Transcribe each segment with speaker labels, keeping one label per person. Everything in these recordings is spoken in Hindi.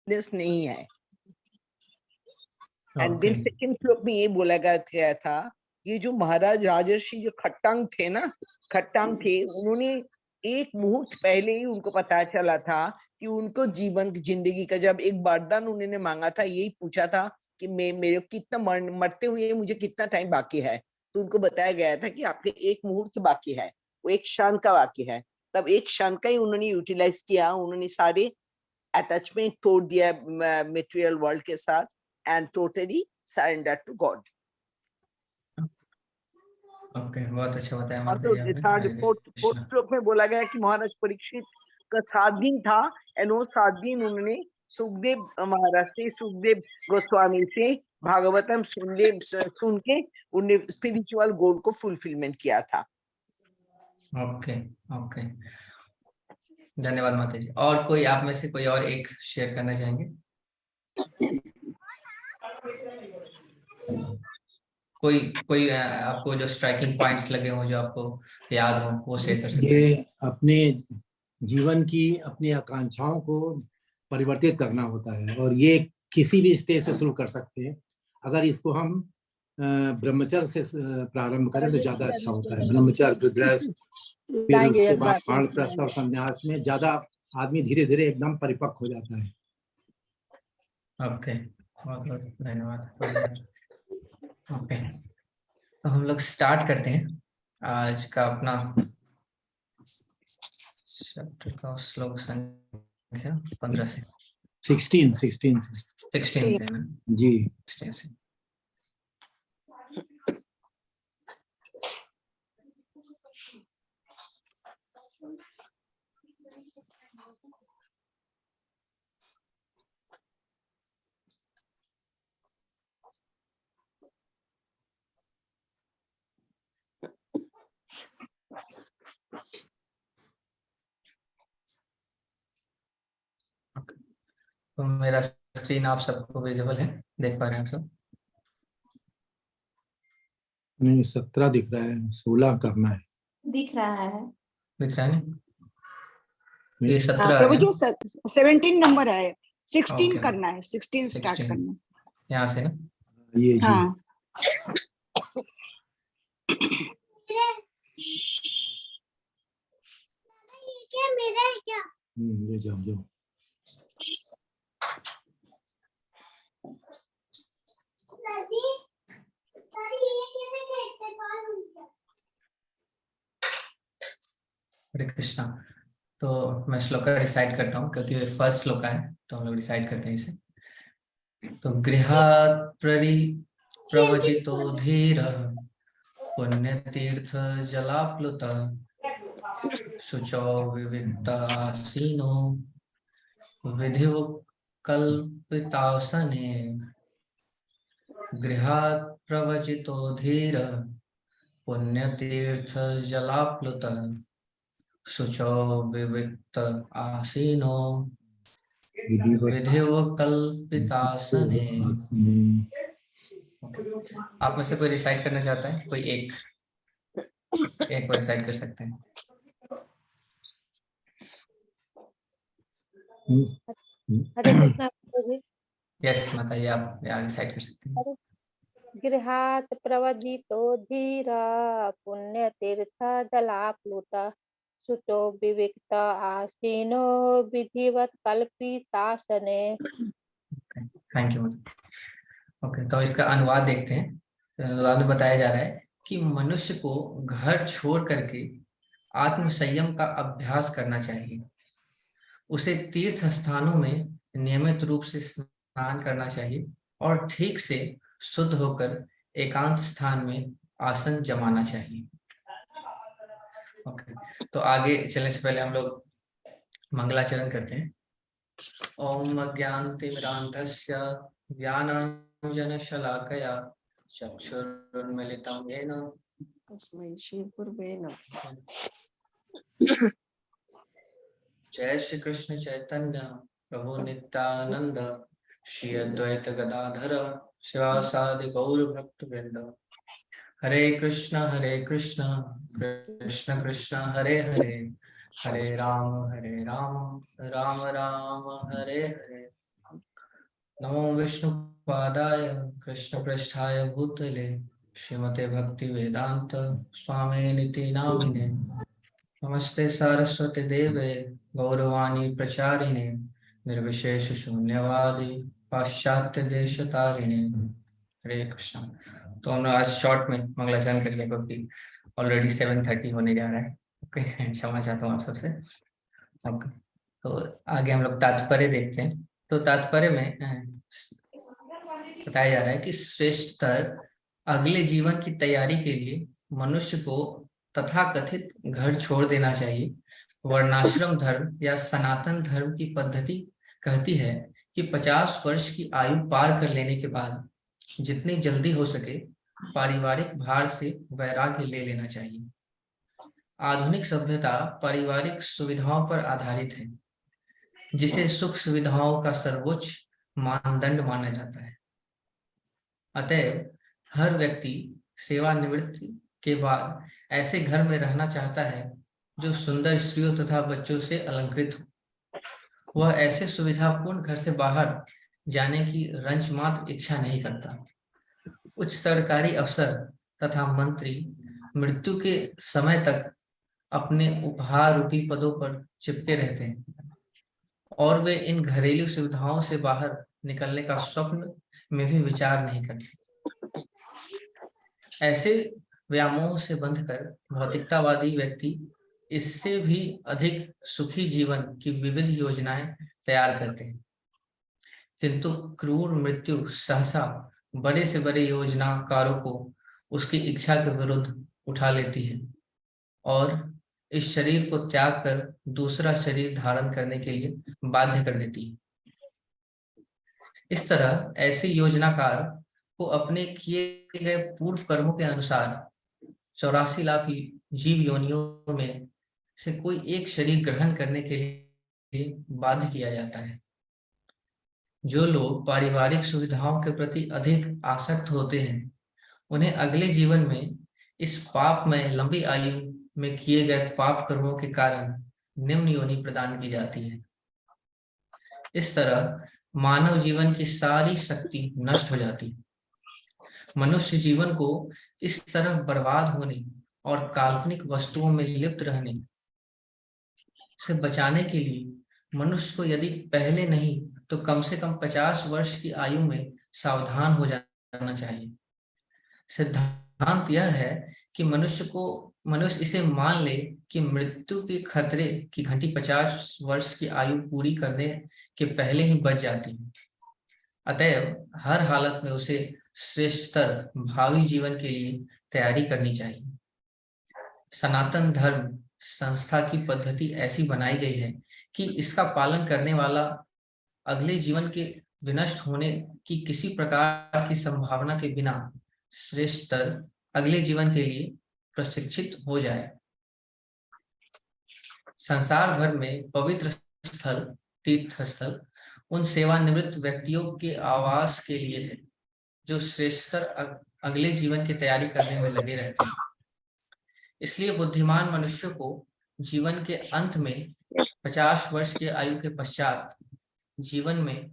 Speaker 1: नहीं है। And then
Speaker 2: Okay.
Speaker 1: सेकंड श्लोक में ये बोला गया था, ये जो महाराज राजर्षि जो खट्टांग थे ना, खट्टांग थे, उन्होंने एक मुहूर्त पहले ही उनको पता चला था कि उनको जीवन जिंदगी का जब एक वरदान उन्होंने मांगा था, यही पूछा था कि मेरे कितना मरते हुए मुझे कितना टाइम बाकी है। तो उनको बताया गया था कि आपके एक मुहूर्त बाकी है, वो एक क्षण का बाकी है। तब एक क्षण का ही उन्होंने यूटिलाइज किया, उन्होंने सारे अटैचमेंट तोड़ दिया मटेरियल वर्ल्ड के साथ and totally surrender to god.
Speaker 2: Okay, बहुत अच्छा बताया
Speaker 1: और
Speaker 2: माता
Speaker 1: तो
Speaker 2: जी आपने।
Speaker 1: Third
Speaker 2: Hare
Speaker 1: fourth
Speaker 2: Krishna.
Speaker 1: श्लोक में बोला गया कि महाराज परीक्षित का 7 दिन था, एंड वो 7 दिन उन्होंने सुखदेव महाराज से, सुखदेव गोस्वामी से भागवतम सुन के उन्हें स्पिरिचुअल गोल को फुलफिलमेंट किया था।
Speaker 2: ओके ओके, धन्यवाद माता जी। और कोई आप में से कोई और एक शेयर करना चाहेंगे? कोई कोई आपको जो स्ट्राइकिंग पॉइंट्स लगे हो, जो आपको याद हो, वो शेयर कर सकते हैं।
Speaker 3: ये अपने जीवन की अपनी आकांक्षाओं को परिवर्तित करना होता है, और ये किसी भी स्टेज से शुरू कर सकते हैं। अगर इसको हम ब्रह्मचर्य से प्रारंभ करें तो ज्यादा अच्छा होता है। ब्रह्मचर्य, गृहस्थ, फिर उसके बाद वानप्रस्थ और संन्यास में ज्यादा आदमी धीरे धीरे एकदम परिपक्व हो जाता है।
Speaker 2: ओके, बहुत बहुत धन्यवाद। ओके, तो हम लोग स्टार्ट करते हैं आज का अपना चैप्टर का श्लोक संख्या 15 से
Speaker 3: 16
Speaker 2: 16 से ना
Speaker 3: जी।
Speaker 2: 16 से। तो मेरा स्क्रीन आप सबको विजिबल है, देख पा रहे हैं आप सब?
Speaker 3: नहीं, 17 दिख रहा है, 16 करना है।
Speaker 4: दिख रहा है।
Speaker 2: दिख रहा है नहीं? ये 17
Speaker 5: प्रभु
Speaker 2: है
Speaker 5: जी
Speaker 2: ना?
Speaker 5: 17 नंबर है, 16
Speaker 2: ओके,
Speaker 5: करना है, 16 स्टार्ट
Speaker 2: 16
Speaker 5: करना है।
Speaker 2: यहाँ से ना?
Speaker 3: ये जी।
Speaker 5: हाँ
Speaker 3: ले जाओ जाओ।
Speaker 2: हरे कृष्णा। तो मैं श्लोक डिसाइड करता हूँ, क्योंकि ये फर्स्ट श्लोक है, तो हम लोग डिसाइड करते हैं इसे। तो गृहात् प्रवजितो धीर पुण्यतीर्थ जलाप्लुत शुचौ विविक्तासीनो विधिवकल्पितासने। गृहात् प्रवजितो धीर पुण्यतीर्थ जलाप्लुत शुचौ विविक्त आसीनो विधिवकल्पितासने। आप में से कोई डिसाइड करना चाहता है? कोई एक को डिसाइड कर सकते हैं।
Speaker 6: हरे कृष्णा जी।
Speaker 2: यस माता जी, आप डिसाइड कर सकते हैं।
Speaker 6: गृहात् प्रवजितो धीरा पुण्य तीर्थ जलाप्लुत शुचो विविक्त आसीनो विधिवत कल्पितासने।
Speaker 2: थैंक यू माता। ओके, तो इसका अनुवाद देखते हैं। तो अनुवाद में बताया जा रहा है कि मनुष्य को घर छोड़ करके आत्म संयम का अभ्यास करना चाहिए। उसे तीर्थ स्थानों में नियमित रूप से स्नान करना चाहिए और ठीक से शुद्ध होकर एकांत स्थान में आसन जमाना चाहिए। ओके, तो आगे चलने से पहले हम लोग मंगलाचरण करते हैं। ओम अज्ञानतिमिरान्धस्य ज्ञानाञ्जनशलाकया चक्षुरुन्मीलितं येन
Speaker 4: तस्मै श्री गुरुवे नमः।
Speaker 2: जय श्री कृष्ण चैतन्य प्रभु नित्यानंद श्री अद्वैत गदाधर शिवासादि गौर भक्त वृंद। हरे कृष्ण कृष्ण कृष्ण हरे हरे, हरे राम राम राम हरे हरे। नमो विष्णुपादाय कृष्णपृष्ठाय भूतले श्रीमते भक्ति वेदांत स्वामी निति नामिने नमस्ते सारस्वती देवे गौरवाणी प्रचारिणे निर्विशेष शून्यवादी पाश्चात्य देश तारिणे। हरे कृष्ण। तो हम आज शॉर्ट में मंगलाचरण करेंगे क्योंकि ऑलरेडी 7:30 होने जा रहा है। ओके, क्षमा चाहता हूँ आप सबसे। ओके, तो आगे हम लोग तात्पर्य देखते हैं। तो तात्पर्य में बताया जा रहा है कि श्रेष्ठतर अगले जीवन की तैयारी के लिए मनुष्य को तथाकथित घर छोड़ देना चाहिए। वर्णाश्रम धर्म या सनातन धर्म की पद्धति कहती है कि 50 वर्ष की आयु पार कर लेने के बाद जितनी जल्दी हो सके पारिवारिक भार से वैराग्य ले लेना चाहिए। आधुनिक सभ्यता पारिवारिक सुविधाओं पर आधारित है, जिसे सुख सुविधाओं का सर्वोच्च मानदंड माना जाता है। अतएव हर व्यक्ति सेवानिवृत्ति के बाद ऐसे घर में रहना चाहता है जो सुंदर स्त्रियों तथा बच्चों से अलंकृत हो। वह ऐसे सुविधापूर्ण घर से बाहर जाने की रंचमात्र इच्छा नहीं करता। उच्च सरकारी अफसर तथा मंत्री मृत्यु के समय तक अपने उपहार रूपी पदों पर चिपके रहते हैं और वे इन घरेलू सुविधाओं से बाहर निकलने का स्वप्न में भी विचार नहीं करते। ऐसे व्यामोह से बंधकर भौतिकतावादी व्यक्ति इससे भी अधिक सुखी जीवन की विविध योजनाएं तैयार करते हैं, किंतु क्रूर मृत्यु सहसा बड़े से बड़े योजनाकारों को उसकी इच्छा के विरुद्ध उठा लेती है और इस शरीर को त्याग कर दूसरा शरीर धारण करने के लिए बाध्य कर देती है। इस तरह ऐसे योजनाकार को अपने किए गए पूर्व कर्मों के अनुसार 84 लाख जीव योनियों में से कोई एक शरीर ग्रहण करने के लिए बाध्य किया जाता है। जो लोग पारिवारिक सुविधाओं के प्रति अधिक आसक्त होते हैं उन्हें अगले जीवन में इस पाप में लंबी आयु में किए गए पाप कर्मों के कारण निम्न योनि प्रदान की जाती है। इस तरह मानव जीवन की सारी शक्ति नष्ट हो जाती है। मनुष्य जीवन को इस तरह बर्बाद होने और काल्पनिक वस्तुओं में लिप्त रहने से बचाने के लिए मनुष्य को यदि पहले नहीं तो कम से कम 50 वर्ष की आयु में सावधान हो जाना चाहिए। सिद्धांत यह है कि मनुष्य इसे मान ले कि मृत्यु के खतरे की घंटी 50 वर्ष की आयु पूरी करने के पहले ही बच जाती है। अतएव हर हालत में उसे श्रेष्ठतर भावी जीवन के लिए तैयारी करनी चाहिए। सनातन धर्म संस्था की पद्धति ऐसी बनाई गई है कि इसका पालन करने वाला अगले जीवन के विनष्ट होने की किसी प्रकार की संभावना के बिना श्रेष्ठतर अगले जीवन के लिए प्रशिक्षित हो जाए। संसार भर में पवित्र स्थल, तीर्थ स्थल उन सेवानिवृत्त व्यक्तियों के आवास के लिए है जो श्रेष्ठतर अगले जीवन की तैयारी करने में लगे रहते हैं। इसलिए बुद्धिमान मनुष्य को जीवन के अंत में 50 वर्ष की आयु के पश्चात जीवन में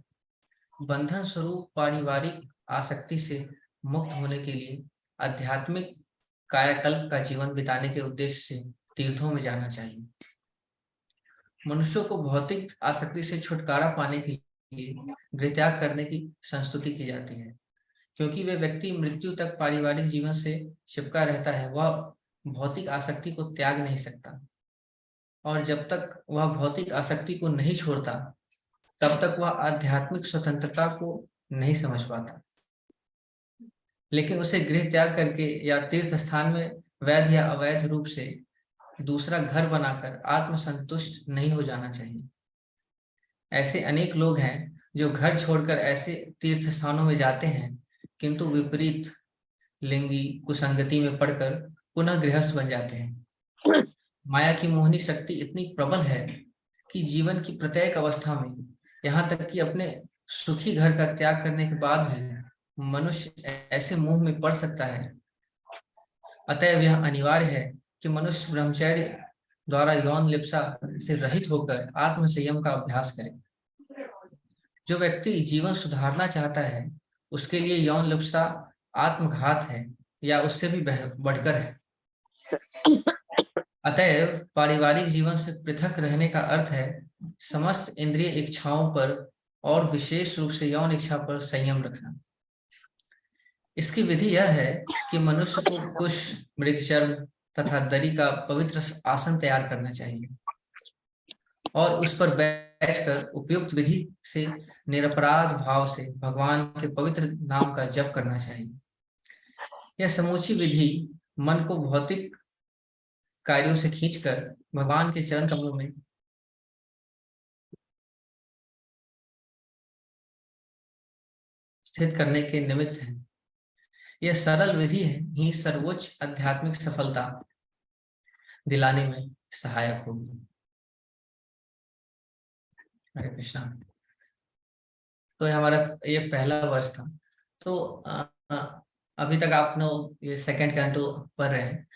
Speaker 2: बंधन स्वरूप पारिवारिक आसक्ति से मुक्त होने के लिए आध्यात्मिक कायाकल्प का जीवन बिताने के उद्देश्य से तीर्थों में जाना चाहिए। मनुष्यों को भौतिक आसक्ति से छुटकारा पाने के लिए गृहत्याग करने की संस्तुति की जाती है, क्योंकि वे व्यक्ति मृत्यु तक पारिवारिक जीवन से चिपका रहता है। वह भौतिक आसक्ति को त्याग नहीं सकता और जब तक वह भौतिक आसक्ति को नहीं छोड़ता तब तक वह आध्यात्मिक स्वतंत्रता को नहीं समझ पाता। लेकिन उसे गृह त्याग करके या तीर्थ स्थान में वैध या अवैध रूप से दूसरा घर बनाकर आत्मसंतुष्ट नहीं हो जाना चाहिए। ऐसे अनेक लोग हैं जो घर छोड़कर ऐसे तीर्थ स्थानों में जाते हैं किंतु विपरीत लिंगी कुसंगति में पड़कर पुनः गृहस्थ बन जाते हैं। माया की मोहनी शक्ति इतनी प्रबल है कि जीवन की प्रत्येक अवस्था में, यहाँ तक कि अपने सुखी घर का त्याग करने के बाद भी मनुष्य ऐसे मोह में पड़ सकता है। अतएव यह अनिवार्य है कि मनुष्य ब्रह्मचर्य द्वारा यौन लिप्सा से रहित होकर आत्म संयम का अभ्यास करे। जो व्यक्ति जीवन सुधारना चाहता है उसके लिए यौन लिप्सा आत्मघात है या उससे भी बढ़कर है। अतएव पारिवारिक जीवन से पृथक रहने का अर्थ है समस्त इंद्रिय इच्छाओं पर और विशेष रूप से यौन इच्छा पर संयम रखना। इसकी विधि यह है कि मनुष्य को कुश, मृगचर्म तथा दरी का पवित्र आसन तैयार करना चाहिए और उस पर बैठकर उपयुक्त विधि से निरपराध भाव से भगवान के पवित्र नाम का जप करना चाहिए। यह समूची विधि मन को भौतिक कार्यों से खींचकर भगवान के चरण कमलों में स्थित करने के निमित्त है। यह सरल विधि है ही सर्वोच्च आध्यात्मिक सफलता दिलाने में सहायक होगी। हरे कृष्णा। तो हमारा ये पहला वर्ष था। तो अभी तक आप लोग ये सेकंड कैंटो पढ़ रहे हैं,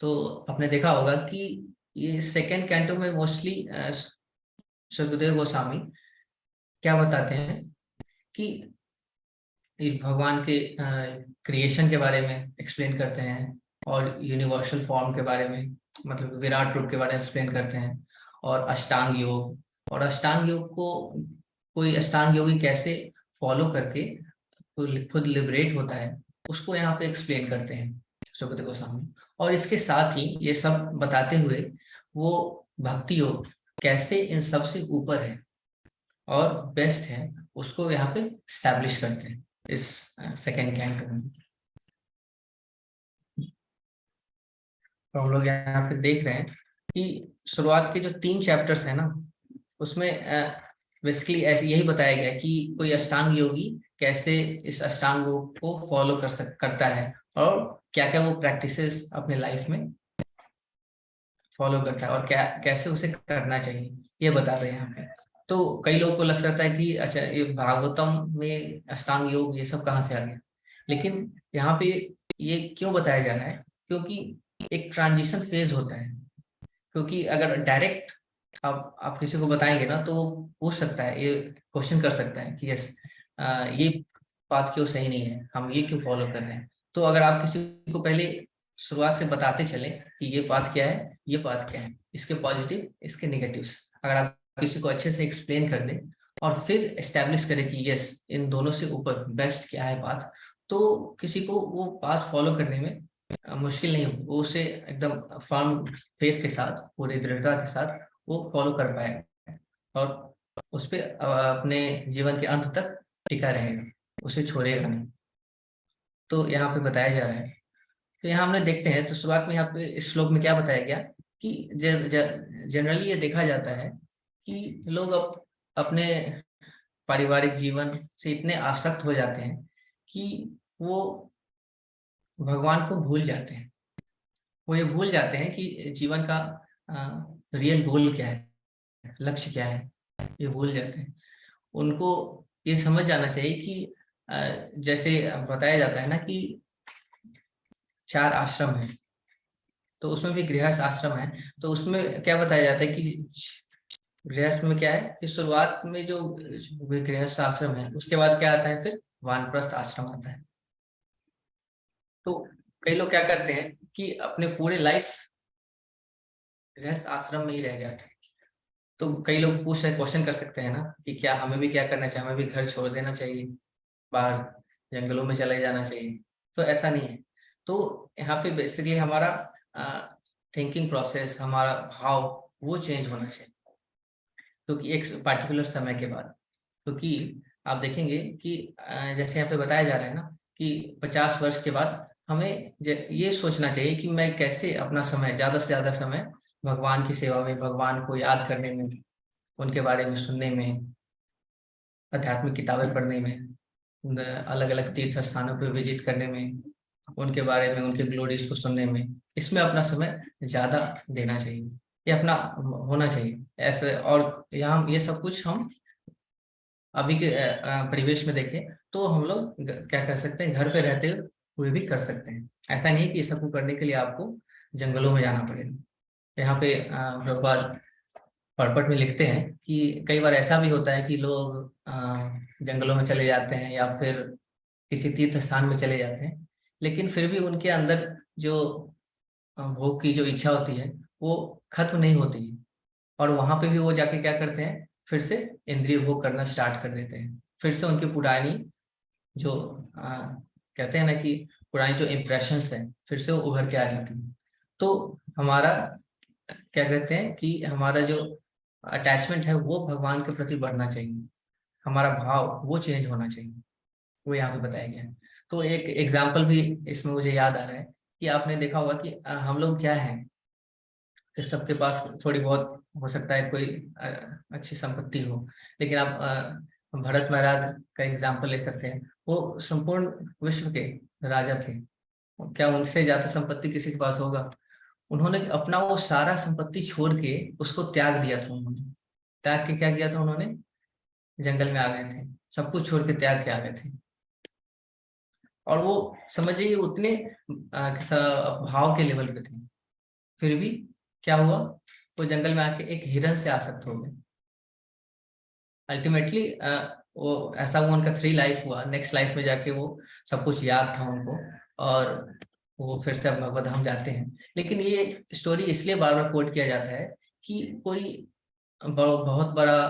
Speaker 2: तो आपने देखा होगा कि ये सेकंड कैंटो में मोस्टली सुखदेव गोस्वामी क्या बताते हैं कि भगवान के क्रिएशन के बारे में एक्सप्लेन करते हैं और यूनिवर्सल फॉर्म के बारे में, मतलब विराट रूप के बारे में एक्सप्लेन करते हैं, और अष्टांग योग, और अष्टांग योग को कोई अष्टांग योगी कैसे फॉलो करके खुद लिबरेट होता है उसको यहाँ पे एक्सप्लेन करते हैं सुखदेव गोस्वामी। और इसके साथ ही ये सब बताते हुए वो भक्ति योग कैसे इन सबसे ऊपर है और बेस्ट है उसको यहाँ पे स्टैब्लिश करते हैं इस सेकेंड कैंटो में। तो हम लोग यहाँ पे देख रहे हैं कि शुरुआत के जो 3 चैप्टर्स है ना, उसमें बेसिकली ऐसे यही बताया गया कि कोई अष्टांग योगी कैसे इस अष्टांग योग को फॉलो करता है और क्या क्या वो प्रैक्टिसेस अपने लाइफ में फॉलो करता है और क्या कैसे उसे करना चाहिए, ये बता रहे हैं यहाँ पे। तो कई लोगों को लग सकता है कि अच्छा ये भागवतम में अष्टांग योग ये सब कहाँ से आ गया, लेकिन यहाँ पे ये क्यों बताया जा रहा है, क्योंकि एक ट्रांजिशन फेज होता है। क्योंकि अगर डायरेक्ट आप किसी को बताएंगे ना तो पूछ सकता है, ये क्वेश्चन कर सकता है कि यस ये बात क्यों सही नहीं है, हम ये क्यों फॉलो कर रहे हैं। तो अगर आप किसी को पहले शुरुआत से बताते चले कि ये बात क्या है, ये बात क्या है, इसके पॉजिटिव इसके नेगेटिव्स, अगर आप किसी को अच्छे से एक्सप्लेन कर दें और फिर एस्टेब्लिश करें कि यस इन दोनों से ऊपर बेस्ट क्या है बात, तो किसी को वो बात फॉलो करने में मुश्किल नहीं होगी, वो उसे एकदम फर्म फेथ के साथ, पूरी दृढ़ता के साथ वो फॉलो कर पाएगा और उस पर अपने जीवन के अंत तक टिका रहेगा, उसे छोड़ेगा नहीं। तो यहाँ पे बताया जा रहा है। तो यहाँ हमने देखते हैं, तो शुरुआत में यहाँ पे इस श्लोक में क्या बताया गया कि जनरली ये देखा जाता है कि लोग अपने पारिवारिक जीवन से इतने आसक्त हो जाते हैं कि वो भगवान को भूल जाते हैं। वो ये भूल जाते हैं कि जीवन का रियल गोल क्या है, लक्ष्य क्या है, ये भूल जाते हैं। उनको ये समझ जाना चाहिए कि जैसे बताया जाता है ना कि 4 आश्रम है, तो उसमें भी गृहस्थ आश्रम है। तो उसमें क्या बताया जाता है कि गृहस्थ में क्या है कि शुरुआत में जो गृहस्थ आश्रम है उसके बाद क्या आता है, फिर वानप्रस्थ आश्रम आता है। तो कई लोग क्या करते हैं कि अपने पूरे लाइफ गृहस्थ आश्रम में ही रह जाते हैं। तो कई लोग क्वेश्चन कर सकते हैं ना कि क्या हमें भी क्या करना चाहिए, हमें भी घर छोड़ देना चाहिए, बाहर जंगलों में चले जाना चाहिए। तो ऐसा नहीं है। तो यहाँ पे बेसिकली हमारा थिंकिंग प्रोसेस, हमारा भाव वो चेंज होना चाहिए, क्योंकि एक पार्टिकुलर समय के बाद, क्योंकि आप देखेंगे कि जैसे यहाँ पे बताया जा रहा है ना कि 50 वर्ष के बाद हमें ये सोचना चाहिए कि मैं कैसे अपना समय, ज़्यादा से ज़्यादा समय भगवान की सेवा में, भगवान को याद करने में, उनके बारे में सुनने में, आध्यात्मिक किताबें पढ़ने में, अलग अलग तीर्थ स्थानों पर विजिट करने में, उनके बारे में, उनके ग्लोरीज को सुनने में, इसमें अपना समय ज़्यादा देना चाहिए, ये अपना होना चाहिए ऐसे। और यहाँ ये सब कुछ हम अभी के परिवेश में देखें तो हम लोग क्या कर सकते हैं, घर पे रहते हुए भी कर सकते हैं। ऐसा नहीं कि सबको करने के लिए आपको जंगलों में जाना पड़ेगा। यहाँ पे प्रभुपाद पर्पट में लिखते हैं कि कई बार ऐसा भी होता है कि लोग जंगलों में चले जाते हैं या फिर किसी तीर्थ स्थान में चले जाते हैं, लेकिन फिर भी उनके अंदर जो भोग की जो इच्छा होती है वो खत्म नहीं होती है, और वहां पे भी वो जाके क्या करते हैं, फिर से इंद्रिय भोग करना स्टार्ट कर देते हैं। फिर से उनकी पुरानी जो कहते हैं ना कि पुरानी जो इम्प्रेशंस है फिर से वो उभर के आ जाती है। तो हमारा क्या कहते हैं कि हमारा जो अटैचमेंट है वो भगवान के प्रति बढ़ना चाहिए, हमारा भाव वो चेंज होना चाहिए, वो यहाँ पे बताया गया है। तो एक एग्जाम्पल भी इसमें मुझे याद आ रहा है कि आपने देखा होगा कि हम लोग क्या हैं कि सबके पास थोड़ी बहुत हो सकता है कोई अच्छी संपत्ति हो, लेकिन आप भरत महाराज का एग्जाम्पल ले सकते हैं। वो संपूर्ण विश्व के राजा थे, क्या उनसे ज्यादा संपत्ति किसी के पास होगा? उन्होंने अपना वो सारा संपत्ति छोड़ के उसको त्याग दिया था। उन्होंने त्याग के क्या किया था? उन्होंने जंगल में आ गए थे, सब कुछ छोड़ के त्याग के आ गए थे। और वो समझिए उतने भाव के लेवल पे थे, फिर भी क्या हुआ, वो जंगल में आके एक हिरन से आसक्त हो गए। अल्टीमेटली वो ऐसा हुआ, उनका 3 लाइफ हुआ, नेक्स्ट लाइफ में जाके वो सब कुछ याद था उनको और वो फिर से भगवत धाम जाते हैं। लेकिन ये स्टोरी इसलिए बार बार कोट किया जाता है कि कोई बहुत बड़ा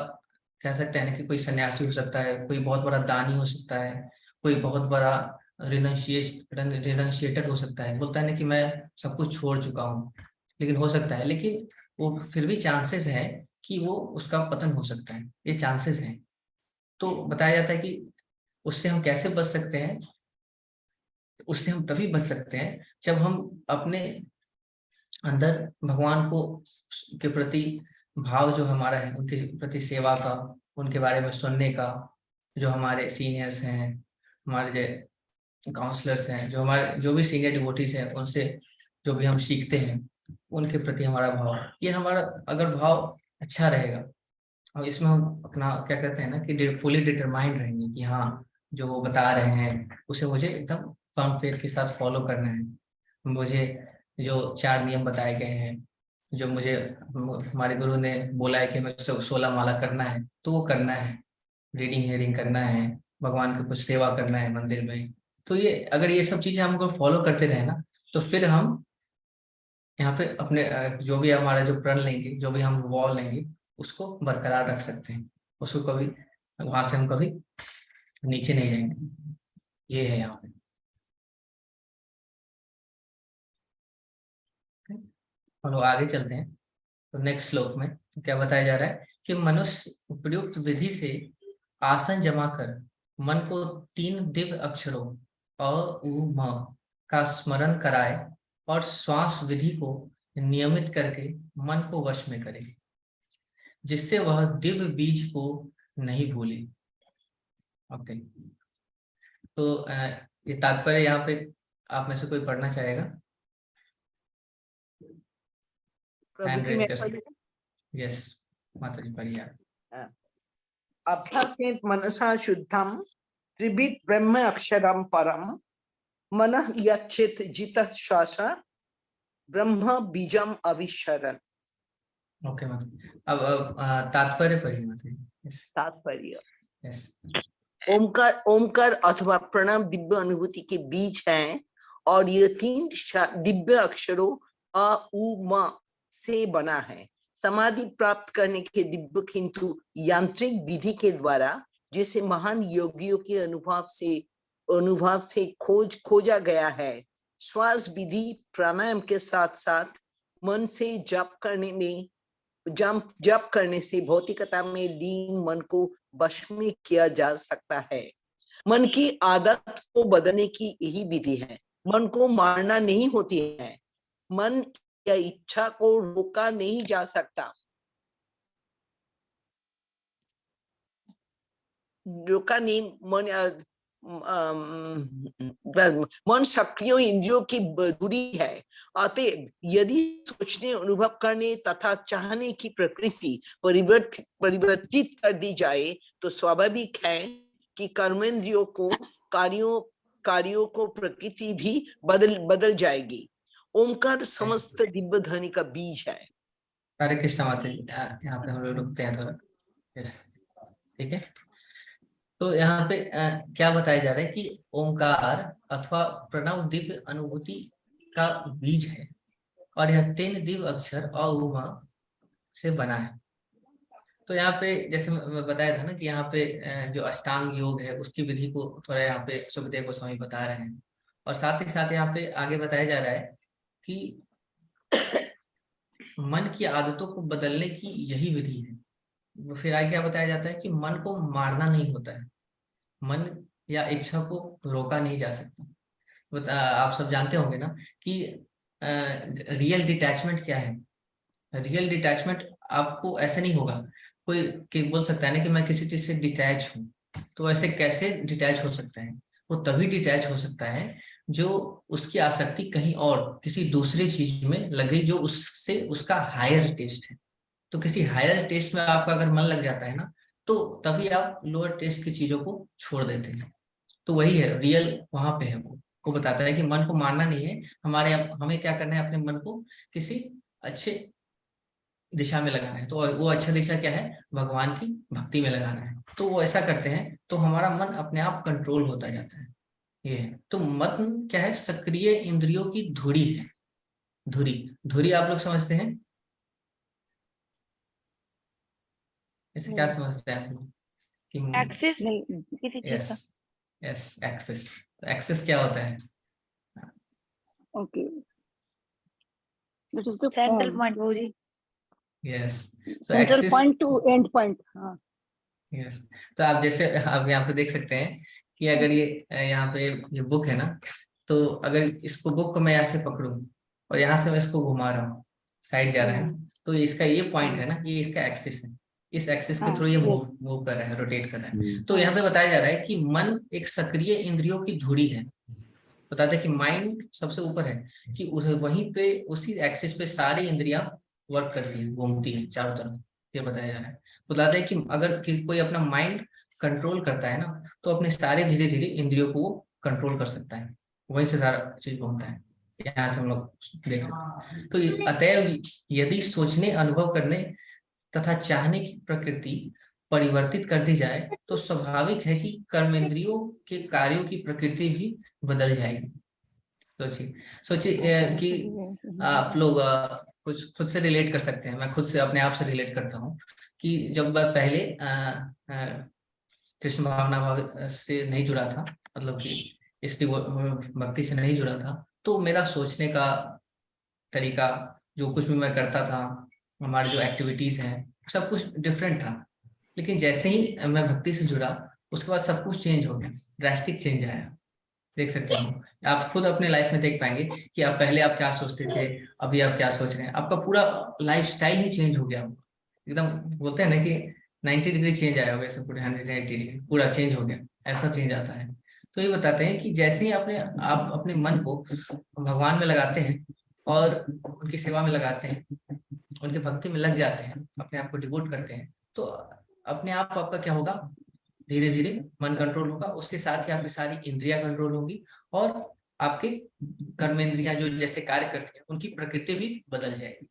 Speaker 2: कह सकते हैं ना कि कोई सन्यासी हो सकता है, कोई बहुत बड़ा दानी हो सकता है, कोई बहुत बड़ा रिनंशिएटर हो सकता है, बोलता है ना कि मैं सब कुछ छोड़ चुका हूँ, लेकिन हो सकता है, लेकिन वो फिर भी चांसेस है कि वो उसका पतन हो सकता है, ये चांसेस हैं। तो बताया जाता है कि उससे हम कैसे बच सकते हैं? उससे हम तभी बच सकते हैं जब हम अपने अंदर भगवान को के प्रति भाव जो हमारा है, उनके प्रति सेवा का, उनके बारे में सुनने का, जो हमारे सीनियर्स हैं, हमारे जो काउंसलर्स हैं, जो हमारे जो भी सीनियर डिवोटीज हैं, उनसे जो भी हम सीखते हैं, उनके प्रति हमारा भाव, ये हमारा अगर भाव अच्छा रहेगा और इसमें हम अपना क्या कहते हैं ना कि फुली डिटरमाइंड रहेंगे कि हाँ जो वो बता रहे हैं उसे मुझे एकदम फर्म फेथ के साथ फॉलो करना है, मुझे जो 4 नियम बताए गए हैं, जो मुझे हमारे गुरु ने बोला है कि हमें 16 माला करना है तो वो करना है, रीडिंग हेयरिंग करना है, भगवान की कुछ सेवा करना है मंदिर में। तो ये अगर ये सब चीजें हमको फॉलो करते रहे ना, तो फिर हम यहाँ पे अपने जो भी हमारा जो प्रण लेंगे, जो भी हम वॉल लेंगे, उसको बरकरार रख सकते हैं, उसको कभी वहां से हम कभी नीचे नहीं जाएंगे। ये है यहाँ पे। और वो आगे चलते हैं तो नेक्स्ट श्लोक में क्या बताया जा रहा है कि मनुष्य उपयुक्त विधि से आसन जमा कर मन को 3 दिव्य अक्षरों अ उ म का स्मरण कराए और श्वास विधि को नियमित करके मन को वश में करे, जिससे वह दिव्य बीज को नहीं भूले। ओके, तो ये तात्पर्य यहाँ पे आप में से कोई पढ़ना चाहेगा? हैंड रेज कर सकते। यस माता जी पढ़िए आप।
Speaker 1: अभ्यासेन मनसा शुद्धम त्रिविध ब्रह्म अक्षरम परम मनः यच्छेत जितः श्वास ब्रह्म बीजम अविशरण।
Speaker 2: ओके अब तात्पर्य पढ़िए माता जी। यस
Speaker 1: तात्पर्य,
Speaker 2: यस,
Speaker 1: ओमकार अथवा प्रणव दिव्य अनुभूति के बीज हैं और ये 3 दिव्य अक्षरों अ उ म से बना है। समाधि प्राप्त करने के दिव्य किंतु यांत्रिक विधि के द्वारा जिसे महान योगियों के अनुभव से खोजा गया है। श्वास विधि प्राणायाम के साथ साथ मन से जप करने से भौतिकता में लीन मन को वश में किया जा सकता है। मन की आदत को बदलने की यही विधि है। मन को मारना नहीं होती है, मन या इच्छा को रोका नहीं जा सकता, रोका नहीं। मन सक्रिय इंद्रियों की दूरी है। अतएव यदि सोचने, अनुभव करने तथा चाहने की प्रकृति परिवर्तित कर दी जाए तो स्वाभाविक है कि कर्मेंद्रियों को कार्यों को प्रकृति भी बदल जाएगी। ओमकार समस्त दिव्य ध्वनि का बीज है।
Speaker 2: हरे कृष्ण माता जी। यहाँ पे हम लोग रुकते हैं थोड़ा। यस, ठीक है। तो यहाँ पे क्या बताया जा रहा है कि ओंकार अथवा प्रणव दिव्य अनुभूति का बीज है और यह 3 दिव्य अक्षर और उमा से बना है। तो यहाँ पे जैसे मैं बताया था ना कि यहाँ पे जो अष्टांग योग है उसकी विधि को थोड़ा यहाँ पे सुखदेव गोस्वामी बता रहे हैं, और साथ ही साथ यहाँ पे आगे बताया जा रहा है कि मन की आदतों को बदलने की यही विधि है। फिर आगे क्या बताया जाता है कि मन को मारना नहीं होता है, मन या इच्छा को रोका नहीं जा सकता। आप सब जानते होंगे ना कि रियल डिटैचमेंट क्या है। रियल डिटैचमेंट आपको ऐसे नहीं होगा। कोई बोल सकता है ना कि मैं किसी चीज से डिटैच हूँ, तो ऐसे कैसे डिटैच हो सकता है? वो तभी डिटैच हो सकता है जो उसकी आसक्ति कहीं और किसी दूसरे चीज में लगे जो उससे उसका हायर टेस्ट है। तो किसी हायर टेस्ट में आपका अगर मन लग जाता है ना, तो तभी आप लोअर टेस्ट की चीजों को छोड़ देते हैं। तो वही है रियल, वहां पे है वो बताता है कि मन को मारना नहीं है, हमें क्या करना है, अपने मन को किसी अच्छे दिशा में लगाना है। तो वो अच्छा दिशा क्या है? भगवान की भक्ति में लगाना है। तो वो ऐसा करते हैं तो हमारा मन अपने आप कंट्रोल होता जाता है। ये है। तो मन क्या है? सक्रिय इंद्रियों की धुरी है। धुरी, धुरी आप लोग समझते हैं? इसे क्या समझते हैं आप लोग कि
Speaker 7: एक्सिस
Speaker 5: नहीं,
Speaker 7: किसी चीज
Speaker 2: यस,
Speaker 7: का।
Speaker 2: Yes, access. एक्सेस क्या होता है?
Speaker 5: okay, that is the
Speaker 7: central
Speaker 5: point,
Speaker 7: point वो जी।
Speaker 2: यस, तो
Speaker 5: central
Speaker 2: access,
Speaker 5: point to end point. हाँ,
Speaker 2: यस। तो आप जैसे आप यहाँ पे देख सकते हैं कि अगर ये यहाँ पे ये बुक है ना, तो अगर इसको बुक को मैं यहाँ से पकड़ूं और यहाँ से मैं इसको घुमा रहा हूँ, साइड जा रहा है ना, तो इसका ये पॉइंट है ना, ये इसका एक्सिस है। इस एक्सिस के
Speaker 5: हाँ,
Speaker 2: थ्रू ये
Speaker 5: yes,
Speaker 2: मूव कर रहा है, रोटेट कर रहा है। तो यहाँ पे बताया जा रहा है कि मन एक सक्रिय इंद्रियों की धुरी है। बताते हैं कि माइंड सबसे ऊपर है, कि वहीं पे उसी एक्सिस पे सारी इंद्रियां वर्क करती हैं, घूमती हैं चारों तरफ। ये बताया जा रहा है। बताते हैं कि अगर कोई अपना माइंड कंट्रोल करता है ना, तो अपने सारे धीरे धीरे इंद्रियों को कंट्रोल कर सकता है, वहीं से सारा चीज घूमता है। यहाँ से हम लोग देख सकते हैं। तो अतएव यदि सोचने, अनुभव करने तथा चाहने की प्रकृति परिवर्तित कर दी जाए, तो स्वाभाविक है कि कर्मेंद्रियों के कार्यों की प्रकृति भी बदल जाएगी। सोचिए, सोचिए कि आप लोग कुछ खुद से रिलेट कर सकते हैं। मैं खुद से अपने आप से रिलेट करता हूँ कि जब मैं पहले कृष्ण भावना भाव से नहीं जुड़ा था, मतलब कि इसकी भक्ति से नहीं जुड़ा था, तो मेरा सोचने का तरीका, जो कुछ भी मैं करता था, हमारी जो एक्टिविटीज हैं, सब कुछ डिफरेंट था। लेकिन जैसे ही मैं भक्ति से जुड़ा, उसके बाद सब कुछ चेंज हो गया, ड्रास्टिक चेंज आया। देख सकते हो, आप खुद अपने लाइफ में देख पाएंगे कि आप पहले आप क्या सोचते थे, अभी आप क्या सोच रहे हैं। आपका पूरा लाइफ स्टाइल ही चेंज हो गया, एकदम बोलते हैं ना कि 90 डिग्री चेंज आया होगा, सब पूरे 180 डिग्री पूरा चेंज हो गया, ऐसा चेंज आता है। तो ये बताते हैं कि जैसे ही आप अपने मन को भगवान में लगाते हैं और उनकी सेवा में लगाते हैं, उनकी भक्ति में लग जाते हैं, अपने आप को डिवोट करते हैं, तो अपने आप आपका क्या होगा? धीरे धीरे मन कंट्रोल होगा, उसके साथ ही आपकी सारी इंद्रियां कंट्रोल होंगी, और आपके कर्मेंद्रियां जो जैसे कार्य करती हैं उनकी प्रकृति भी बदल जाएगी।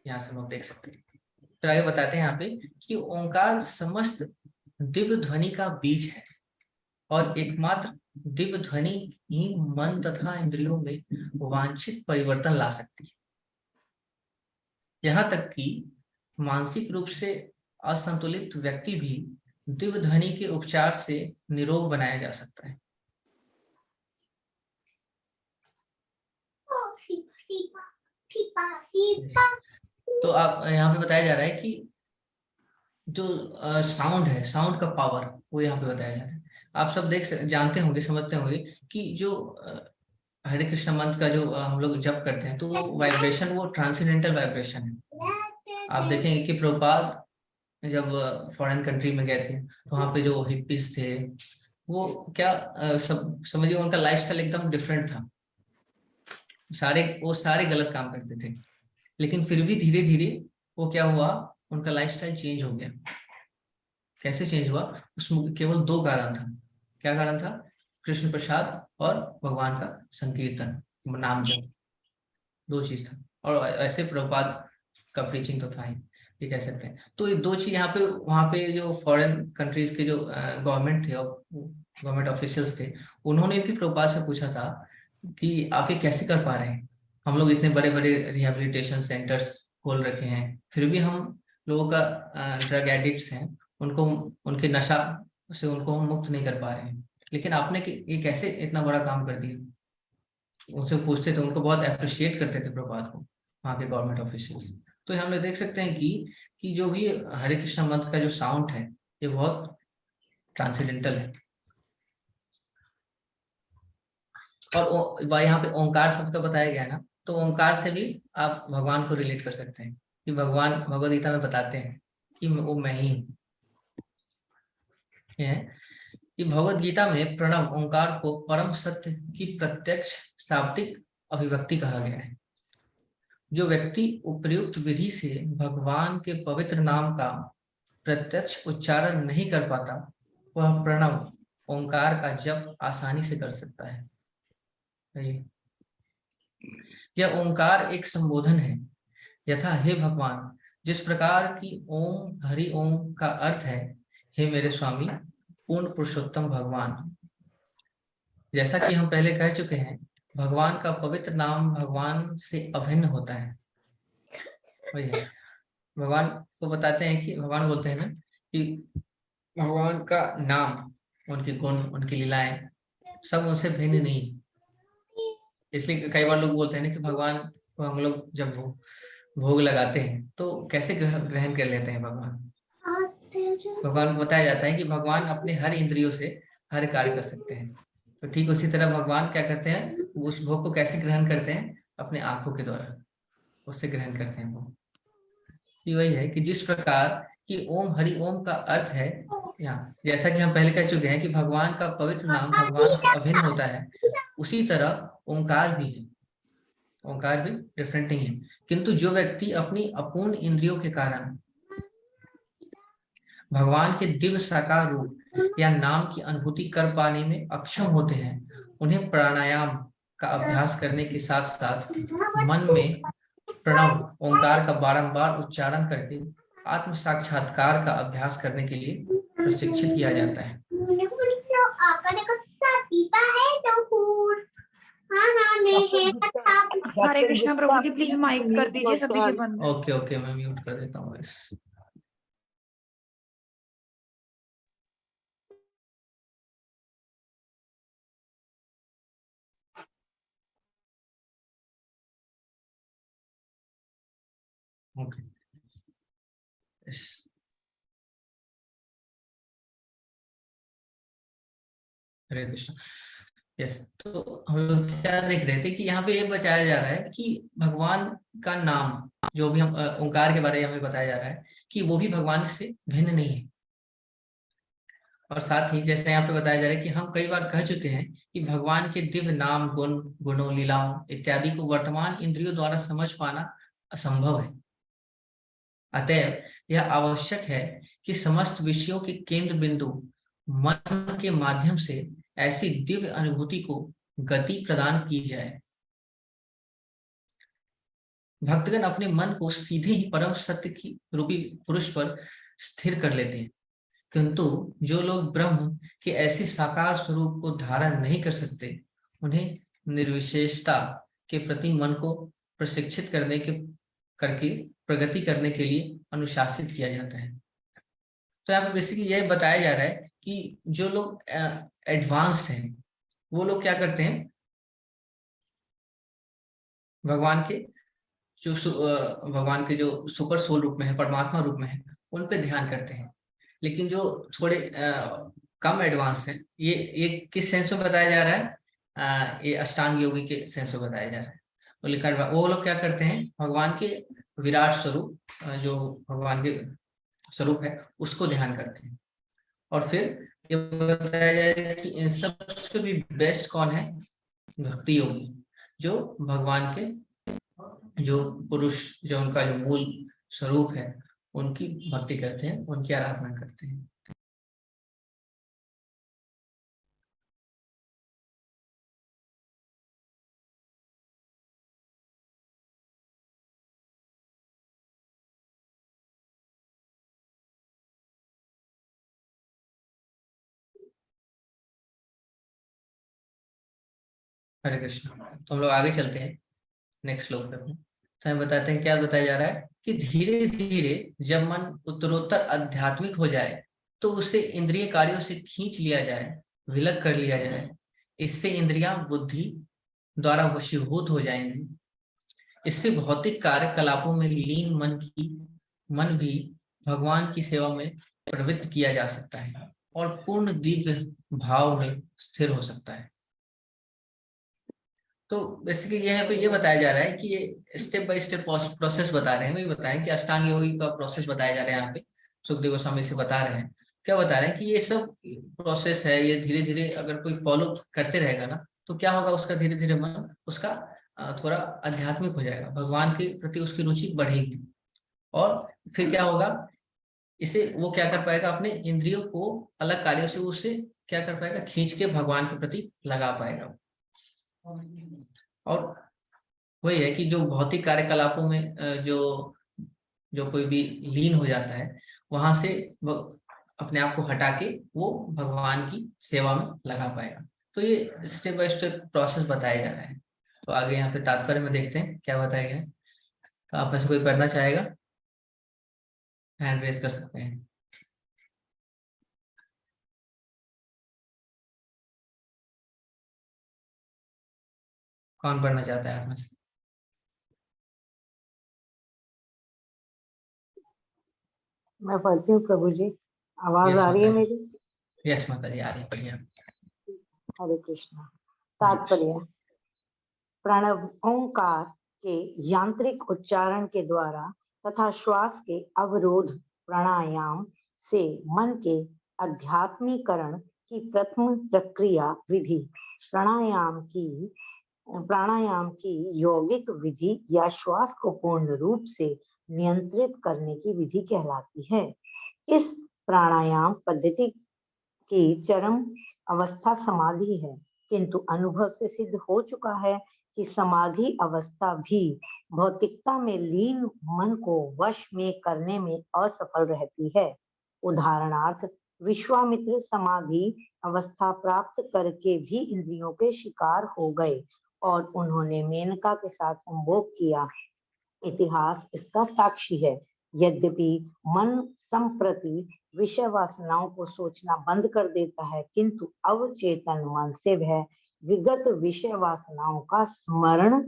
Speaker 2: यहाँ से हम देख सकते हैं। फिर आगे बताते हैं यहाँ पे कि ओंकार समस्त दिव्य ध्वनि का बीज है और एकमात्र दिव्य ध्वनि ही मन तथा इंद्रियों में वांछित परिवर्तन ला सकती है। यहाँ तक कि मानसिक रूप से असंतुलित व्यक्ति भी दिव्य ध्वनि के उपचार से निरोग बनाया जा सकता है। तो आप यहाँ पे बताया जा रहा है कि जो साउंड है, साउंड का पावर, वो यहाँ पे बताया जा रहा है। आप सब जानते होंगे, समझते होंगे कि जो हरे कृष्ण मंत्र का जो हम लोग जप करते हैं, तो वो वाइब्रेशन, वो ट्रांसेंडेंटल वाइब्रेशन है। आप देखेंगे कि प्रभुपाद जब फॉरेन कंट्री में गए थे, तो वहाँ पे जो हिप्पीज थे, वो क्या समझिए उनका लाइफस्टाइल एकदम डिफरेंट था। वो सारे गलत काम करते थे, लेकिन फिर भी धीरे धीरे वो क्या हुआ, उनका लाइफस्टाइल चेंज हो गया। कैसे चेंज हुआ? उसमें केवल 2 कारण था। क्या कारण था? कृष्ण प्रसाद और भगवान का संकीर्तन, नाम जप, 2 चीज था। और ऐसे प्रभुपाद उसका प्रीचिंग तो था ही, ये कह सकते हैं। तो ये दो चीज यहाँ पे, वहाँ पे जो फॉरेन कंट्रीज के जो गवर्नमेंट थे और गवर्नमेंट ऑफिशियल्स थे, उन्होंने भी प्रभुपाद से पूछा था कि आप ये कैसे कर पा रहे हैं, हम लोग इतने बड़े बड़े रिहेबिलिटेशन सेंटर्स खोल रखे हैं, फिर भी हम लोगों का ड्रग एडिक्ट्स हैं, उनको, उनके नशा से उनको हम मुक्त नहीं कर पा रहे हैं, लेकिन आपने ये कैसे इतना बड़ा काम कर दिया। उनसे पूछते थे, उनको बहुत अप्रिशिएट करते थे प्रभुपाद को वहाँ के गवर्नमेंट ऑफिशियल्स। तो हम लोग देख सकते हैं कि जो भी हरे कृष्ण मंत्र का जो साउंड है ये बहुत ट्रांसेंडेंटल है। और यहाँ पे ओंकार शब्द का बताया गया है ना, तो ओंकार से भी आप भगवान को रिलेट कर सकते हैं कि भगवान भगवद गीता में बताते हैं कि वो मैं ही हूँ। कि भगवद गीता में प्रणव ओंकार को परम सत्य की प्रत्यक्ष शाब्दिक अभिव्यक्ति कहा गया है। जो व्यक्ति उपयुक्त विधि से भगवान के पवित्र नाम का प्रत्यक्ष उच्चारण नहीं कर पाता, वह प्रणव ओंकार का जप आसानी से कर सकता है। यह ओंकार एक संबोधन है, यथा हे भगवान, जिस प्रकार की ओम हरि ओम का अर्थ है हे मेरे स्वामी पूर्ण पुरुषोत्तम भगवान। जैसा कि हम पहले कह चुके हैं, भगवान का पवित्र नाम भगवान से अभिन्न होता है। वही है, भगवान को बताते हैं कि भगवान बोलते हैं ना कि भगवान का नाम, उनके गुण, उनकी लीलाएं सब उनसे भिन्न नहीं। इसलिए कई बार लोग बोलते हैं ना कि भगवान को हम लोग जब भोग लगाते हैं तो कैसे ग्रहण कर लेते हैं भगवान। भगवान को बताया जाता है कि भगवान अपने हर इंद्रियों से हर कार्य कर सकते हैं। तो ठीक उसी तरह भगवान क्या करते हैं, उस भोग को कैसे ग्रहण करते हैं, अपने आंखों के द्वारा उससे ग्रहण करते हैं वो। वही है कि जिस प्रकार कि ओम हरि ओम का अर्थ है, यहाँ जैसा कि हम पहले कह चुके हैं कि भगवान का पवित्र नाम भगवान से अभिन्न होता है, उसी तरह ओंकार भी है। ओंकार भी डिफरेंट नहीं है, किंतु जो व्यक्ति अपनी अपूर्ण इंद्रियों के कारण भगवान के दिव्य साकार रूप या नाम की अनुभूति कर पाने में अक्षम होते हैं, उन्हें प्राणायाम का अभ्यास करने के साथ साथ मन में प्रणव ओंकार का बारंबार उच्चारण करके आत्म साक्षात्कार का अभ्यास करने के लिए प्रशिक्षित किया जाता है।
Speaker 7: हरे कृष्णा प्रभु जी, प्लीज माइक कर दीजिए सभी के बंद।
Speaker 2: ओके ओके, मैं म्यूट कर देता हूँ इस। ओके, हरे कृष्ण। यस, तो हम लोग क्या देख रहे थे कि यहाँ पे ये बताया जा रहा है कि भगवान का नाम, जो भी हम ओंकार के बारे में हमें बताया जा रहा है कि वो भी भगवान से भिन्न नहीं है। और साथ ही जैसे यहाँ पे बताया जा रहा है कि हम कई बार कह चुके हैं कि भगवान के दिव्य नाम, गुण, गुणों, लीलाओं इत्यादि को वर्तमान इंद्रियों द्वारा समझ पाना असंभव है। अतएव यह आवश्यक है कि समस्त विषयों के केंद्र बिंदु मन के माध्यम से ऐसी दिव्य अनुभूति को गति प्रदान की जाए। भक्तगण अपने मन को सीधे ही परम सत्य की रूपी पुरुष पर स्थिर कर लेते हैं, किंतु जो लोग ब्रह्म के ऐसे साकार स्वरूप को धारण नहीं कर सकते, उन्हें निर्विशेषता के प्रति मन को प्रशिक्षित करके प्रगति करने के लिए अनुशासित किया जाता है। तो यहाँ पे बेसिकली यह बताया जा रहा है कि जो लोग एडवांस हैं वो लोग क्या करते हैं, भगवान के जो सुपर सोल रूप में है, परमात्मा रूप में है, उन पे ध्यान करते हैं। लेकिन जो थोड़े कम एडवांस है, ये किस सेंस में बताया जा रहा है, ये अष्टांग योगी के सेंस में बताया जा रहा है। वो लोग क्या करते हैं, भगवान के विराट स्वरूप, जो भगवान के स्वरूप है, उसको ध्यान करते हैं। और फिर ये बताया जाएगा कि इन सब से भी बेस्ट कौन है, भक्ति योगी, जो भगवान के जो पुरुष, जो उनका जो मूल स्वरूप है, उनकी भक्ति करते हैं, उनकी आराधना करते हैं। हरे कृष्ण। तो हम लोग आगे चलते हैं नेक्स्ट श्लोक पे अपने। तो हमें बताते हैं, क्या बताया जा रहा है कि धीरे धीरे जब मन उत्तरोत्तर आध्यात्मिक हो जाए तो उसे इंद्रिय कार्यों से खींच लिया जाए, विलग कर लिया जाए। इससे इंद्रियां बुद्धि द्वारा वशीभूत हो जाएंगी। इससे भौतिक कार्यकलापों में लीन मन भी भगवान की सेवा में प्रवृत्त किया जा सकता है और पूर्ण दिव्य भाव में स्थिर हो सकता है। तो बेसिकली यहाँ पे ये बताया जा रहा है कि ये स्टेप बाय स्टेप प्रोसेस बता रहे हैं। वही बताएं कि अष्टांग योगी का प्रोसेस बताया जा रहा है यहाँ पे। सुखदेव गोस्वामी से बता रहे हैं, क्या बता रहे हैं कि ये सब प्रोसेस है, ये धीरे धीरे अगर कोई फॉलो करते रहेगा ना तो क्या होगा, उसका धीरे धीरे मन उसका थोड़ा आध्यात्मिक हो जाएगा, भगवान के प्रति उसकी रुचि बढ़ेगी। और फिर क्या होगा, इसे वो क्या कर पाएगा, अपने इंद्रियों को अलग कार्यों से उसे क्या कर पाएगा, खींच के भगवान के प्रति लगा पाएगा। और वही है कि जो भौतिक कार्यकलापों में जो कोई भी लीन हो जाता है, वहां से वो अपने आप को हटा के वो भगवान की सेवा में लगा पाएगा। तो ये स्टेप बाय स्टेप प्रोसेस बताया जा रहा है। तो आगे यहाँ पे तात्पर्य में देखते हैं क्या बताया गया है। तो आप में से कोई पढ़ना चाहेगा, हैंड रेज कर सकते हैं। कौन पढ़ना चाहता है आप में से?
Speaker 8: मैं पढ़ती हूँ प्रभु जी, आवाज
Speaker 2: यस
Speaker 8: आ रही है
Speaker 2: माता जी,
Speaker 8: मेरी?
Speaker 2: यस माता जी, आ रही है, बढ़िया।
Speaker 8: हरे कृष्णा। तात्पर्य: प्रणव ओंकार के यांत्रिक उच्चारण के द्वारा तथा श्वास के अवरोध प्राणायाम से मन के अध्यात्मीकरण की प्रथम प्रक्रिया विधि प्राणायाम की यौगिक विधि या श्वास को पूर्ण रूप से नियंत्रित करने की विधि कहलाती है। इस प्राणायाम पद्धति की चरम अवस्था समाधि है, किंतु अनुभव से सिद्ध हो चुका है कि समाधि अवस्था भी भौतिकता में लीन मन को वश में करने में असफल रहती है। उदाहरणार्थ, विश्वामित्र समाधि अवस्था प्राप्त करके भी इंद्रियों के शिकार हो गए और उन्होंने मेनका के साथ संभोग किया। इतिहास इसका साक्षी है। यद्यपि मन संप्रति विषय वासनाओं को सोचना बंद कर देता है, किंतु अवचेतन मन से वह विगत विषय वासनाओं का स्मरण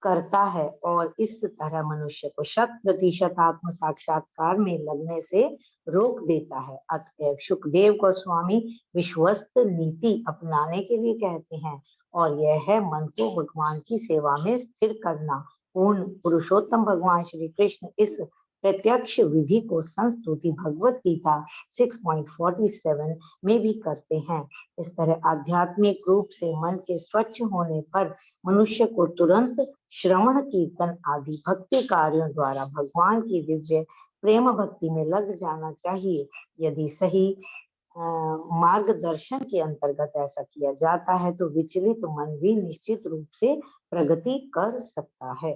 Speaker 8: करता है और इस तरह मनुष्य को 100% आत्म साक्षात्कार में लगने से रोक देता है। अतएव सुखदेव गोस्वामी विश्वस्त नीति अपनाने के लिए कहते हैं, और यह है मन को भगवान की सेवा में स्थिर करना। पूर्ण पुरुषोत्तम भगवान श्री कृष्ण इस प्रत्यक्ष विधि को संस्तुति भगवत गीता 6.47 में भी करते हैं। इस तरह आध्यात्मिक रूप से मन के स्वच्छ होने पर मनुष्य को तुरंत श्रवण कीर्तन आदि भक्ति कार्यों द्वारा भगवान की दिव्य प्रेम भक्ति में लग जाना चाहिए। यदि सही मार्गदर्शन के अंतर्गत ऐसा किया जाता है तो विचलित मन भी निश्चित रूप से प्रगति कर सकता है।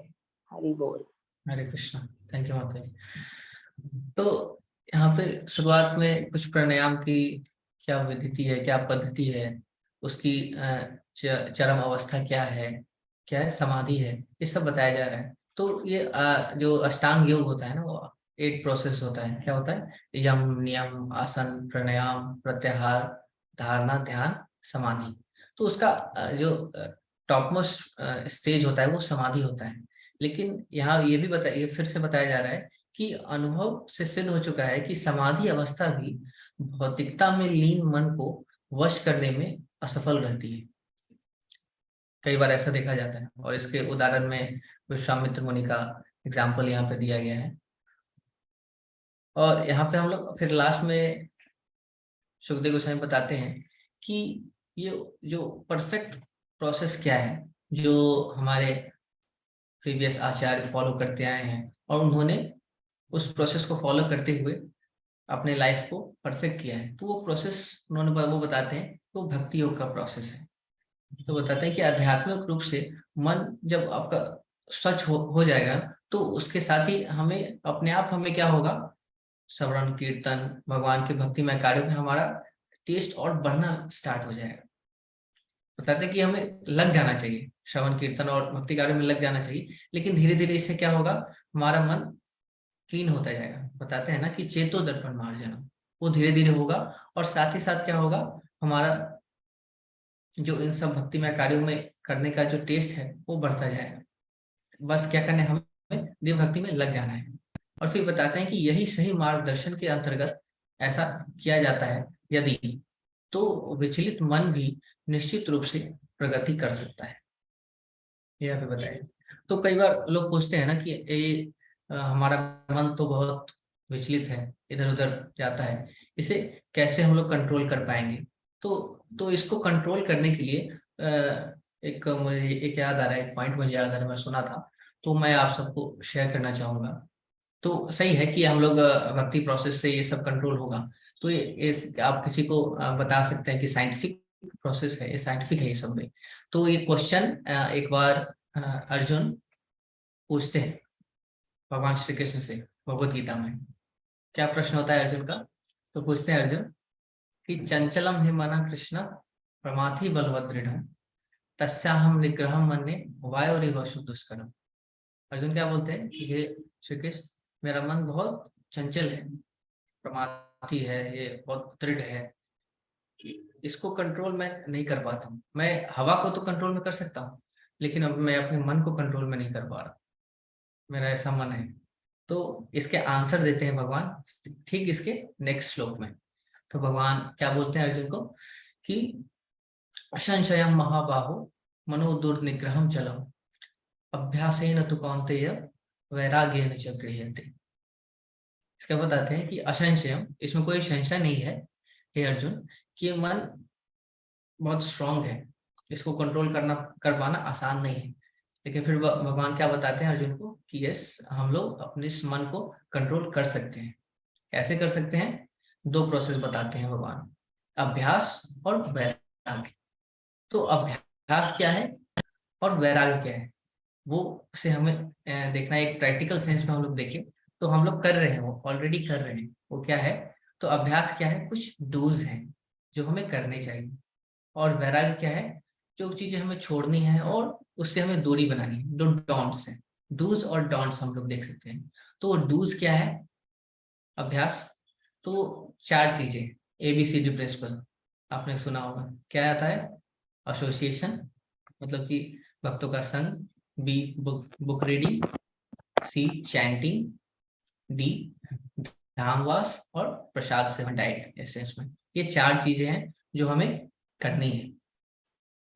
Speaker 8: हरि बोल।
Speaker 2: हरे कृष्ण। थैंक यू माता जी। तो यहाँ पे शुरुआत में कुछ प्राणायाम की क्या विधि है, क्या पद्धति है, उसकी चरम अवस्था क्या है समाधि है, ये सब बताया जा रहा है। तो ये जो अष्टांग योग होता है ना, वो 8 प्रोसेस होता है। क्या होता है? यम, नियम, आसन, प्राणायाम, प्रत्याहार, धारणा, ध्यान, समाधि। तो उसका जो टॉप मोस्ट स्टेज होता है वो समाधि होता है। लेकिन यहाँ ये भी फिर से बताया जा रहा है कि अनुभव से सिद्ध हो चुका है कि समाधि अवस्था भी भौतिकता में लीन मन को वश करने में असफल रहती है। कई बार ऐसा देखा जाता है और इसके उदाहरण में विश्वामित्र मुनि का एग्जाम्पल यहाँ पे दिया गया है। और यहाँ पे हम लोग फिर लास्ट में सुखदेव गोस्वामी बताते हैं कि ये जो परफेक्ट प्रोसेस क्या है, जो हमारे प्रीवियस आचार्य फॉलो करते आए हैं और उन्होंने उस प्रोसेस को फॉलो करते हुए अपने लाइफ को परफेक्ट किया है। तो वो प्रोसेस उन्होंने वो बताते हैं तो भक्ति योग का प्रोसेस है। तो बताते हैं कि आध्यात्मिक रूप से मन जब आपका स्वच्छ हो जाएगा तो उसके साथ ही हमें अपने आप हमें क्या होगा, श्रवण कीर्तन भगवान के भक्तिमय कार्यों में हमारा टेस्ट और बढ़ना स्टार्ट हो जाएगा। बताते हैं कि हमें लग जाना चाहिए, श्रवण कीर्तन और भक्ति कार्य में लग जाना चाहिए, लेकिन धीरे धीरे इससे क्या होगा, हमारा मन क्लीन होता जाएगा। बताते हैं ना कि चेतो दर्पण मार्जनम, वो धीरे धीरे होगा। और साथ ही साथ क्या होगा, हमारा जो इन सब भक्तिमय कार्यों में करने का जो टेस्ट है वो बढ़ता जाएगा। बस क्या करना है, हमें देव भक्ति में लग जाना है। और फिर बताते हैं कि यही सही मार्गदर्शन के अंतर्गत ऐसा किया जाता है यदि, तो विचलित मन भी निश्चित रूप से प्रगति कर सकता है। यहाँ पे बताया। तो कई बार लोग पूछते हैं ना कि हमारा मन तो बहुत विचलित है, इधर उधर जाता है, इसे कैसे हम लोग कंट्रोल कर पाएंगे। तो इसको कंट्रोल करने के लिए मुझे एक याद आ रहा है, एक पॉइंट मुझे याद आ रहा है, मैं सुना था, तो मैं आप सबको शेयर करना चाहूंगा। तो सही है कि हम लोग भक्ति प्रोसेस से ये सब कंट्रोल होगा। तो आप किसी को बता सकते हैं कि साइंटिफिक प्रोसेस है, ये साइंटिफिक है ये सब में। तो ये क्वेश्चन एक बार अर्जुन पूछते हैं भगवान श्री कृष्ण से भगवत गीता में। क्या प्रश्न होता है अर्जुन का? तो पूछते हैं अर्जुन कि चंचलम हि मना कृष्ण प्रमाथि बलवत् दृढ़ तस्याहम निग्रहम मन्ये वायोरिव दुष्करम। अर्जुन क्या बोलते हैं कि हे श्री कृष्ण, मेरा मन बहुत चंचल है, प्रमाथि है, ये बहुत दृढ़ है, इसको कंट्रोल मैं नहीं कर पाता हूँ। मैं हवा को तो कंट्रोल में कर सकता हूँ, लेकिन अब मैं अपने मन को कंट्रोल में नहीं कर पा रहा, मेरा ऐसा मन है। तो इसके आंसर देते हैं भगवान ठीक इसके नेक्स्ट श्लोक में। तो भगवान क्या बोलते हैं अर्जुन को कि असंशयम महाबाहो मनो दुर्निग्रहम चलम अभ्यासेन तु कौन्तेय वैराग्येन च गृह्यते। इसका बताते हैं कि असंशयम, इसमें कोई संशय नहीं है हे अर्जुन कि मन बहुत स्ट्रांग है, इसको कंट्रोल कर पाना आसान नहीं है। लेकिन फिर भगवान क्या बताते हैं अर्जुन को कि यस, हम लोग अपने इस मन को कंट्रोल कर सकते हैं। कैसे कर सकते हैं? 2 प्रोसेस बताते हैं भगवान, अभ्यास और वैराग्य। तो अभ्यास क्या है और वैराग्य क्या है, वो से हमें देखना है। एक प्रैक्टिकल सेंस में हम लोग देखें तो हम लोग कर रहे हैं, वो ऑलरेडी कर रहे हैं। वो क्या है? तो अभ्यास क्या है? कुछ डूज हैं जो हमें करने चाहिए। और वैराग्य क्या है? जो चीजें हमें छोड़नी है और उससे हमें दूरी बनानी है, जो डॉन्ट्स हैं। डूज और डॉन्ट्स हम लोग देख सकते हैं। तो डूज क्या है अभ्यास? तो 4 चीजें, ABCD प्रिंसिपल आपने सुना होगा। क्या आता है? एसोसिएशन, मतलब कि भक्तों का संग, B book reading, C chanting, D धामवास और प्रसाद सेवन डाइट एसेंस में। ये 4 चीजें हैं जो हमें करनी है।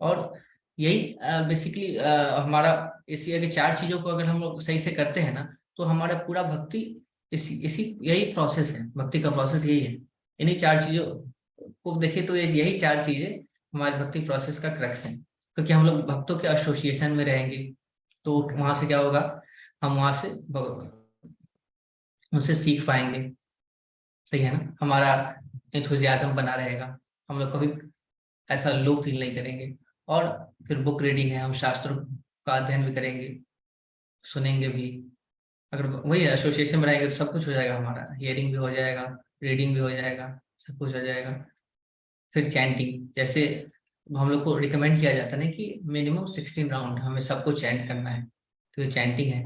Speaker 2: और यही बेसिकली हमारा इसी अगर 4 चीजों को अगर हम लोग सही से करते हैं ना, तो हमारा पूरा भक्ति इसी यही प्रोसेस है, भक्ति का प्रोसेस यही है। इन्हीं 4 चीजों को देखें तो यही 4 चीजें हमारे भक्ति प्रोसेस का क्रक्स है। क्योंकि हम लोग भक्तों के एसोसिएशन में रहेंगे तो वहां से क्या होगा, हम वहां से उनसे सीख पाएंगे। सही है ना? हमारा एंथुसियाज्म बना रहेगा, हम लोग कभी ऐसा लो फील नहीं करेंगे। और फिर बुक रीडिंग है, हम शास्त्रों का अध्ययन भी करेंगे, सुनेंगे भी। अगर वही एसोसिएशन में रहेंगे तो सब कुछ हो जाएगा, हमारा हियरिंग भी हो जाएगा, रीडिंग भी हो जाएगा, सब कुछ हो जाएगा। फिर चैंटिंग, जैसे हम लोग को रिकमेंड किया जाता है ना कि मिनिमम 16 राउंड हमें सबको चैंट करना है, तो ये चैंटिंग है।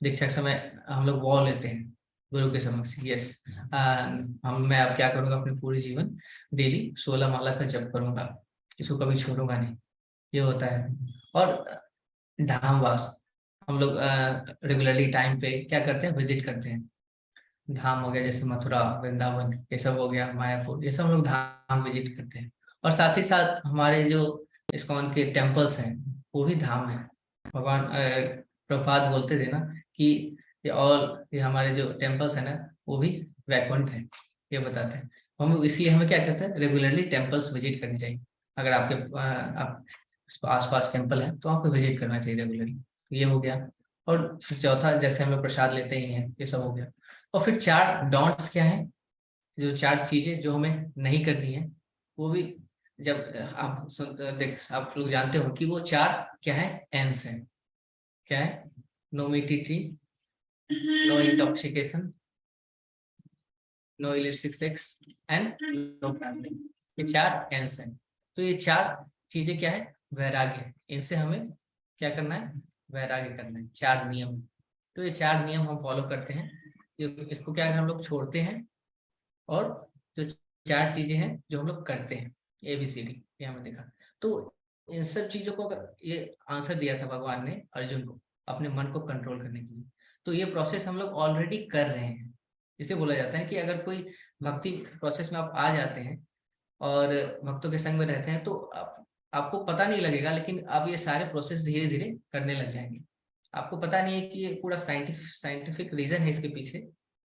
Speaker 2: दीक्षा के समय हम लोग वॉ लेते हैं गुरु के समक्ष, यस मैं अब क्या करूँगा, अपने पूरे जीवन डेली 16 माला का जप करूँगा, इसको कभी छोड़ूंगा नहीं, ये होता है। और धामवास, हम लोग रेगुलरली टाइम पे क्या करते हैं, विजिट करते हैं। धाम हो गया जैसे मथुरा, वृंदावन, ये सब हो गया, मायापुर, ये सब हम लोग धाम विजिट करते हैं। और साथ ही साथ हमारे जो इस्कॉन के टेम्पल्स हैं वो भी धाम है। भगवान प्रभुपाद बोलते थे ना कि ये हमारे जो टेम्पल्स है ना वो भी वैकुंठ है, ये बताते हैं हम। इसलिए हमें क्या कहते हैं, रेगुलरली टेम्पल्स विजिट करनी चाहिए। अगर आप आसपास टेम्पल है तो आपको विजिट करना चाहिए रेगुलरली। ये हो गया। और फिर चौथा, जैसे हम लोग प्रसाद लेते ही हैं, ये सब हो गया। और फिर 4 डॉन्ट्स क्या है, जो 4 चीजें जो हमें नहीं करनी है, वो भी जब आप लोग जानते हो कि वो 4 क्या है, एंस है। क्या है? No meat eating, no intoxication, no illicit sex and no gambling. ये 4 एंस हैं। तो ये 4 चीजें क्या है, वैराग्य। इनसे हमें क्या करना है, वैराग्य करना है। 4 नियम, तो ये 4 नियम हम फॉलो करते हैं, इसको क्या है हम लोग छोड़ते हैं, और जो 4 चीजें हैं जो हम लोग करते हैं, ABCD, ये हमने देखा। तो इन सब चीजों को अगर ये आंसर दिया था भगवान ने अर्जुन को अपने मन को कंट्रोल करने के लिए, तो ये प्रोसेस हम लोग ऑलरेडी कर रहे हैं। इसे बोला जाता है कि अगर कोई भक्ति प्रोसेस में आप आ जाते हैं और भक्तों के संग में रहते हैं, तो आपको पता नहीं लगेगा, लेकिन आप ये सारे प्रोसेस धीरे धीरे करने लग जाएंगे। आपको पता नहीं है कि ये पूरा साइंटिफिक रीजन है इसके पीछे,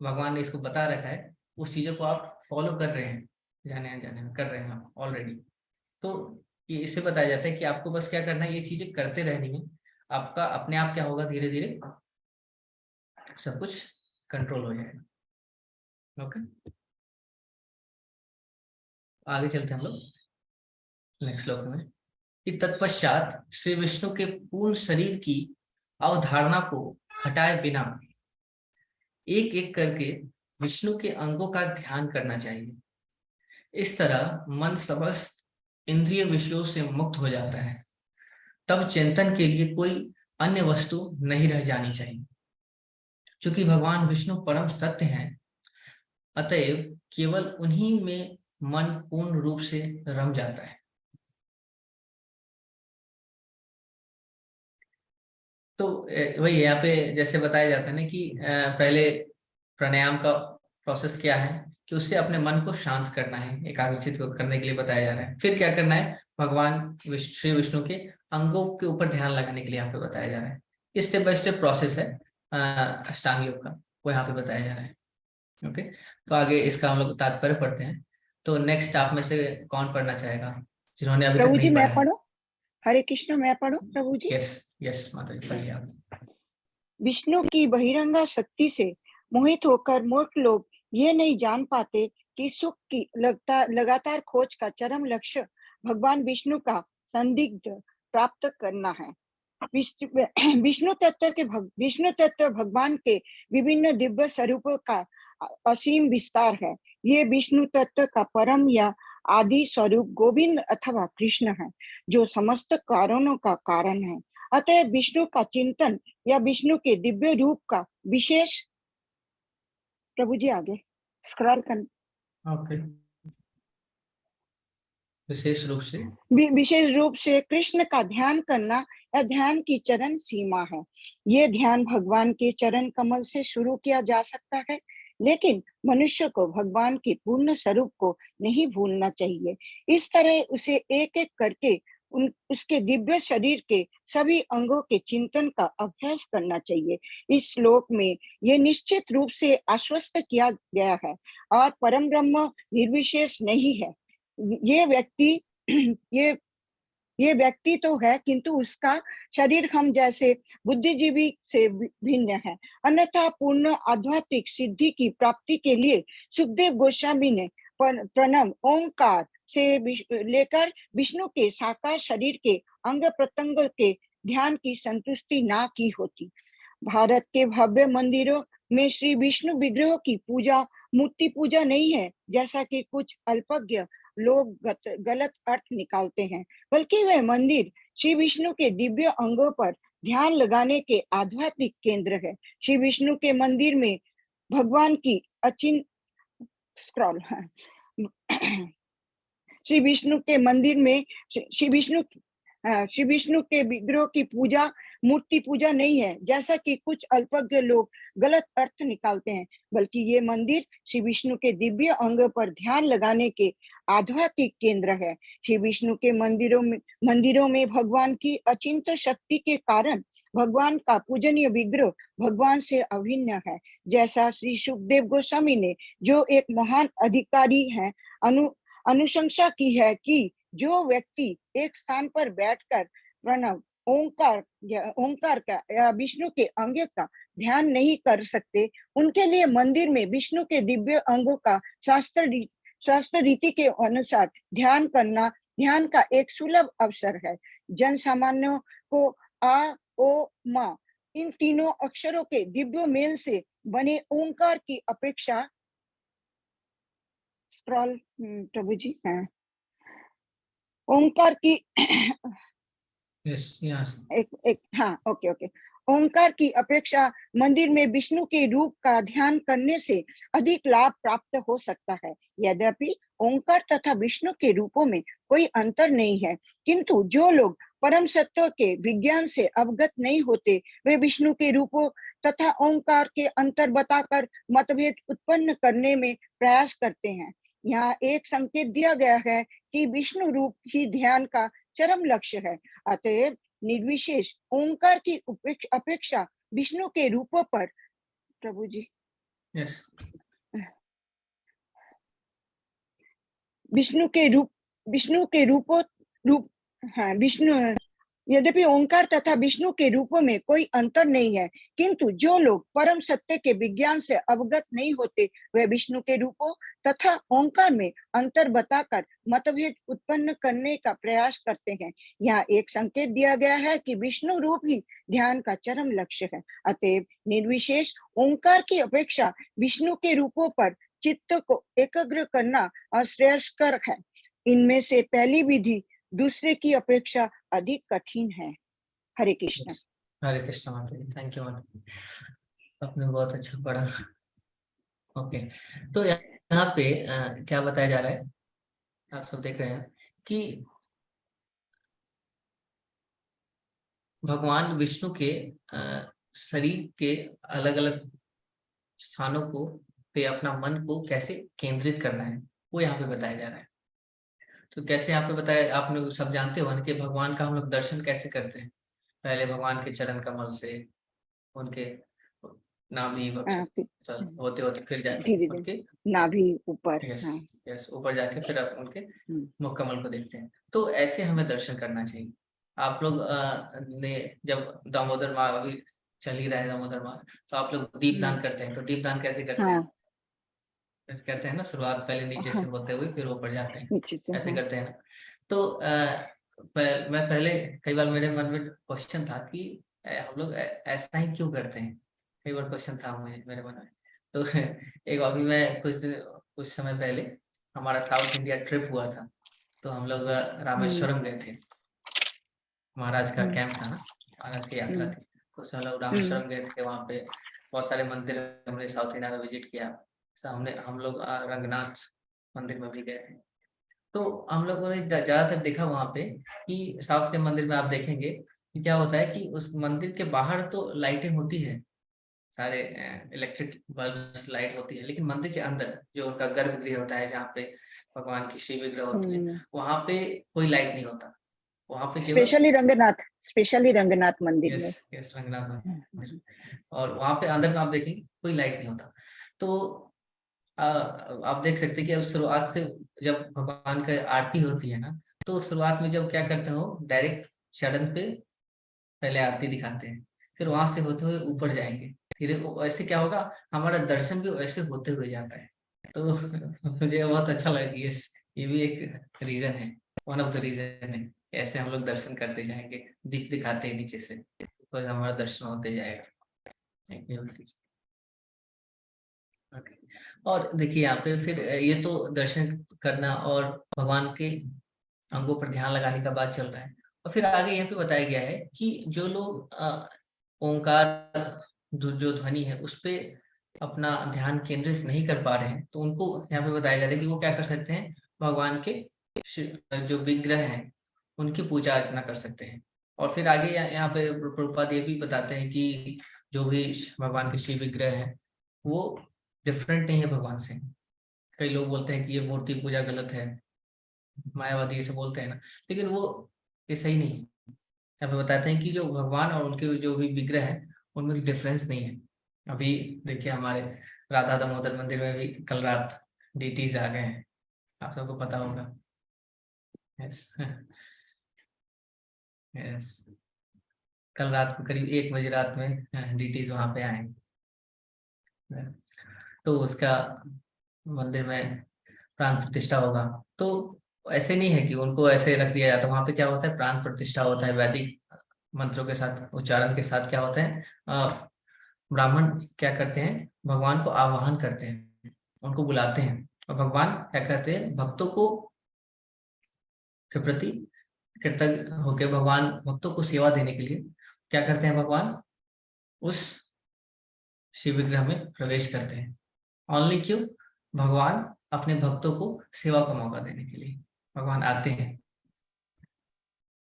Speaker 2: भगवान ने इसको बता रखा है, उस चीजों को आप फॉलो कर रहे हैं, जाने अनजाने में कर रहे हैं आप ऑलरेडी। तो ये इसे बताया जाता है कि आपको बस क्या करना है, ये चीजें करते रहनी है, आपका अपने आप क्या होगा, धीरे धीरे सब कुछ कंट्रोल हो जाएगा। ओके, आगे चलते हैं हम लोग नेक्स्ट श्लोक में। कि तत्पश्चात श्री विष्णु के पूर्ण शरीर की अवधारणा को हटाए बिना एक एक करके विष्णु के अंगों का ध्यान करना चाहिए। इस तरह मन समस्त इंद्रिय विषयों से मुक्त हो जाता है। तब चिंतन के लिए कोई अन्य वस्तु नहीं रह जानी चाहिए। चूंकि भगवान विष्णु परम सत्य हैं, अतएव केवल उन्हीं में मन पूर्ण रूप से रम जाता है। तो वही यहाँ पे जैसे बताया जाता है ना कि पहले प्राणायाम का प्रोसेस क्या है कि उससे अपने मन को शांत करना है, एकाग्रचित करने के लिए बताया जा रहा है। फिर क्या करना है, भगवान श्री विष्णु के अंगों के ऊपर ध्यान लगाने के लिए यहाँ पे बताया जा रहा है। ये स्टेप बाय स्टेप प्रोसेस है अष्टांग योग का, वो यहाँ पे बताया जा रहा है। ओके, तो आगे इसका हम लोग तात्पर्य पढ़ते हैं। तो नेक्स्ट आप में से कौन पढ़ना चाहेगा, जिन्होंने अभी तक
Speaker 5: प्रभु जी
Speaker 2: नहीं
Speaker 5: मैं
Speaker 2: पढ़ा है?
Speaker 5: पढ़ूं? हरे कृष्ण मैं पढ़ूं प्रभु जी?
Speaker 2: यस यस माता जी, पढ़िए आप।
Speaker 5: विष्णु की बहिरंगा शक्ति से मोहित होकर मूर्ख लोग ये नहीं जान पाते कि सुख की लगातार खोज का चरम लक्ष्य भगवान विष्णु का संदिग्ध प्राप्त करना है। विष्णु तत्व भगवान के विभिन्न दिव्य स्वरूपों का असीम विस्तार है। ये विष्णु तत्व का परम या आदि स्वरूप गोविंद अथवा कृष्ण है, जो समस्त कारणों का कारण है। अतः विष्णु का चिंतन या विष्णु के दिव्य रूप का विशेष, प्रभु जी आगे स्क्रॉल कर,
Speaker 2: ओके, विशेष रूप से कृष्ण का ध्यान करना या ध्यान की चरण सीमा है। ये ध्यान भगवान के चरण कमल से शुरू किया जा सकता है, लेकिन मनुष्य को भगवान के पूर्ण स्वरूप को नहीं भूलना चाहिए। इस तरह उसे एक एक करके उसके दिव्य शरीर के सभी अंगों के चिंतन का अभ्यास करना चाहिए। इस श्लोक में ये निश्चित रूप से आश्वस्त किया गया है और परम ब्रह्म निर्विशेष नहीं है। ये व्यक्ति तो है, किंतु उसका शरीर हम जैसे बुद्धिजीवी से भिन्न है। अन्यथा पूर्ण आध्यात्मिक सिद्धि की प्राप्ति के लिए सुखदेव गोस्वामी ने प्रणव ओंकार से लेकर विष्णु के साकार शरीर के अंग प्रत्यंग के ध्यान की संतुष्टि ना की होती। भारत के भव्य मंदिरों में श्री विष्णु विग्रह की पूजा मूर्ति पूजा नहीं है, जैसा कि कुछ अल्पज्ञ लोग गलत अर्थ निकालते हैं, बल्कि वह मंदिर श्री विष्णु के दिव्य अंगों पर ध्यान लगाने के आध्यात्मिक केंद्र है। श्री विष्णु के मंदिर में भगवान की श्री विष्णु के मंदिर में श्री विष्णु के विग्रह की पूजा मूर्ति पूजा नहीं है, जैसा कि कुछ अल्पज्ञ लोग गलत अर्थ निकालते हैं, बल्कि ये मंदिर श्री विष्णु के दिव्य अंग पर ध्यान लगाने के आध्यात्मिक केंद्र है। श्री विष्णु के मंदिरों में भगवान की अचिंत शक्ति के कारण भगवान का पूजनीय विग्रह भगवान से अभिन्न है। जैसा श्री सुखदेव गोस्वामी ने, जो एक महान अधिकारी है, अनुशंसा की है कि जो व्यक्ति एक स्थान पर बैठकर प्रणव ओंकार का या विष्णु के अंग का ध्यान नहीं कर सकते, उनके लिए मंदिर में विष्णु के दिव्य अंगों का शास्त्र रीति के अनुसार ध्यान करना ध्यान का एक सुलभ अवसर है। जन सामान्यों को आ ओ मा इन तीनों अक्षरों के दिव्य मेल से बने ओंकार की अपेक्षा प्रभु जी
Speaker 5: ओंकार की
Speaker 2: यस, यहाँ से
Speaker 5: एक हाँ, ओके ओके। ओंकार की अपेक्षा मंदिर में विष्णु के रूप का ध्यान करने से अधिक लाभ प्राप्त हो सकता है। यद्यपि ओंकार तथा विष्णु के रूपों में कोई अंतर नहीं है, किंतु जो लोग परम सत्य के विज्ञान से अवगत नहीं होते, वे विष्णु के रूपों तथा ओंकार के अंतर बताकर मतभेद उत्पन्न करने में प्रयास करते हैं। यहाँ एक संकेत दिया गया है कि विष्णु रूप ही ध्यान का चरम लक्ष्य है। अतएव निर्विशेष ओंकार की अपेक्षा विष्णु के रूपों पर, प्रभु जी,
Speaker 2: यस,
Speaker 5: यद्यपि ओंकार तथा विष्णु के रूपों में कोई अंतर नहीं है, किंतु जो लोग परम सत्य के विज्ञान से अवगत नहीं होते, वे विष्णु के रूपों तथा ओंकार में अंतर बताकर मतभेद उत्पन्न करने का प्रयास करते हैं। यहाँ एक संकेत दिया गया है कि विष्णु रूप ही ध्यान का चरम लक्ष्य है। अतएव निर्विशेष ओंकार की अपेक्षा विष्णु के रूपों पर चित्त को एकाग्र करना श्रेयस्कर है। इनमें से पहली विधि दूसरे की अपेक्षा अधिक कठिन है। हरे कृष्ण।
Speaker 2: हरे कृष्ण माता जी, थैंक यू माता जी, आपने बहुत अच्छा पढ़ा। ओके, तो यहाँ पे क्या बताया जा रहा है, आप सब देख रहे हैं कि भगवान विष्णु के शरीर के अलग अलग स्थानों को पे अपना मन को कैसे केंद्रित करना है, वो यहाँ पे बताया जा रहा है। तो कैसे यहाँ पे बताया, आप लोग सब जानते हो कि भगवान का हम लोग दर्शन कैसे करते हैं। पहले भगवान के चरण कमल से, उनके नाभि चल होते होते फिर जाके उनके
Speaker 5: नाभि ऊपर,
Speaker 2: यस ऊपर जाके फिर आप उनके मुख कमल को देखते हैं। तो ऐसे हमें दर्शन करना चाहिए। आप लोग ने जब दामोदर माह अभी चल ही रहा है, दामोदर माह, तो आप लोग दीपदान करते हैं। तो दीपदान कैसे करते हैं? करते हैं ना, शुरुआत पहले नीचे से होते हुए फिर ऊपर जाते हैं, ऐसे करते हैं ना। तो मैं पहले कई बार मेरे मन में क्वेश्चन था कि हम लोग ऐसा ही क्यों करते हैं, कई बार क्वेश्चन था मेरे मन में। तो एक अभी मैं कुछ समय पहले हमारा साउथ इंडिया ट्रिप हुआ था, तो हम लोग रामेश्वरम गए थे। महाराज का कैंप था ना, महाराज की यात्रा थी, तो हम लोग रामेश्वरम गए थे। वहाँ पे बहुत सारे मंदिर हमने साउथ इंडिया में विजिट किया। सामने हम लोग रंगनाथ मंदिर में भी गए थे। तो हम लोगों ने ज्यादातर देखा वहाँ पे कि साउथ के मंदिर में आप देखेंगे कि क्या होता है कि उस मंदिर के बाहर तो लाइटें होती है, सारे इलेक्ट्रिक बल्ब लाइट होती है, लेकिन मंदिर के अंदर जो उनका गर्भगृह होता है, जहाँ पे भगवान की शिव विग्रह होती है, वहाँ पे कोई लाइट नहीं होता। वहाँ पे
Speaker 5: स्पेशली रंगनाथ मंदिर में,
Speaker 2: यस रंगनाथ मंदिर, और वहाँ पे अंदर में आप देखेंगे कोई लाइट नहीं होता। तो आप देख सकते हैं कि शुरुआत से जब भगवान का आरती होती है ना, तो शुरुआत में जब क्या करते हो, डायरेक्ट चरण पे पहले आरती दिखाते हैं, फिर वहां से होते हुए ऊपर जाएंगे, फिर ऐसे क्या होगा, हमारा दर्शन भी वैसे होते हुए जाता है। तो मुझे बहुत अच्छा लगा कि ये भी एक रीजन है, वन ऑफ द रीजन है, ऐसे हम लोग दर्शन करते जाएंगे, दिखाते हैं नीचे से, तो हमारा दर्शन होते जाएगा। और देखिए यहाँ पे फिर ये तो दर्शन करना और भगवान के अंगों पर ध्यान लगाने का बात चल रहा है। और फिर आगे यहाँ पे बताया गया है कि जो लोग ओंकार जो ध्वनि है उस पे अपना ध्यान केंद्रित नहीं कर पा रहे हैं, तो उनको यहाँ पे बताया जा रहा है कि वो क्या कर सकते हैं, भगवान के जो विग्रह हैं उनकी पूजा अर्चना कर सकते हैं। और फिर आगे यहाँ पे प्रभुपाद ये भी बताते हैं कि जो भी भगवान के शिव विग्रह है वो डिफरेंट नहीं है भगवान से। कई लोग बोलते हैं कि ये मूर्ति पूजा गलत है, मायावादी ऐसे बोलते हैं ना, लेकिन वो ये सही नहीं है। यहाँ पे बताते हैं कि जो भगवान और उनके जो भी विग्रह है उनमें डिफरेंस नहीं है। अभी देखिए हमारे राधा दामोदर मंदिर में भी कल रात डीटीज आ गए हैं, आप सबको पता होगा। यस यस, कल रात को करीब 1 बजे रात में डीटीज वहां पे आए, तो उसका मंदिर में प्राण प्रतिष्ठा होगा। तो ऐसे नहीं है कि उनको ऐसे रख दिया जाता, वहां पे क्या होता है, प्राण प्रतिष्ठा होता है, वैदिक मंत्रों के साथ, उच्चारण के साथ क्या होता है, ब्राह्मण क्या करते हैं, भगवान को आवाहन करते हैं, उनको बुलाते हैं, और भगवान क्या कहते हैं, भक्तों को के प्रति कृतज्ञ होकर भगवान भक्तों को सेवा देने के लिए क्या करते हैं, भगवान उस शिव विग्रह में प्रवेश करते हैं। ओनली क्यों? भगवान अपने भक्तों को सेवा का मौका देने के लिए भगवान आते हैं।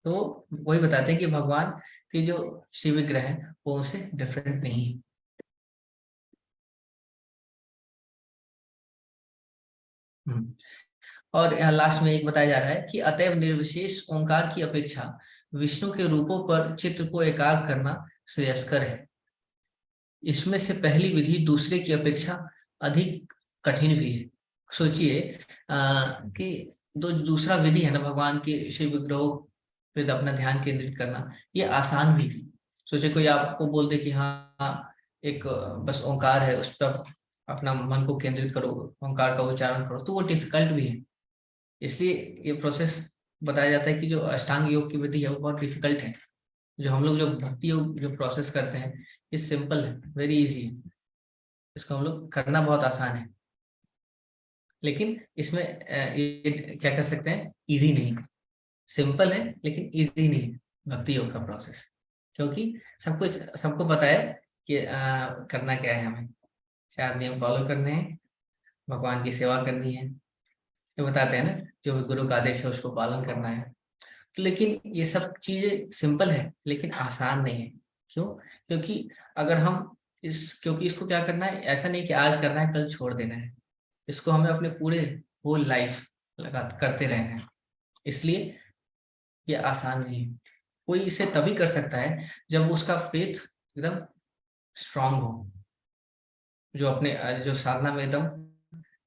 Speaker 2: तो वही बताते हैं कि भगवान की जो शिव विग्रह है वो उनसे डिफरेंट नहीं है। और यहाँ लास्ट में एक बताया जा रहा है कि अतएव निर्विशेष ओंकार की अपेक्षा विष्णु के रूपों पर चित्त को एकाग्र करना श्रेयस्कर है। इसमें से पहली विधि दूसरे की अपेक्षा अधिक कठिन भी है। सोचिए कि जो दूसरा विधि है ना, भगवान के शिव विग्रहों पे अपना ध्यान केंद्रित करना, ये आसान भी है। सोचिए कोई आपको बोल दे कि हाँ एक बस ओंकार है, उस पर अपना मन को केंद्रित करो, ओंकार का उच्चारण करो, तो वो डिफिकल्ट भी है। इसलिए ये प्रोसेस बताया जाता है कि जो अष्टांग योग की विधि है वो बहुत डिफिकल्ट है। जो हम लोग जो भक्ति योग जो प्रोसेस करते हैं ये सिंपल है, वेरी इजी है, इसको हम लोग करना बहुत आसान है। लेकिन इसमें ये क्या कर सकते हैं, इजी नहीं, सिंपल है लेकिन इजी नहीं है भक्ति योग का प्रोसेस, क्योंकि सबको पता है कि करना क्या है। हमें 4 नियम फॉलो करने हैं, भगवान की सेवा करनी है, तो बताते हैं ना जो गुरु का आदेश है उसको पालन करना है। तो लेकिन ये सब चीजें सिंपल है लेकिन आसान नहीं है। क्यों? क्योंकि अगर हम क्योंकि इसको क्या करना है, ऐसा नहीं कि आज करना है कल छोड़ देना है, इसको हमें अपने पूरे होल लाइफ लगा करते रहना है। इसलिए ये आसान नहीं है। कोई इसे तभी कर सकता है जब उसका फेथ एकदम स्ट्रांग हो, जो अपने जो साधना में एकदम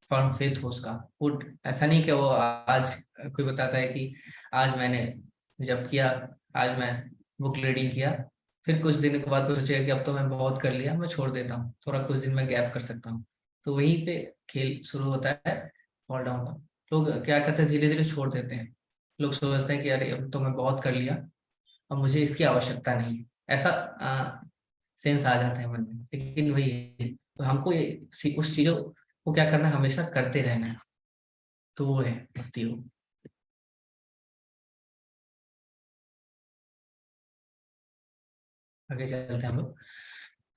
Speaker 2: फर्म फेथ हो उसका। वो ऐसा नहीं कि वो आज कोई बताता है कि आज मैंने जब किया, आज मैं बुक रीडिंग किया, फिर कुछ दिन के बाद कोई सोचेगा कि अब तो मैं बहुत कर लिया, मैं छोड़ देता हूँ, थोड़ा कुछ दिन में गैप कर सकता हूँ। तो वहीं पे खेल शुरू होता है, फॉल डाउन का। लोग क्या करते हैं, धीरे धीरे छोड़ देते हैं। लोग सोचते हैं कि अरे अब तो मैं बहुत कर लिया, अब मुझे इसकी आवश्यकता नहीं है, ऐसा सेंस आ जाता है मन में। लेकिन वही है, तो हमको ये उस चीजों को क्या करना है, हमेशा करते रहना है। तो वो है भक्ति योग। आगे चलते हैं हम लोग।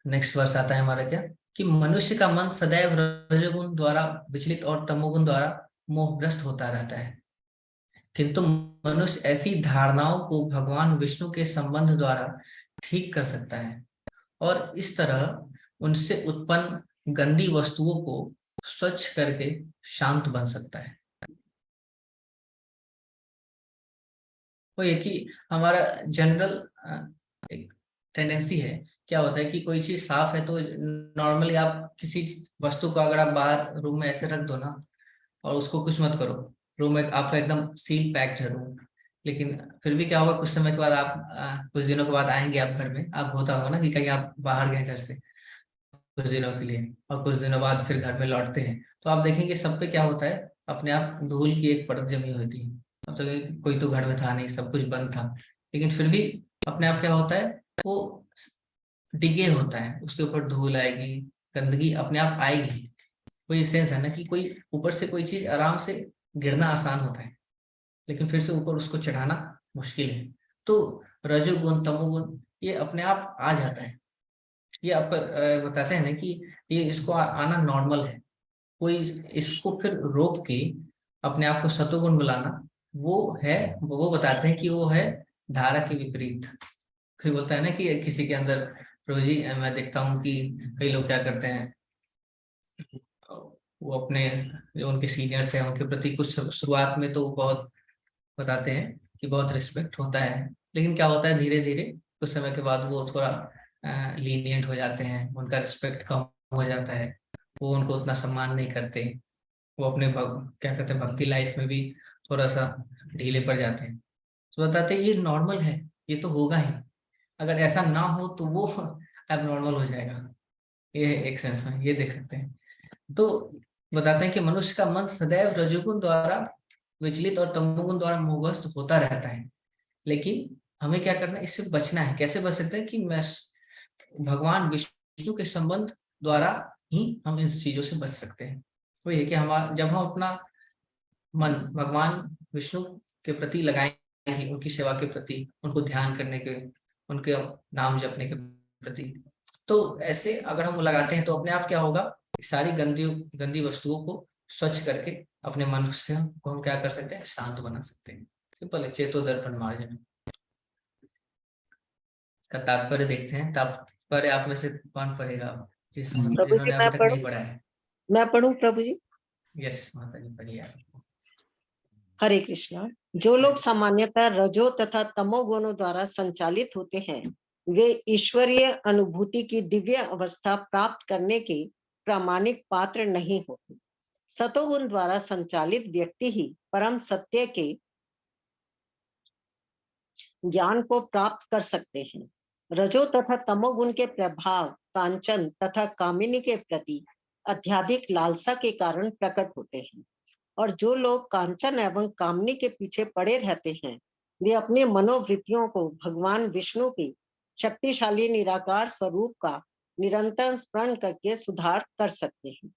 Speaker 2: नेक्स्ट वर्स आता है हमारा क्या, कि मनुष्य का मन सदैव रजोगुण द्वारा विचलित और तमोगुण द्वारा मोहग्रस्त होता रहता है, किंतु मनुष्य ऐसी धारणाओं को भगवान विष्णु के संबंध द्वारा ठीक कर सकता है और इस तरह उनसे उत्पन्न गंदी वस्तुओं को स्वच्छ करके शांत बन सकता है। वो ये कि हमारा जनरल एक टेंडेंसी है, क्या होता है कि कोई चीज साफ है तो नॉर्मली आप किसी वस्तु को अगर आप बाहर रूम में ऐसे रख दो ना और उसको कुछ मत करो, रूम में आपका एकदम सील पैक्ड है रूम, लेकिन फिर भी क्या होगा, कुछ समय के बाद आप कुछ दिनों के बाद आएंगे आप घर में, आप होता होगा ना कि कहीं आप बाहर गए घर से कुछ दिनों के लिए और कुछ दिनों बाद फिर घर में लौटते हैं, तो आप देखेंगे सब पे क्या होता है, अपने आप धूल की एक परत जमी होती है। अब तो कोई तो घर में था नहीं, सब कुछ बंद था, लेकिन फिर भी अपने आप क्या होता है, वो डिगे होता है, उसके ऊपर धूल आएगी, गंदगी अपने आप आएगी। कोई सेंस है ना कि कोई ऊपर से कोई चीज आराम से गिरना आसान होता है, लेकिन फिर से ऊपर उसको चढ़ाना मुश्किल है। तो रजोगुण तमोगुण ये अपने आप आ जाता है। ये आपका बताते हैं ना कि ये इसको आना नॉर्मल है। कोई इसको फिर रोक के अपने आप को सतोगुण बुलाना वो है, वो बताते हैं कि वो है धारा के विपरीत। कोई बोलता है ना कि किसी के अंदर रोजी, मैं देखता हूँ कि कई लोग क्या करते हैं, वो अपने जो उनके सीनियर्स हैं उनके प्रति कुछ शुरुआत में तो बहुत बताते हैं कि बहुत रिस्पेक्ट होता है, लेकिन क्या होता है धीरे धीरे कुछ समय के बाद वो थोड़ा लीनियंट हो जाते हैं, उनका रिस्पेक्ट कम हो जाता है, वो उनको उतना सम्मान नहीं करते, वो अपने क्या कहते हैं भक्ति लाइफ में भी थोड़ा सा ढीले पड़ जाते हैं। तो बताते हैं ये नॉर्मल है, ये तो होगा ही, अगर ऐसा ना हो तो वो अब नॉर्मल हो जाएगा। ये एक सेंस में ये देख सकते हैं। तो बताते हैं कि मनुष्य का मन सदैव रजोगुण द्वारा विचलित और तमोगुण द्वारा मोहग्रस्त होता रहता है, लेकिन हमें क्या करना है, इससे बचना है। कैसे बच सकते हैं कि मैं भगवान विष्णु के संबंध द्वारा ही हम इन चीजों से बच सकते हैं। वो ये कि हम जब हम अपना मन भगवान विष्णु के प्रति लगाएंगे, उनकी सेवा के प्रति, उनको ध्यान करने के, उनके नाम जपने के प्रति। तो ऐसे अगर हम लगाते हैं तो अपने आप क्या होगा, सारी गंदी वस्तुओं को स्वच्छ करके अपने मन से को हम क्या कर सकते हैं, शांत बना सकते हैं। सिंपल है, चेतो दर्पण मार्जन। इसका तात्पर्य देखते हैं। तात्पर्य आप में से कौन पढ़ेगा, जिन्होंने अभी तक नहीं पढ़ा है?
Speaker 4: मैं पढ़ूं प्रभु जी?
Speaker 2: यस माता जी, पढ़िए आप।
Speaker 4: हरे कृष्णा। जो लोग सामान्यतः रजो तथा तमोगुणों द्वारा संचालित होते हैं, वे ईश्वरीय अनुभूति की दिव्य अवस्था प्राप्त करने के प्रामाणिक पात्र नहीं होते। सतोगुण द्वारा संचालित व्यक्ति ही परम सत्य के ज्ञान को प्राप्त कर सकते हैं। रजो तथा तमोगुण के प्रभाव कांचन तथा कामिनी के प्रति अत्यधिक लालसा के कारण प्रकट होते हैं, और जो लोग कांचन एवं कामनी के पीछे पड़े रहते हैं, वे अपने मनोवृत्तियों को भगवान विष्णु के शक्तिशाली निराकार स्वरूप का निरंतर स्मरण करके सुधार कर सकते हैं।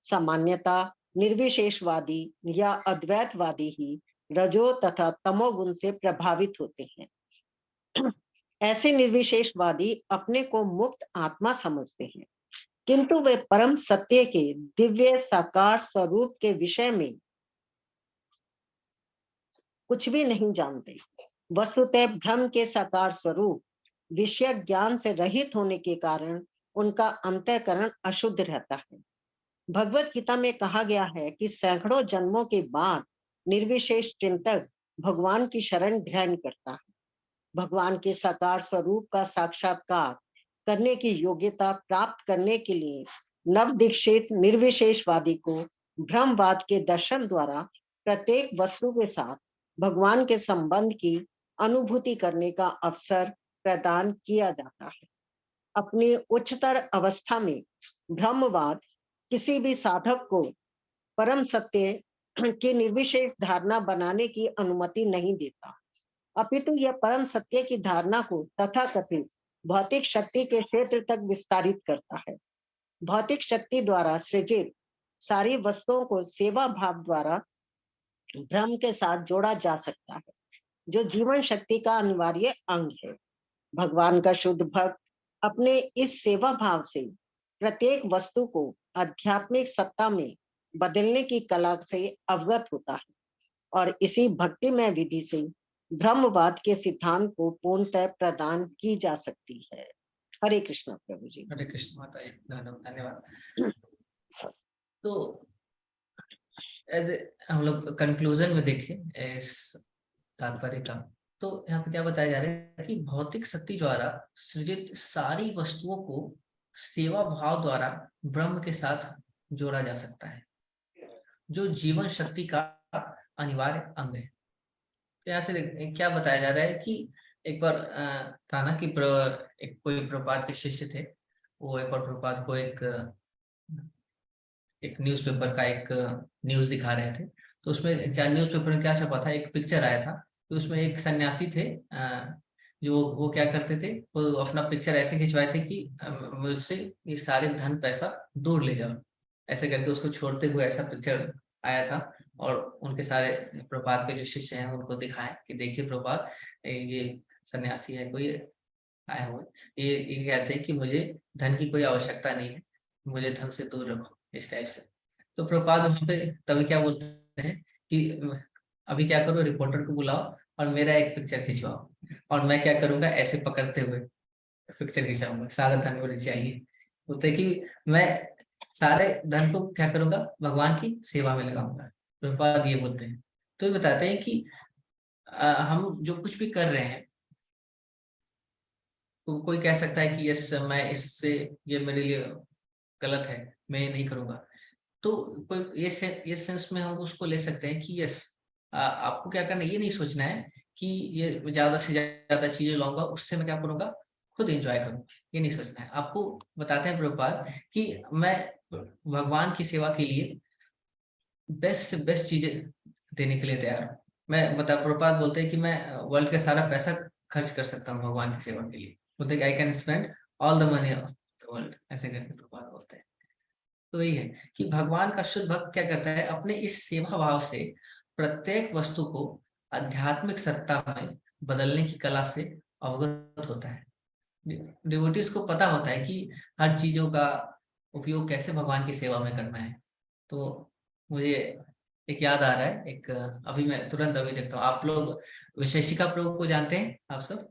Speaker 4: सामान्यतः निर्विशेषवादी या अद्वैतवादी ही रजो तथा तमोगुण से प्रभावित होते हैं। ऐसे निर्विशेषवादी अपने को मुक्त आत्मा समझते हैं, किंतु वे परम सत्य के दिव्य साकार स्वरूप के विषय में कुछ भी नहीं जानते। वस्तुतः भ्रम के साकार स्वरूप विषय ज्ञान से रहित होने के कारण उनका अंतःकरण अशुद्ध रहता है। भगवत गीता में कहा गया है कि सैकड़ों जन्मों के बाद निर्विशेष चिंतक भगवान की शरण ग्रहण करता है। भगवान के साकार स्वरूप का साक्षात्कार करने की योग्यता प्राप्त करने के लिए नवदीक्षित निर्विशेषवादी को भ्रमवाद के दर्शन द्वारा प्रत्येक वस्तु के साथ भगवान के संबंध की अनुभूति करने का अवसर प्रदान किया जाता है। अपनी उच्चतर अवस्था में ब्रह्मवाद किसी भी साधक को परम सत्य की निर्विशेष धारणा बनाने की अनुमति नहीं देता, अपितु यह परम सत्य की धारणा को तथाकथित भौतिक शक्ति के क्षेत्र तक विस्तारित करता है। भौतिक शक्ति द्वारा सृजित सारी वस्तुओं को सेवा भाव द्वारा भ्रम के साथ जोड़ा जा सकता है, जो जीवन शक्ति का अनिवार्य अंग है। भगवान का शुद्ध भक्त अपने इस सेवा भाव से प्रत्येक वस्तु को आध्यात्मिक सत्ता में बदलने की कला से अवगत होता है, और इसी भक्तिमय विधि से ब्रह्मवाद के सिद्धांत को पूर्णतः प्रदान की जा सकती है। हरे कृष्ण प्रभु जी।
Speaker 2: हरे कृष्ण माता जी, धन्यवाद। तो हम लोग कंक्लूजन में देखें इस तात्पर्य का, तो यहाँ पे क्या बताया जा रहा है कि भौतिक शक्ति द्वारा सृजित सारी वस्तुओं को सेवा भाव द्वारा ब्रह्म के साथ जोड़ा जा सकता है, जो जीवन शक्ति का अनिवार्य अंग है। यहाँ से क्या बताया जा रहा है कि एक बार था ना कि एक कोई प्रभुपाद के शिष्य थे, वो एक बार प्रभुपाद को एक न्यूज़पेपर का एक न्यूज़ दिखा रहे थे। तो उसमें क्या न्यूज़पेपर में क्या छपा था, एक पिक्चर आया था। तो उसमें एक सन्यासी थे जो वो क्या करते थे, वो अपना पिक्चर ऐसे खिंचवाए थे कि मुझसे ये सारे धन पैसा दूर ले जाओ, ऐसे करके उसको छोड़ते हुए ऐसा पिक्चर आया था। और उनके सारे प्रभुपाद के जो शिष्य हैं उनको दिखाएं कि देखिए प्रभुपाद, ये सन्यासी है कोई आए हुए, ये कहते हैं कि मुझे धन की कोई आवश्यकता नहीं है, मुझे धन से दूर रखो, इस टाइप से। तो प्रभुपाद वहाँ पे तभी क्या बोलते हैं कि अभी क्या करो, रिपोर्टर को बुलाओ और मेरा एक पिक्चर खिंचवाओ, और मैं क्या करूंगा, ऐसे पकड़ते हुए पिक्चर खिंचाऊंगा, सारा धन मुझे चाहिए। बोलते कि मैं सारे धन को क्या करूंगा, भगवान की सेवा में लगाऊंगा। प्रभुपाद ये बोलते हैं। तो ये बताते हैं कि हम जो कुछ भी कर रहे हैं, तो कोई कह सकता है कि यस मैं इससे, ये मेरे लिए गलत है, मैं ये नहीं करूंगा। तो कोई ये सेंस में हम उसको ले सकते हैं कि यस आपको क्या करना है, ये नहीं सोचना है कि ये ज्यादा से ज्यादा चीजें लाऊंगा, उससे मैं क्या करूंगा, खुद एंजॉय करूंगा, ये नहीं सोचना है। आपको बताते हैं प्रभुपाद कि मैं भगवान की सेवा के लिए बेस्ट से बेस्ट चीजें देने के लिए तैयार हूँ। प्रभुपाद बोलते हैं कि मैं वर्ल्ड का सारा पैसा खर्च कर सकता हूँ भगवान की सेवा के लिए। बोलते हैं I can spend all the money of the world, ऐसे करके प्रभुपाद बोलते हैं। तो यही है कि भगवान का शुद्ध भक्त क्या करता है, अपने इस सेवा भाव से प्रत्येक वस्तु को आध्यात्मिक सत्ता में बदलने की कला से अवगत होता है। डिवोटीज को पता होता है कि हर चीजों का उपयोग कैसे भगवान की सेवा में करना है। तो मुझे एक याद आ रहा है, एक अभी मैं तुरंत अभी देखता हूँ, आप लोग विशेषिका प्रभु को जानते हैं? आप सब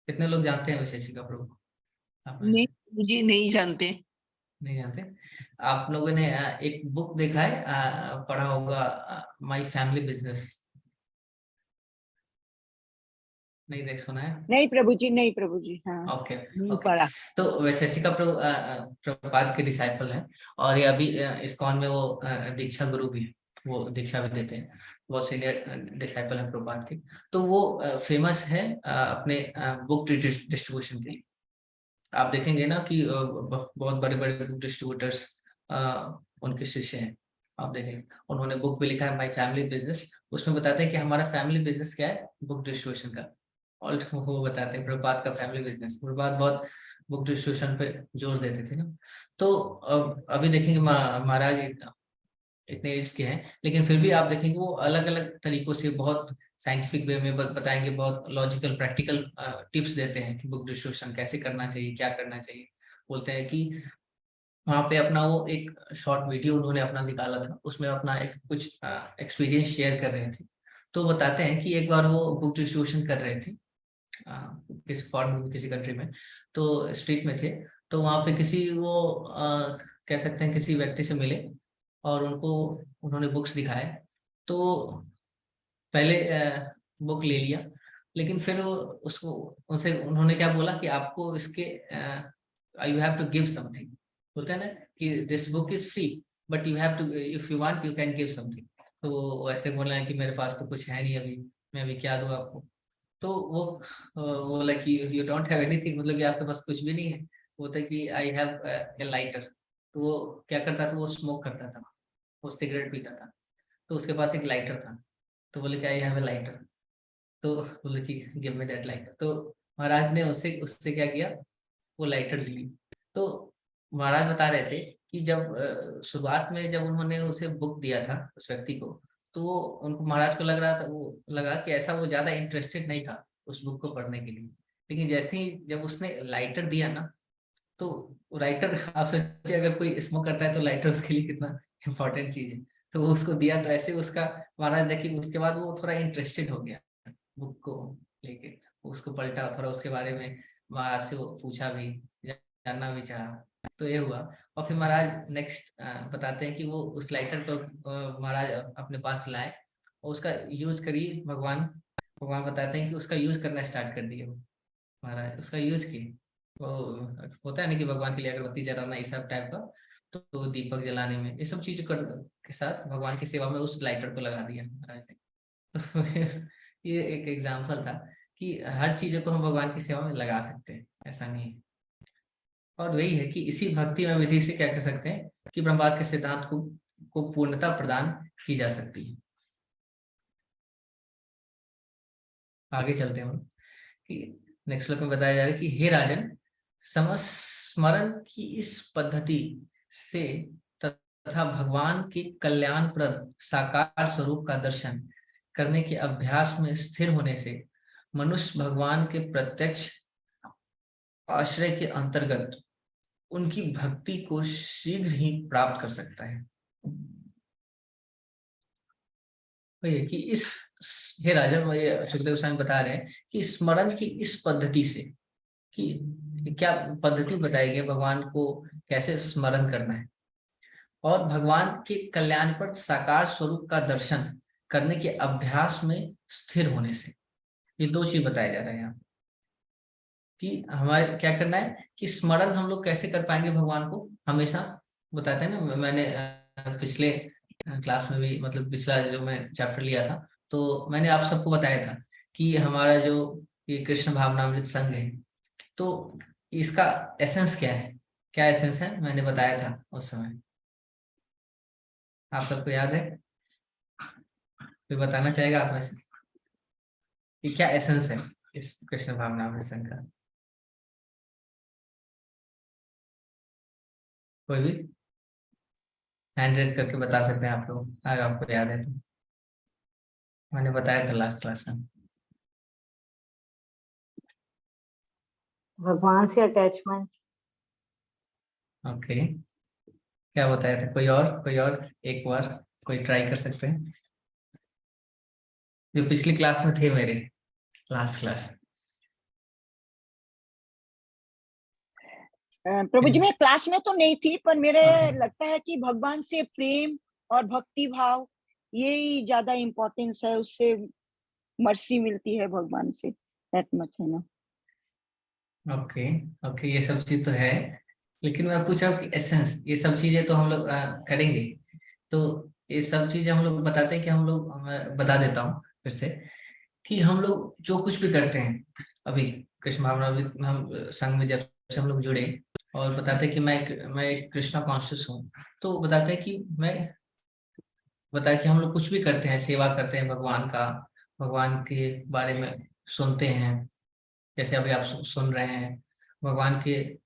Speaker 2: कितने लोग जानते हैं विशेषिका प्रभु को? आप में से?
Speaker 1: नहीं, मुझे नहीं जानते।
Speaker 2: नहीं जानते? आप लोगों ने एक बुक देखा है, पढ़ा होगा, माय फैमिली बिजनेस? नहीं देख सुना है?
Speaker 5: नहीं प्रभु जी, नहीं प्रभु जी। हाँ,
Speaker 2: ओके
Speaker 1: नहीं
Speaker 2: ओके।
Speaker 1: पढ़ा।
Speaker 2: तो वैशेषिका प्रभुपाद के डिसाइपल हैं, और ये अभी इस्कॉन में वो दीक्षा गुरु भी है, वो दीक्षा भी देते हैं, वो सीनियर डिसाइपल है प्रभुपाद के। तो वो फेमस है अपने बुक डिस्ट्रीब्यूशन के लिए। आप देखेंगे ना कि बहुत बड़े बड़े बुक डिस्ट्रीब्यूटर्स उनके शिष्य हैं। आप देखेंगे उन्होंने बुक भी लिखा है माय फैमिली बिजनेस, उसमें बताते हैं कि हमारा फैमिली बिजनेस क्या है, बुक डिस्ट्रीब्यूशन का। और वो बताते हैं प्रभुपाद का फैमिली बिजनेस, प्रभुपाद बहुत बुक डिस्ट्रीब्यूशन पे जोर देते थे ना। तो अभी देखेंगे महाराज इतने एज के हैं, लेकिन फिर भी आप देखेंगे वो अलग अलग तरीकों से बहुत साइंटिफिक वे में बताएंगे, बहुत लॉजिकल प्रैक्टिकल टिप्स देते हैं कि बुक डिस्ट्रीब्यूशन कैसे करना चाहिए, क्या करना चाहिए। बोलते हैं कि वहाँ पे अपना वो एक शॉर्ट वीडियो उन्होंने अपना निकाला था, उसमें अपना एक कुछ एक्सपीरियंस शेयर कर रहे थे। तो बताते हैं कि एक बार वो बुक डिस्ट्रीब्यूशन कर रहे थे किसी फॉरेन किसी कंट्री में, तो स्ट्रीट में थे, तो वहाँ पे किसी वो कह सकते हैं किसी व्यक्ति से मिले और उनको उन्होंने बुक्स दिखाए। तो पहले बुक ले लिया, लेकिन फिर वो उसको उनसे उन्होंने क्या बोला कि आपको इसके you have to give something. बोलते हैं ना कि this book is free but you have to, if you want you can give something. तो वो ऐसे बोला है कि मेरे पास तो कुछ है नहीं अभी, मैं अभी क्या दूं आपको। तो वो like you don't have anything, मतलब कि आपके पास कुछ भी नहीं है। बोलता है कि आई हैव ए लाइटर। तो वो क्या करता था, वो स्मोक करता था, वो सिगरेट पीता था, तो उसके पास एक लाइटर था। तो बोले कि आई हैव ए लाइटर। तो बोले कि गिव मी दैट लाइटर। तो महाराज ने उससे उससे क्या किया, वो लाइटर ले ली। तो महाराज बता रहे थे कि जब शुरुआत में जब उन्होंने उसे बुक दिया था उस व्यक्ति को, तो वो उनको महाराज को लग रहा था, वो लगा कि ऐसा वो ज्यादा इंटरेस्टेड नहीं था उस बुक को पढ़ने के लिए। लेकिन जैसे ही जब उसने लाइटर दिया ना, तो राइटर, आप सोचिए अगर कोई स्मोक करता है तो लाइटर उसके लिए कितना इंपॉर्टेंट चीज है। तो वो उसको दिया, तो ऐसे उसका महाराज देखिए उसके बाद वो थोड़ा इंटरेस्टेड हो गया बुक को लेके, उसको पलटा थोड़ा, उसके बारे में महाराज से वो पूछा भी, जानना भी चाहा। तो ये हुआ। और फिर महाराज नेक्स्ट बताते हैं कि वो उस लाइटर को महाराज अपने पास लाए और उसका यूज करिए। भगवान भगवान बताते हैं कि उसका यूज करना स्टार्ट कर दिए वो महाराज, उसका यूज किए। वो होता है ना कि भगवान के लिए अगरबत्ती जलाना, इस सब टाइप का, तो दीपक जलाने में ये सब चीजों के साथ भगवान की सेवा में उस लाइटर को लगा दिया महाराज ने। ये एक एग्जाम्पल था कि हर चीजों को हम भगवान की सेवा में लगा सकते हैं, ऐसा नहीं है। और वही है कि इसी भक्ति में विधि से क्या कर सकते हैं कि ब्रह्मांड के सिद्धांत को पूर्णता प्रदान की जा सकती है। आगे चलते हैं कि नेक्स्ट श्लोक में बताया जा रहा है कि हे राजन, समस्मरण की इस पद्धति से तथा भगवान के कल्याणप्रद साकार स्वरूप का दर्शन करने के अभ्यास में स्थिर होने से मनुष्य भगवान के प्रत्यक्ष आश्रय के अंतर्गत उनकी भक्ति को शीघ्र ही प्राप्त कर सकता है। कि इस, हे राजन, ये सुखदेव गोस्वामी बता रहे हैं कि स्मरण की इस पद्धति से, कि क्या पद्धति बताई गई भगवान को कैसे स्मरण करना है, और भगवान के कल्याण पर साकार स्वरूप का दर्शन करने के अभ्यास में स्थिर होने से, ये दो चीज बताया जा रहा है यहाँ कि हमारे क्या करना है कि स्मरण हम लोग कैसे कर पाएंगे भगवान को हमेशा। बताते हैं ना, मैंने पिछले क्लास में भी, मतलब पिछला जो मैं चैप्टर लिया था, तो मैंने आप सबको बताया था कि हमारा जो ये कृष्ण भावनामृत संघ है, तो इसका एसेंस क्या है, क्या एसेंस है, मैंने बताया था उस समय। आप सबको याद है? कोई बताना चाहेगा आप में से कि क्या एसेंस है इस कृष्ण भावनामृत संघ का? कोई भी हैंड रेस करके बता सकते हैं आप लोग, अगर आपको याद है तो। मैंने बताया था लास्ट क्लास में।
Speaker 8: भगवान से अटैचमेंट।
Speaker 2: ओके, क्या बताया था? कोई और एक बार कोई ट्राई कर सकते हैं जो पिछली क्लास में थे मेरे, लास्ट क्लास।
Speaker 5: प्रभु जी मैं क्लास में तो नहीं थी, पर मेरे
Speaker 2: Okay.
Speaker 5: लगता है कि भगवान से प्रेम और भक्ति भाव यही ज्यादा इम्पोर्टेंस है, उससे मर्सी मिलती है भगवान से, दैट मच है ना।
Speaker 2: ओके, ये सब चीज तो है, लेकिन मैं पूछा कि एसेंस, ये सब चीजें तो हम लोग करेंगे, तो ये सब चीजें हम लोग बताते हैं कि मैं बता देता हूँ फिर से, कि हम लोग जो कुछ भी करते हैं, अभी कृष्ण भावनामृत में हम संघ में जब से हम लोग जुड़े और बताते हैं कि मैं कृष्णा कॉन्शियस हूँ, तो बताते हैं कि हम लोग कुछ भी करते हैं, सेवा करते हैं भगवान के बारे में सुनते हैं, जैसे अभी आप सुन रहे हैं, भगवान के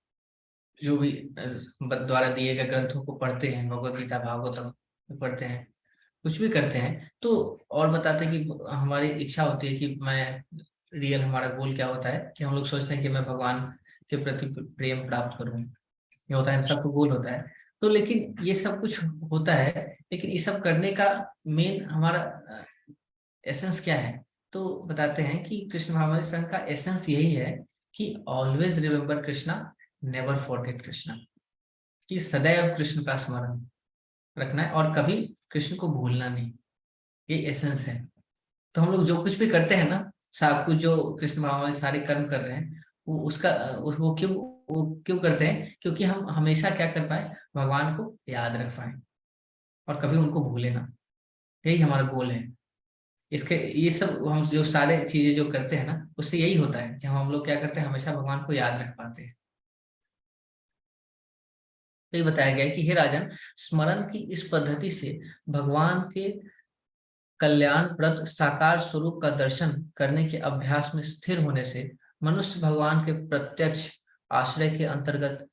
Speaker 2: जो भी द्वारा दिए गए ग्रंथों को पढ़ते हैं, भगवद गीता भागवतम पढ़ते हैं, कुछ भी करते हैं, तो और बताते हैं कि हमारी इच्छा होती है कि हमारा गोल क्या होता है, कि हम लोग सोचते हैं कि मैं भगवान के प्रति प्रेम प्राप्त करूं, ये होता है, सबको गोल होता है। तो लेकिन ये सब कुछ होता है, लेकिन ये सब करने का मेन हमारा एसेंस क्या है? तो बताते हैं कि कृष्ण भावनामृत संघ का एसेंस यही है कि always remember Krishna, never forget Krishna, कि सदैव कृष्ण का स्मरण रखना है और कभी कृष्ण को भूलना नहीं, ये एसेंस है। तो हम लोग जो कुछ भी करते हैं ना, सब कुछ जो कृष्ण भावनामृत सारे कर्म कर रहे हैं, वो क्यों करते हैं? क्योंकि हम हमेशा क्या कर पाए, भगवान को याद रख पाए और कभी उनको भूले ना, यही हमारा गोल है। इसके ये सब हम जो सारे चीजें जो करते हैं ना, उससे यही होता है कि हम लोग क्या करते हैं, हमेशा भगवान को याद रख पाते हैं। तो ये बताया गया है कि हे राजन, स्मरण की इस पद्धति से भगवान के कल्याणप्रद साकार स्वरूप का दर्शन करने के अभ्यास में स्थिर होने से मनुष्य भगवान के प्रत्यक्ष आश्रय के अंतर्गत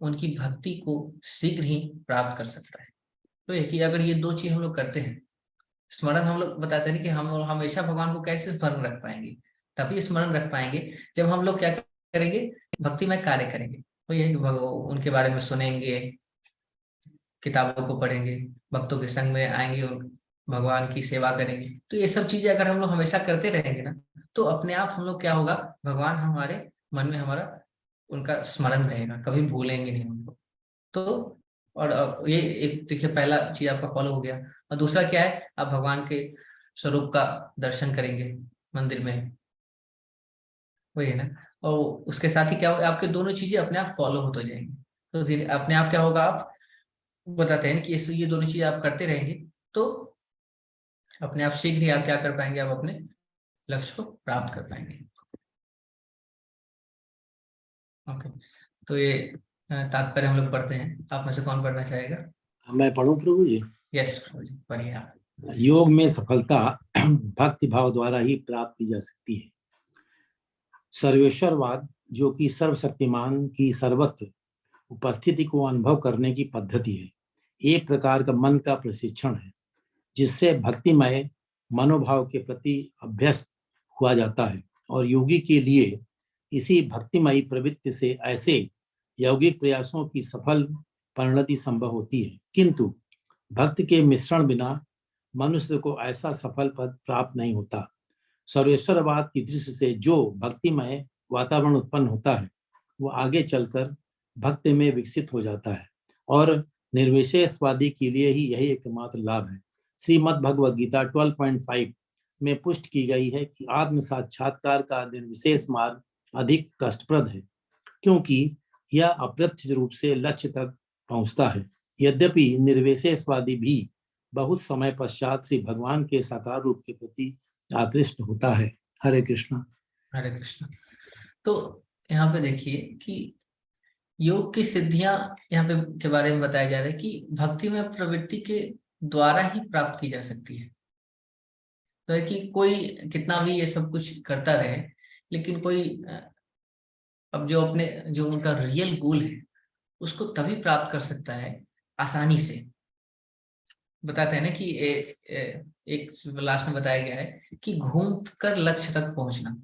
Speaker 2: उनकी भक्ति को शीघ्र ही प्राप्त कर सकता है। तो ये कि अगर ये दो चीज हम लोग करते हैं, स्मरण हम लोग बताते हैं कि हम हमेशा भगवान को कैसे स्मरण रख पाएंगे, तभी स्मरण रख पाएंगे जब हम लोग क्या करेंगे, भक्ति में कार्य करेंगे। तो ये उनके बारे में सुनेंगे, किताबों को पढ़ेंगे, भक्तों के संग में आएंगे, भगवान की सेवा करेंगे। तो ये सब चीजें अगर हम लोग हमेशा करते रहेंगे ना, तो अपने आप हम लोग क्या होगा, भगवान हमारे मन में हमारा उनका स्मरण रहेगा, कभी भूलेंगे नहीं उनको। तो और ये एक देखिए, पहला चीज आपका फॉलो हो गया। और दूसरा क्या है, आप भगवान के स्वरूप का दर्शन करेंगे मंदिर में, वही है ना। और उसके साथ ही क्या होगा, आपके दोनों चीजें अपने आप फॉलो होते जाएंगी। तो धीरे अपने आप क्या होगा, आप बताते हैं कि ये दोनों चीजें आप करते रहेंगे, तो अपने आप शीघ्र ही आप क्या कर पाएंगे, आप अपने लक्ष्य को प्राप्त कर पाएंगे। ओके, तो ये तात्पर्य हम लोग पढ़ते हैं। आप में से कौन पढ़ना चाहेगा?
Speaker 3: मैं पढ़ूं प्रभु जी?
Speaker 2: यस प्रभु जी, पढ़िए आप।
Speaker 3: योग में सफलता भक्ति भाव द्वारा ही प्राप्त की जा सकती है। सर्वेश्वरवाद, जो कि सर्वशक्तिमान की सर्वत्र उपस्थिति को अनुभव करने की पद्धति है, एक प्रकार का मन का प्रशिक्षण है, जिससे भक्तिमय मनोभाव के प्रति अभ्यस्त हुआ जाता है। और योगी के लिए इसी भक्तिमयी प्रवृत्ति से ऐसे यौगिक प्रयासों की सफल परिणति संभव होती है। किंतु भक्त के मिश्रण बिना मनुष्य को ऐसा सफल पद प्राप्त नहीं होता। सर्वेश्वरवाद की दृष्टि से जो भक्तिमय वातावरण उत्पन्न होता है, वो आगे चलकर भक्ति में विकसित हो जाता है, और निर्विशेषवादी के लिए ही यही एकमात्र लाभ है। श्रीमद् भगवद गीता 12.5 में पुष्टि की गई है कि आत्म साक्षात्कार का निर्विशेष मार्ग अधिक कष्टप्रद है, क्योंकि यह अप्रत्यक्ष रूप से लक्ष्य तक पहुंचता है। यद्यपि निर्विशेषवादी भी बहुत समय पश्चात श्री भगवान के साकार रूप के प्रति आकृष्ट होता है। हरे कृष्णा।
Speaker 2: हरे कृष्णा। तो यहाँ पे देखिए कि योग की सिद्धियां यहाँ पे के बारे में बताया जा रहा है कि भक्ति में प्रवृत्ति के द्वारा ही प्राप्त की जा सकती है। तो है कि कोई कितना भी ये सब कुछ करता रहे, लेकिन कोई अब जो उनका रियल गोल है, उसको तभी प्राप्त कर सकता है आसानी से। बताते हैं ना कि एक लास्ट में बताया गया है कि घूम कर लक्ष्य तक पहुंचना।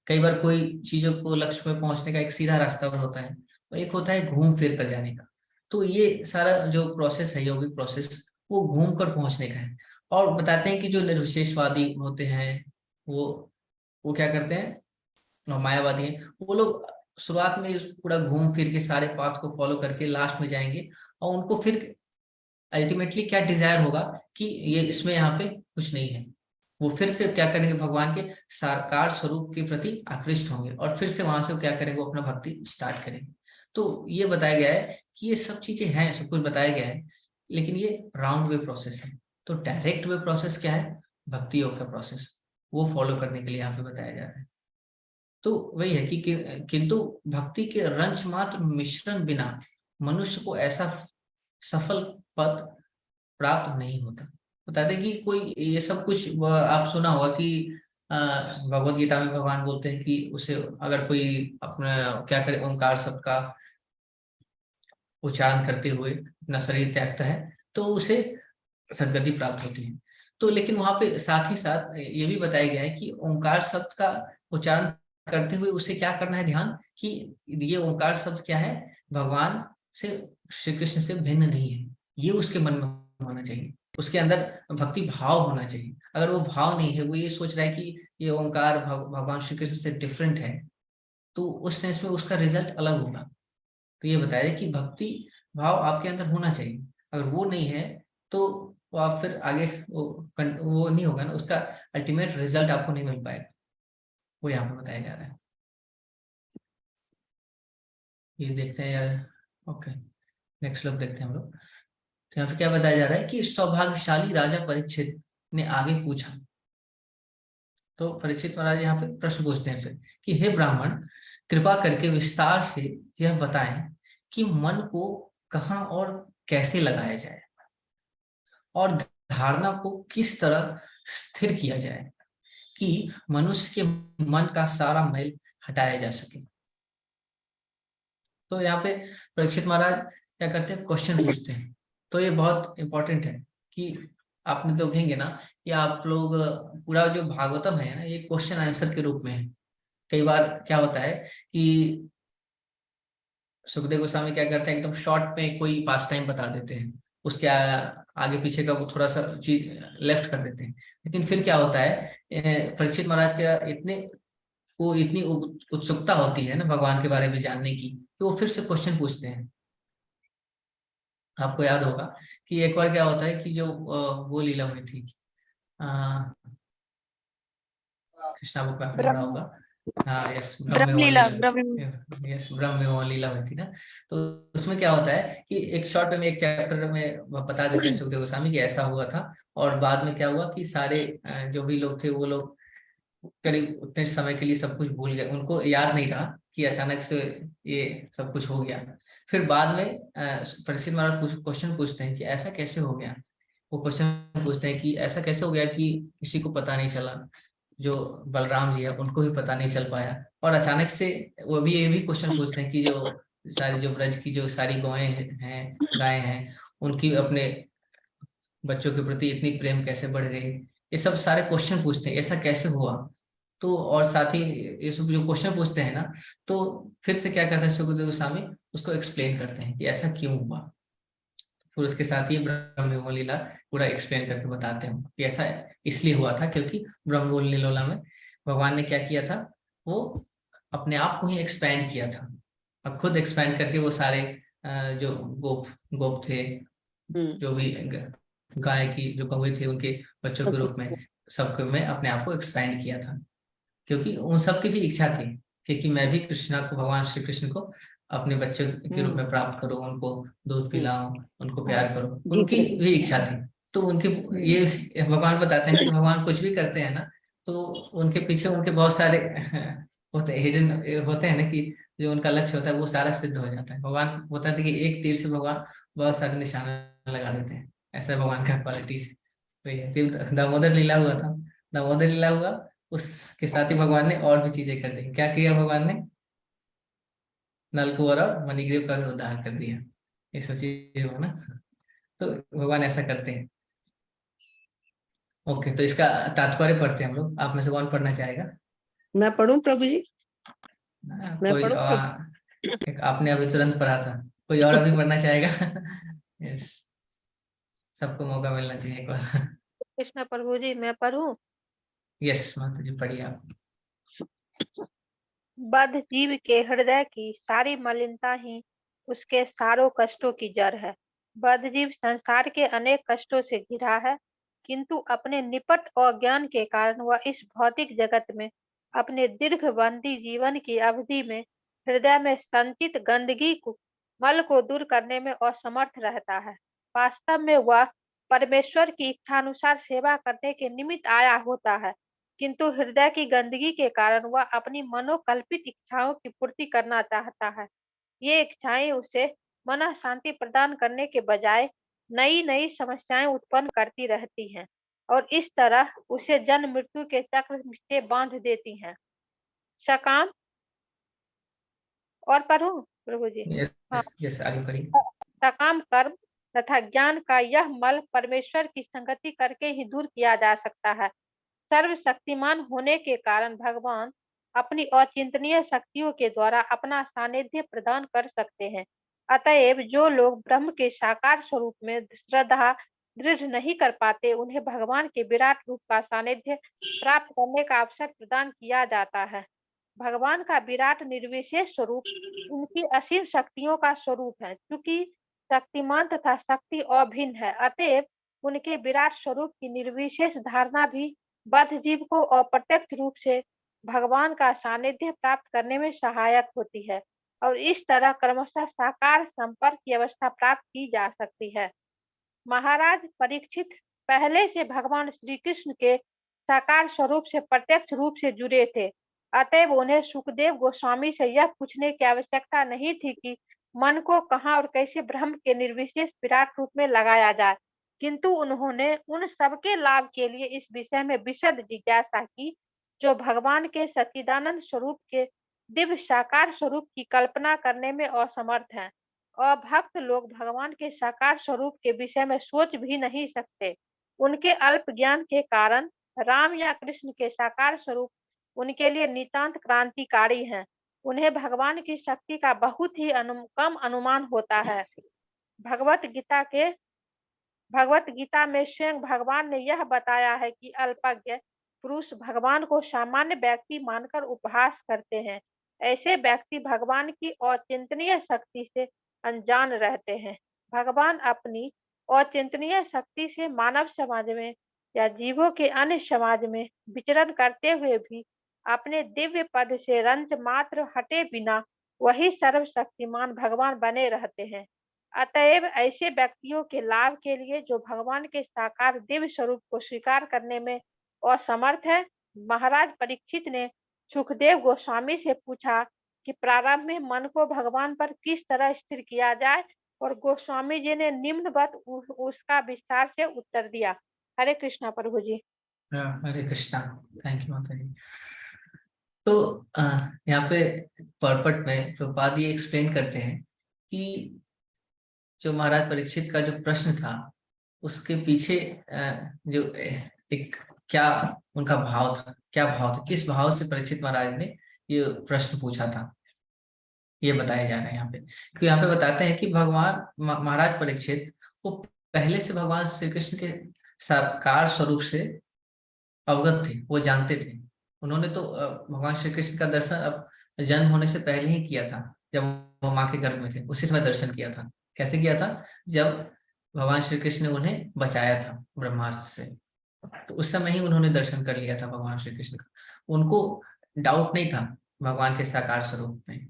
Speaker 2: कई बार कोई चीजों को लक्ष्य में पहुंचने का एक सीधा रास्ता होता है, और एक होता है घूम फिर कर जाने का। तो ये सारा जो प्रोसेस है, यौगिक प्रोसेस, वो घूम कर पहुंचने का है। और बताते हैं कि जो निर्विशेषवादी होते हैं वो क्या करते हैं, और मायावादी हैं, वो लोग शुरुआत में इस पूरा घूम फिर के सारे पाथ को फॉलो करके लास्ट में जाएंगे, और उनको फिर अल्टीमेटली क्या डिजायर होगा कि ये इसमें यहाँ पे कुछ नहीं है। वो फिर से क्या करेंगे, भगवान के साकार स्वरूप के प्रति आकृष्ट होंगे, और फिर से वहां से वो क्या करेंगे, अपना भक्ति स्टार्ट करेंगे। तो ये बताया गया है कि ये सब चीजें हैं, सब कुछ बताया गया है, लेकिन ये राउंड वे प्रोसेस है। तो डायरेक्ट वे प्रोसेस क्या है, भक्ति योग का प्रोसेस, वो फॉलो करने के लिए यहाँ पे बताया जा रहा है। तो वही है कि किंतु भक्ति के रंच मात्र मिश्रण बिना मनुष्य को ऐसा सफल पद प्राप्त नहीं होता। बताते कि कोई ये सब कुछ आप सुना होगा कि भगवत गीता में भगवान बोलते हैं कि उसे अगर कोई अपना क्या करे, ओंकार शब्द का उच्चारण करते हुए अपना शरीर त्यागता है तो उसे सद्गति प्राप्त होती है। तो लेकिन वहां पे साथ ही साथ ये भी बताया गया है कि ओंकार शब्द का उच्चारण करते हुए उसे क्या करना है, ध्यान कि ये ओंकार शब्द क्या है, भगवान से, श्री कृष्ण से भिन्न नहीं है, ये उसके मन में होना चाहिए, उसके अंदर भक्ति भाव होना चाहिए। अगर वो भाव नहीं है, वो ये सोच रहा है कि ये ओंकार भगवान श्री कृष्ण से डिफरेंट है, तो उस सेंस में उसका रिजल्ट अलग होगा। तो ये बताया कि भक्ति भाव आपके अंदर होना चाहिए, अगर वो नहीं है तो आप फिर आगे वो नहीं होगा ना, उसका अल्टीमेट रिजल्ट आपको नहीं मिल पाएगा। वो यहाँ पे बताया जा रहा है। ये देखते हैं यार, ओके नेक्स्ट श्लोक देखते हैं हम लोग। तो यहाँ पे क्या बताया जा रहा है कि सौभाग्यशाली राजा परीक्षित ने आगे पूछा। तो परीक्षित महाराज यहाँ पे प्रश्न पूछते हैं फिर कि हे ब्राह्मण, कृपा करके विस्तार से यह बताएं कि मन को कहाँ और कैसे लगाया जाए, और धारणा को किस तरह स्थिर किया जाए कि मनुष्य के मन का सारा मैल हटाया जा सके। तो यहाँ पे परीक्षित महाराज क्या करते हैं, क्वेश्चन पूछते हैं। तो ये बहुत इंपॉर्टेंट है कि आपने तो देखेंगे ना कि आप लोग पूरा जो भागवतम है ना, ये क्वेश्चन आंसर के रूप में है। कई बार क्या होता है कि सुखदेव गोस्वामी क्या करते हैं, एकदम शॉर्ट में कोई पास टाइम बता देते हैं, उसके आगे पीछे का वो थोड़ा सा चीज लेफ्ट कर देते हैं। लेकिन फिर क्या होता है, परीक्षित महाराज के इतनी उत्सुकता होती है ना भगवान के बारे में जानने की, कि वो फिर से क्वेश्चन पूछते हैं। आपको याद होगा कि एक बार क्या होता है कि जो वो लीला हुई थी, कृष्णा बुक में पढ़ा होगा, हाँ यस, ब्रह्म लीला हुई थी ना। तो उसमें क्या होता है कि एक शॉर्ट में एक चैप्टर में बता देते हैं सुखदेव गोस्वामी कि ऐसा हुआ था, और बाद में क्या हुआ कि सारे जो भी लोग थे वो लोग करीब उतने समय के लिए सब कुछ भूल गए, उनको याद नहीं रहा कि अचानक से ये सब कुछ हो गया। फिर बाद में परीक्षित महाराज क्वेश्चन पूछते हैं कि ऐसा कैसे हो गया। वो क्वेश्चन पूछते हैं कि ऐसा कैसे हो गया कि किसी को पता नहीं चला, जो बलराम जी है उनको भी पता नहीं चल पाया, और अचानक से वो भी ये भी क्वेश्चन पूछते हैं कि जो सारी जो ब्रज की जो सारी गायें हैं उनकी अपने बच्चों के प्रति इतनी प्रेम कैसे बढ़ गई। ये सब सारे क्वेश्चन पूछते हैं, ऐसा कैसे हुआ। तो और साथ ही ये सब जो क्वेश्चन पूछते हैं ना, तो फिर से क्या करते हैं सुखदेव गोस्वामी, उसको एक्सप्लेन करते हैं कि ऐसा क्यों हुआ। फिर उसके साथ ही ब्रह्म लीला पूरा एक्सप्लेन करके बताते हैं कि ऐसा इसलिए हुआ था क्योंकि ब्रह्म लीला में भगवान ने क्या किया था, वो अपने आप को ही एक्सपैंड किया था। अब खुद एक्सपैंड करके वो सारे जो गोप थे, जो भी गाय की जो कौवे थे उनके बच्चों के रूप में सबके में अपने आप को एक्सपैंड किया था, क्योंकि उन सबकी भी इच्छा थी कि मैं भी कृष्णा को, भगवान श्री कृष्ण को अपने बच्चों के रूप में प्राप्त करूं, उनको दूध पिलाऊं, उनको प्यार करूं, उनकी भी इच्छा थी। तो उनके ये भगवान बताते हैं कि भगवान कुछ भी करते हैं ना, तो उनके पीछे उनके बहुत सारे होते हैं, हिडन होते हैं ना, कि जो उनका लक्ष्य होता है वो सारा सिद्ध हो जाता है। भगवान बताते हैं कि एक तीर से भगवान बहुत सारे निशाना लगा देते हैं, ऐसा भगवान का क्वालिटीज। फिर दामोदर लीला हुआ था, दामोदर लीला हुआ, उसके साथ ही भगवान ने और भी चीजें कर दी। क्या किया भगवान ने, नलकुवर और मणिग्रीव का भी उद्धार कर दिया। ये सब चीजें हो ना, तो भगवान ऐसा करते हैं। ओके, तो इसका तात्पर्य पढ़ते हैं हम लोग। आप में से कौन पढ़ना चाहेगा?
Speaker 4: मैं पढ़ूं प्रभु जी? मैं
Speaker 2: कोई
Speaker 4: पढ़ूं प्रभु?
Speaker 2: एक आपने अभी तुरंत पढ़ा था, कोई और अभी पढ़ना चाहेगा? यस, सबको मौका मिलना चाहिए एक बार।
Speaker 6: कृष्ण प्रभु जी, मैं पढ़ूं?
Speaker 2: यस माता जी, पढ़िए आप।
Speaker 6: बद्ध जीव के हृदय की सारी मलिनता ही उसके सारों कष्टों की जड़ है। बद्ध जीव संसार के अनेक कष्टों से घिरा है, किंतु अपने निपट अज्ञान के कारण वह इस भौतिक जगत में अपने दीर्घबंदी जीवन की अवधि में हृदय में संचित गंदगी को मल को दूर करने में असमर्थ रहता है। वास्तव में वह परमेश्वर की इच्छानुसार सेवा करने के निमित्त आया होता है, किंतु हृदय की गंदगी के कारण वह अपनी मनोकल्पित इच्छाओं की पूर्ति करना चाहता है। ये इच्छाएं उसे मन शांति प्रदान करने के बजाय नई नई समस्याएं उत्पन्न करती रहती हैं और इस तरह उसे जन्म मृत्यु के चक्र से बांध देती हैं। सकाम और पढ़ूं प्रभु जी? हाँ।
Speaker 2: यस यस, आगे पढ़िए।
Speaker 6: सकाम कर्म तथा ज्ञान का यह मल परमेश्वर की संगति करके ही दूर किया जा सकता है। सर्वशक्तिमान होने के कारण भगवान अपनी अचिंतनीय शक्तियों के द्वारा अपना सानिध्य प्रदान कर सकते हैं। अतएव जो लोग ब्रह्म के साकार स्वरूप में श्रद्धा दृढ़ नहीं कर पाते, उन्हें भगवान के विराट रूप का सानिध्य प्राप्त करने का अवसर प्रदान किया जाता है। भगवान का विराट निर्विशेष स्वरूप उनकी असीम शक्तियों का स्वरूप है। क्योंकि शक्तिमान तथा शक्ति अभिन्न है, अतएव उनके विराट स्वरूप की निर्विशेष धारणा भी बद्ध जीव को अप्रत्यक्ष रूप से भगवान का सानिध्य प्राप्त करने में सहायक होती है और इस तरह क्रमशः साकार संपर्क की अवस्था प्राप्त की जा सकती है। महाराज परीक्षित पहले से भगवान श्री कृष्ण के साकार स्वरूप से प्रत्यक्ष रूप से जुड़े थे, अतएव उन्हें सुखदेव गोस्वामी से यह पूछने की आवश्यकता नहीं थी कि मन को कहाँ और कैसे ब्रह्म के निर्विशेष विराट रूप में लगाया जाए, किंतु उन्होंने उन सबके लाभ के लिए इस विषय में विशद जिज्ञासा की जो भगवान के सच्चिदानंद स्वरूप के दिव्य साकार स्वरूप की कल्पना करने में असमर्थ हैं। अभक्त लोग भगवान के साकार स्वरूप के विषय में सोच भी नहीं सकते। उनके अल्प ज्ञान के कारण राम या कृष्ण के साकार स्वरूप उनके लिए नितांत क्रांतिकारी हैं। उन्हें भगवान की शक्ति का बहुत ही कम अनुमान होता है। भगवत गीता में स्वयं भगवान ने यह बताया है कि अल्पज्ञ पुरुष भगवान को सामान्य व्यक्ति मानकर उपहास करते हैं। ऐसे व्यक्ति भगवान की अचिंतनीय शक्ति से अनजान रहते हैं। भगवान अपनी अचिंतनीय शक्ति से मानव समाज में या जीवों के अन्य समाज में विचरण करते हुए भी अपने दिव्य पद से रंच मात्र हटे बिना वही सर्वशक्तिमान भगवान बने रहते हैं। अतएव ऐसे व्यक्तियों के लाभ के लिए जो भगवान के साकार दिव्य स्वरूप को स्वीकार करने में असमर्थ है, महाराज परीक्षित ने सुखदेव गोस्वामी से पूछा कि प्रारंभ में मन को भगवान पर किस तरह स्थिर किया जाए, और गोस्वामी जी ने निम्नवत उसका विस्तार से उत्तर दिया। हरे कृष्णा प्रभु जी।
Speaker 2: हरे कृष्णा, थैंक यू माता जी। तो यहाँ पे पर्पट में प्रभुपाद ये एक्सप्लेन करते हैं कि जो महाराज परीक्षित का जो प्रश्न था उसके पीछे जो एक क्या उनका भाव था, क्या भाव था, किस भाव से परीक्षित महाराज ने ये प्रश्न पूछा था, ये बताया जा रहा है यहाँ पे। तो यहाँ पे बताते हैं कि भगवान महाराज परीक्षित वो पहले से भगवान श्री कृष्ण के साकार स्वरूप से अवगत थे, वो जानते थे। उन्होंने तो भगवान श्री कृष्ण का दर्शन अब जन्म होने से पहले ही किया था, जब वो माँ के गर्भ में थे उसी समय दर्शन किया था। कैसे किया था? जब भगवान श्री कृष्ण ने उन्हें बचाया था ब्रह्मास्त्र से, तो उस समय ही उन्होंने दर्शन कर लिया था भगवान श्री कृष्ण का। उनको डाउट नहीं था भगवान के साकार स्वरूप में,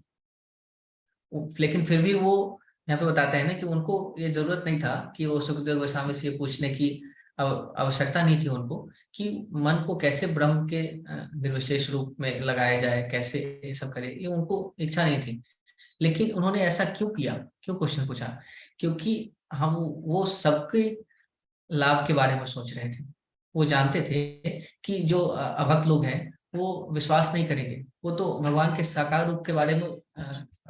Speaker 2: लेकिन फिर भी वो यहाँ पे बताते हैं ना कि उनको ये जरूरत नहीं था कि वो सुखदेव गोस्वामी से ये पूछने की आवश्यकता नहीं थी उनको कि मन को कैसे ब्रह्म के निर्विशेष रूप में लगाया जाए, कैसे ये सब करे, ये उनको इच्छा नहीं थी। लेकिन उन्होंने ऐसा क्यों किया, क्यों क्वेश्चन पूछा? क्योंकि हम वो सबके लाभ के बारे में सोच रहे थे। वो जानते थे कि जो अभक्त लोग हैं वो विश्वास नहीं करेंगे, वो तो भगवान के साकार रूप के बारे में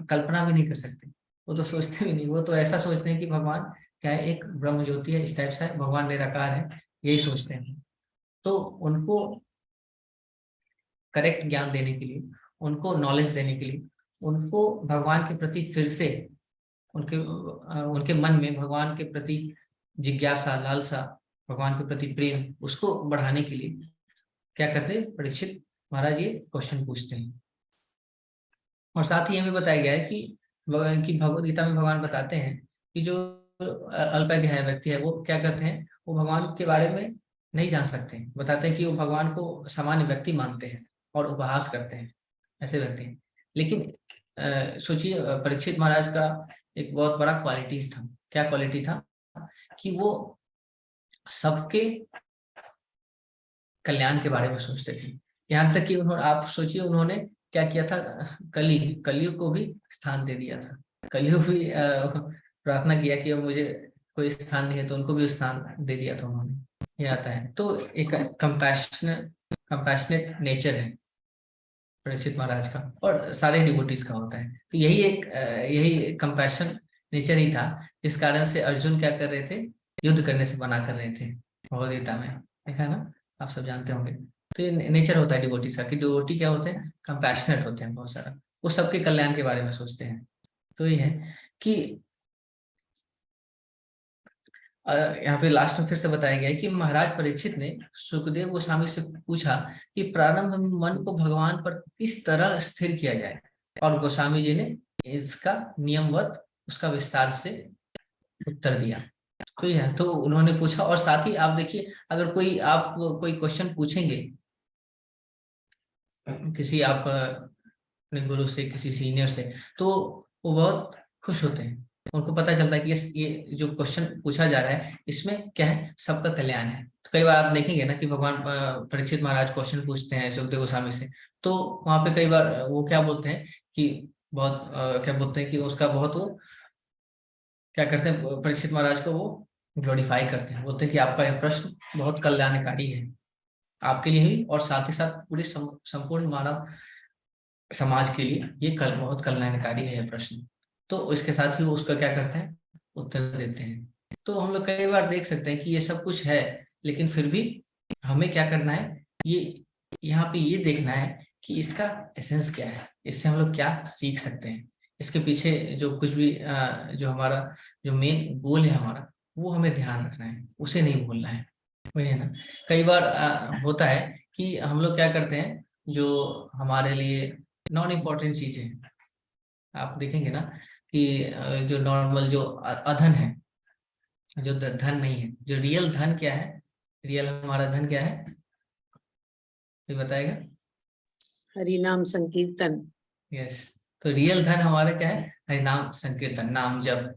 Speaker 2: कल्पना भी नहीं कर सकते, वो तो सोचते भी नहीं। वो तो ऐसा सोचते हैं कि भगवान क्या है, एक ब्रह्म ज्योति है, इस टाइप से भगवान निराकार है, यही सोचते हैं। तो उनको करेक्ट ज्ञान देने के लिए, उनको नॉलेज देने के लिए, उनको भगवान के प्रति फिर से उनके मन में भगवान के प्रति जिज्ञासा, लालसा, भगवान के प्रति प्रेम, उसको बढ़ाने के लिए क्या करते हैं, परीक्षित महाराज ये क्वेश्चन पूछते हैं। और साथ ही हमें बताया गया है कि भगवद गीता में भगवान बताते हैं कि जो अल्पज्ञ है व्यक्ति है वो क्या करते हैं, वो भगवान के बारे में नहीं जान सकते। बताते हैं कि वो भगवान को सामान्य व्यक्ति मानते हैं और उपहास करते हैं, ऐसे व्यक्ति हैं। लेकिन सोचिए परीक्षित महाराज का एक बहुत बड़ा क्वालिटीज था। क्या क्वालिटी था कि वो सबके कल्याण के बारे में सोचते थे। यहाँ तक कि उन्होंने, आप सोचिए उन्होंने क्या किया था, कलियुग को भी स्थान दे दिया था। कलियुग भी प्रार्थना किया कि मुझे कोई स्थान नहीं है, तो उनको भी स्थान दे दिया था उन्होंने। ये आता है। तो एक कंपैशनेट नेचर है परीक्षित महाराज का, और सारे डिवोटीज का होता है। तो यही कंपैशन नेचर ही था जिस कारण से अर्जुन क्या कर रहे थे, युद्ध करने से मना कर रहे थे। भगवद गीता में देखा ना, आप सब जानते होंगे। तो ये नेचर होता है डिवोटी का कि डिवोटी क्या होते हैं, कंपैशनेट होते हैं बहुत सारा, वो सबके कल्याण के बारे में सोचते हैं। तो ये है कि यहाँ पे लास्ट में फिर से बताया गया है कि महाराज परीक्षित ने सुखदेव गोस्वामी से पूछा कि प्रारंभ में मन को भगवान पर किस तरह स्थिर किया जाए, और गोस्वामी जी ने इसका नियमवत उसका विस्तार से उत्तर दिया। तो यह तो उन्होंने पूछा। और साथ ही आप देखिए, अगर आप कोई क्वेश्चन पूछेंगे किसी आप अपने गुरु से, किसी सीनियर से, तो वो बहुत खुश होते हैं। उनको पता चलता है कि ये जो क्वेश्चन पूछा जा रहा है इसमें क्या है, सबका कल्याण है। तो कई बार आप देखेंगे ना कि भगवान परीक्षित महाराज क्वेश्चन पूछते हैं सुखदेव गोस्वामी से, तो वहां पे कई बार वो क्या बोलते हैं कि बहुत क्या बोलते हैं कि उसका बहुत वो क्या करते हैं, परीक्षित महाराज को वो ग्लोरीफाई करते हैं। बोलते हैं कि आपका यह प्रश्न बहुत कल्याणकारी है आपके लिए ही, और साथ ही साथ पूरी संपूर्ण मानव समाज के लिए ये बहुत कल्याणकारी है यह प्रश्न। तो इसके साथ ही वो उसका क्या करते हैं, उत्तर देते हैं। तो हम लोग कई बार देख सकते हैं कि ये सब कुछ है, लेकिन फिर भी हमें क्या करना है, ये यहाँ पे ये देखना है कि इसका एसेंस क्या है, इससे हम लोग क्या सीख सकते हैं, इसके पीछे जो कुछ भी जो हमारा जो मेन गोल है हमारा, वो हमें ध्यान रखना है, उसे नहीं भूलना है। वही है ना, कई बार होता है कि हम लोग क्या करते हैं, जो हमारे लिए नॉन इम्पोर्टेंट चीजें, आप देखेंगे ना कि जो नॉर्मल जो अधन है, जो धन नहीं है, जो रियल धन क्या है, रियल हमारा धन क्या है, ये बताएगा?
Speaker 9: हरिनाम संकीर्तन।
Speaker 2: यस, तो रियल धन हमारा क्या है, हरिनाम संकीर्तन, नाम जप,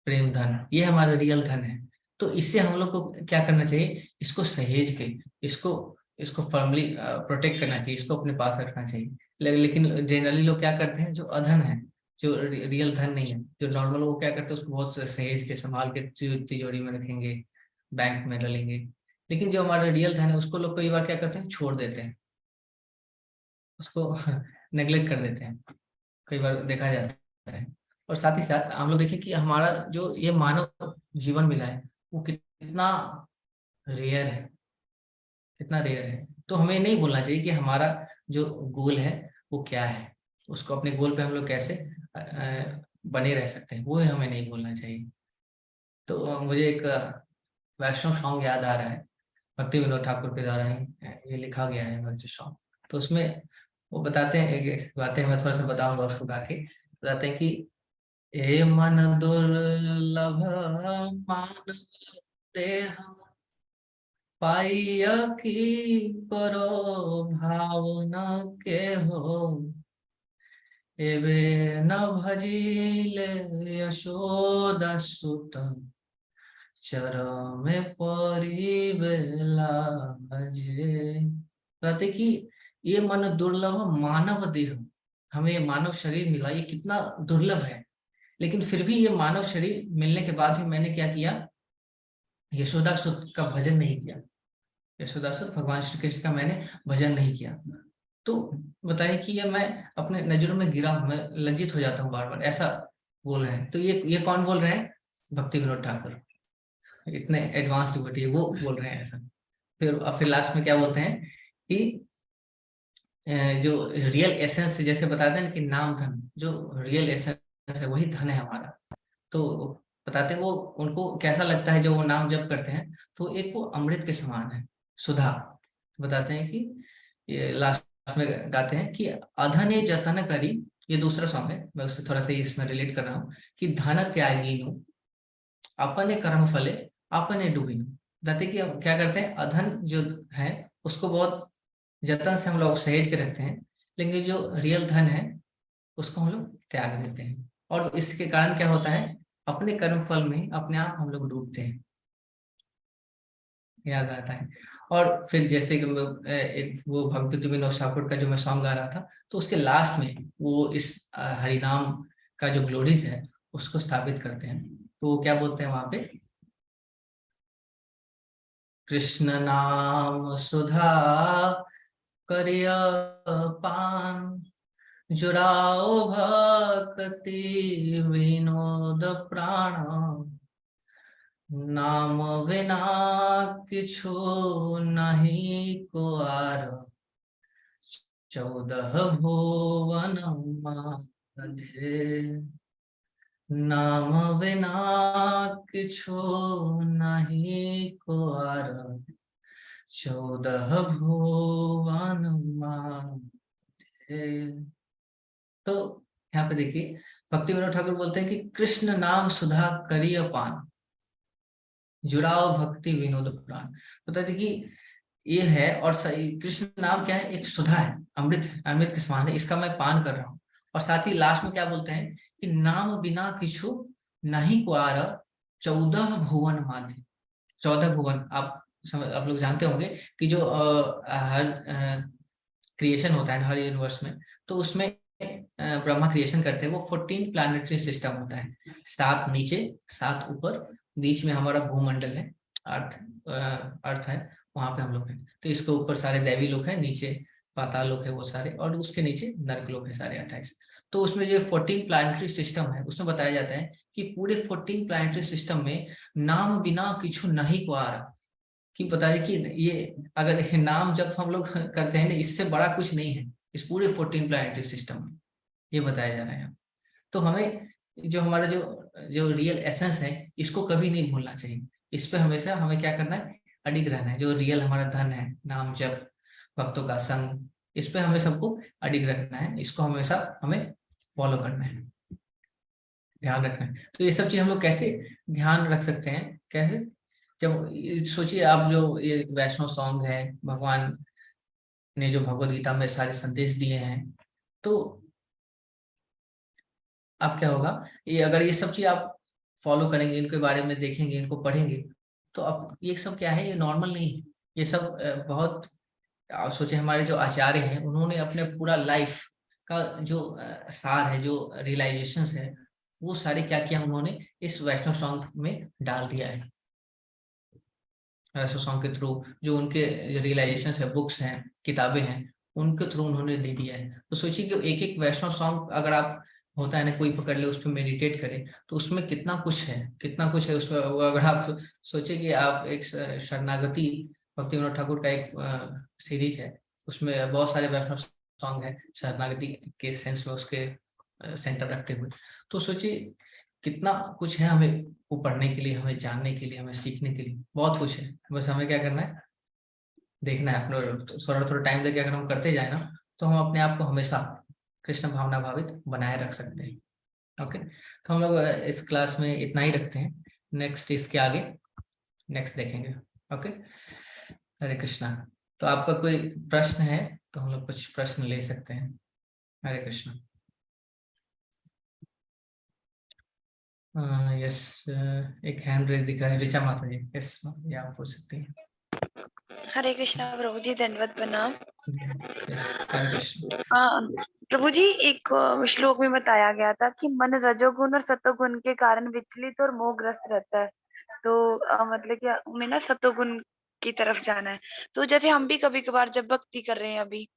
Speaker 2: प्रेम धन, ये हमारा रियल धन है। तो इससे हम लोग को क्या करना चाहिए, इसको सहेज के, इसको फर्मली प्रोटेक्ट करना चाहिए, इसको अपने पास रखना चाहिए। लेकिन जनरली लोग क्या करते हैं, जो अधन है, जो रियल धन नहीं है, जो नॉर्मल, वो क्या करते हैं, उसको बहुत सहेज के संभाल के तिजोरी में रखेंगे, बैंक में डालेंगे। लेकिन जो हमारा रियल धन है उसको लोग कई बार क्या करते हैं, छोड़ देते हैं, उसको नेग्लेक्ट कर देते हैं, कई बार देखा जाता है। और साथ ही साथ हम लोग देखें कि हमारा जो ये मानव जीवन मिला है वो कितना रेयर है, कितना रेयर है। तो हमें नहीं भूलना चाहिए कि हमारा जो गोल है वो क्या है, उसको अपने गोल पे हम लोग कैसे बने रह सकते हैं, वो हमें नहीं भूलना चाहिए। तो मुझे एक वैष्णव सॉन्ग याद आ रहा है, भक्ति विनोद ठाकुर के द्वारा ही ये लिखा गया है वैष्णव सॉन्ग। तो उसमें वो बताते हैं बातें, मैं थोड़ा सा बताऊंगा उसको गा के। बताते हैं कि ए मन दुर्लभ मानव देह पाइया की करो भावना के हो, एबे न भजिले यशोदा सुत चरमे परिबेला भजे। कहते कि ये मन दुर्लभ मानव देह, हमें ये मानव शरीर मिला, ये कितना दुर्लभ है, लेकिन फिर भी ये मानव शरीर मिलने के बाद भी मैंने क्या किया, यशोदा सुत का भजन नहीं किया, यशोदा सुत भगवान श्री कृष्ण का मैंने भजन नहीं किया। तो बताइए कि ये मैं अपने नजरों में गिरा हूं, मैं लज्जित हो जाता हूँ बार बार, ऐसा बोल रहे हैं। तो ये कौन बोल रहे हैं, भक्ति विनोद ठाकुर, इतने एडवांस डिवोटी है, वो बोल रहे हैं ऐसा। फिर लास्ट में क्या बोलते हैं कि जो रियल एसेंस, जैसे बताते हैं ना कि नाम धन, जो रियल एसेंस है वही धन है हमारा। तो बताते हैं वो उनको कैसा लगता है जो वो नाम जप करते हैं, तो एक वो अमृत के समान है, सुधा। बताते हैं कि ये लास्ट में गाते हैं कि अधने जतन करी, ये दूसरा सॉन्ग है, मैं उससे थोड़ा सा इसमें रिलेट कर रहा हूँ, कि धन त्यागीनु अपने कर्म फले अपने डूबीनु। बताते कि हम क्या करते हैं, अधन जो है उसको बहुत जतन से हम लोग सहेज के रखते हैं, लेकिन जो रियल धन है उसको हम लोग त्याग देते हैं, और इसके कारण क्या होता है, अपने कर्म फल में अपने आप हम लोग डूबते हैं, याद आता है। और फिर जैसे कि एक वो भक्ति विनोद ठाकुर का जो मैं सॉन्ग गा रहा था, तो उसके लास्ट में वो इस हरिनाम का जो ग्लोरीज है उसको स्थापित करते हैं। तो वो क्या बोलते हैं वहां पे, कृष्ण नाम सुधा करिय पान, जुड़ाओ भक्ति विनोद प्राण, नाम बिना किछु नहीं को आर, 14 भुवन माधे, नाम बिना किछु नहीं को आर, 14 भुवन माधे। तो यहाँ पे देखिए भक्ति विनोद ठाकुर बोलते हैं कि कृष्ण नाम सुधा करिय पान, जुड़ाओ भक्ति विनोद प्राण। बताते कि ये है, और कृष्ण नाम क्या है, एक सुधा है, अमृत है, अमृत के समान है, इसका मैं पान कर रहा हूँ। और साथ ही लास्ट में क्या बोलते हैं कि नाम बिना किछु नहीं को आर, 14 भुवन माध्य। 14 भुवन आप लोग जानते होंगे कि जो हर क्रिएशन होता है हर यूनिवर्स में, तो उसमें ब्रह्मा क्रिएशन करते हैं, वो 14 प्लैनेटरी सिस्टम होता है, 7 नीचे 7 ऊपर, बीच में हमारा भूमंडल है, अर्थ है, वहां पे हम लोग हैं। तो इसके ऊपर सारे दैवी लोग हैं, नीचे पाताल लोग है वो सारे, और उसके नीचे नरक लोग है सारे 28। तो उसमें जो 14 प्लैनेटरी सिस्टम है उसमें बताया जाता है कि पूरे 14 प्लैनेटरी सिस्टम में नाम बिना किछु नहीं को आ रहा, कि बताइए कि ये अगर नाम जब हम लोग करते हैं ना, इससे बड़ा कुछ नहीं है इस पूरे 14 प्लैनेटरी सिस्टम में, ये बताया जा रहा है। तो हमें जो हमारा जो रियल एसेंस है इसको कभी नहीं भूलना चाहिए, इस पे हमेशा हमें क्या करना है, अडिग रहना है। जो रियल हमारा धन है, नाम जप भक्तों का संग, इस पे हमें सबको अडिग रखना है, इसको हमेशा हमें फॉलो करना है, ध्यान रखना है। तो ये सब चीज हम लोग कैसे ध्यान रख सकते हैं, कैसे, जब सोचिए आप जो ये वैष्णव सॉन्ग है, भगवान ने जो भगवद गीता में सारे संदेश दिए हैं, तो अब क्या होगा, ये अगर ये सब चीज आप फॉलो करेंगे, इनके बारे में देखेंगे, इनको पढ़ेंगे, तो अब ये सब क्या है, ये नॉर्मल नहीं है, ये सब बहुत आप सोचे हमारे जो आचार्य हैं उन्होंने अपने पूरा लाइफ का जो सार है, जो रियलाइजेशन है, वो सारे क्या किया उन्होंने इस वैष्णव सॉन्ग में डाल दिया है। वैष्णव सॉन्ग के थ्रू जो उनके रियलाइजेशन है, बुक्स हैं, किताबें हैं, उनके थ्रू उन्होंने दे दिया है। तो सोचिए कि एक एक वैष्णव सॉन्ग अगर आप होता है ना, कोई पकड़ ले, उस पर मेडिटेट करे, तो उसमें कितना कुछ है, कितना कुछ है उसमें। अगर आप सोचे कि आप एक शरणागति, भक्ति विनोद ठाकुर का एक सीरीज है, उसमें बहुत सारे वैष्णव सॉन्ग है शरणागति के सेंस में, उसके सेंटर रखते हुए, तो सोचिए कितना कुछ है हमें वो पढ़ने के लिए, हमें जानने के लिए, हमें सीखने के लिए, बहुत कुछ है। बस हमें क्या करना है, देखना है अपने, थोड़ा थोड़ा टाइम देके अगर हम करते जाए ना, तो हम अपने आप को हमेशा कृष्ण भावना भावित बनाए रख सकते हैं। ओके, तो हम लोग इस क्लास में इतना ही रखते हैं, नेक्स्ट इसके आगे नेक्स्ट देखेंगे। ओके, हरे कृष्णा। तो आपका कोई प्रश्न है तो हम लोग कुछ प्रश्न ले सकते हैं। हरे कृष्णा। यस, एक हैंड रेज दिख रहा है, ऋचा माता जी। यस, ये आप पूछ सकती हैं।
Speaker 7: हरे कृष्णा प्रभु जी, दंडवत प्रणाम।
Speaker 2: यस, हरे कृष्ण।
Speaker 7: प्रभु जी, एक श्लोक में बताया गया था कि मन रजोगुण और सतोगुण के कारण विचलित और मोहग्रस्त रहता है। तो मतलब कि हमें ना सतोगुण की तरफ जाना है। तो जैसे हम भी कभी कभार जब भक्ति कर रहे हैं, अभी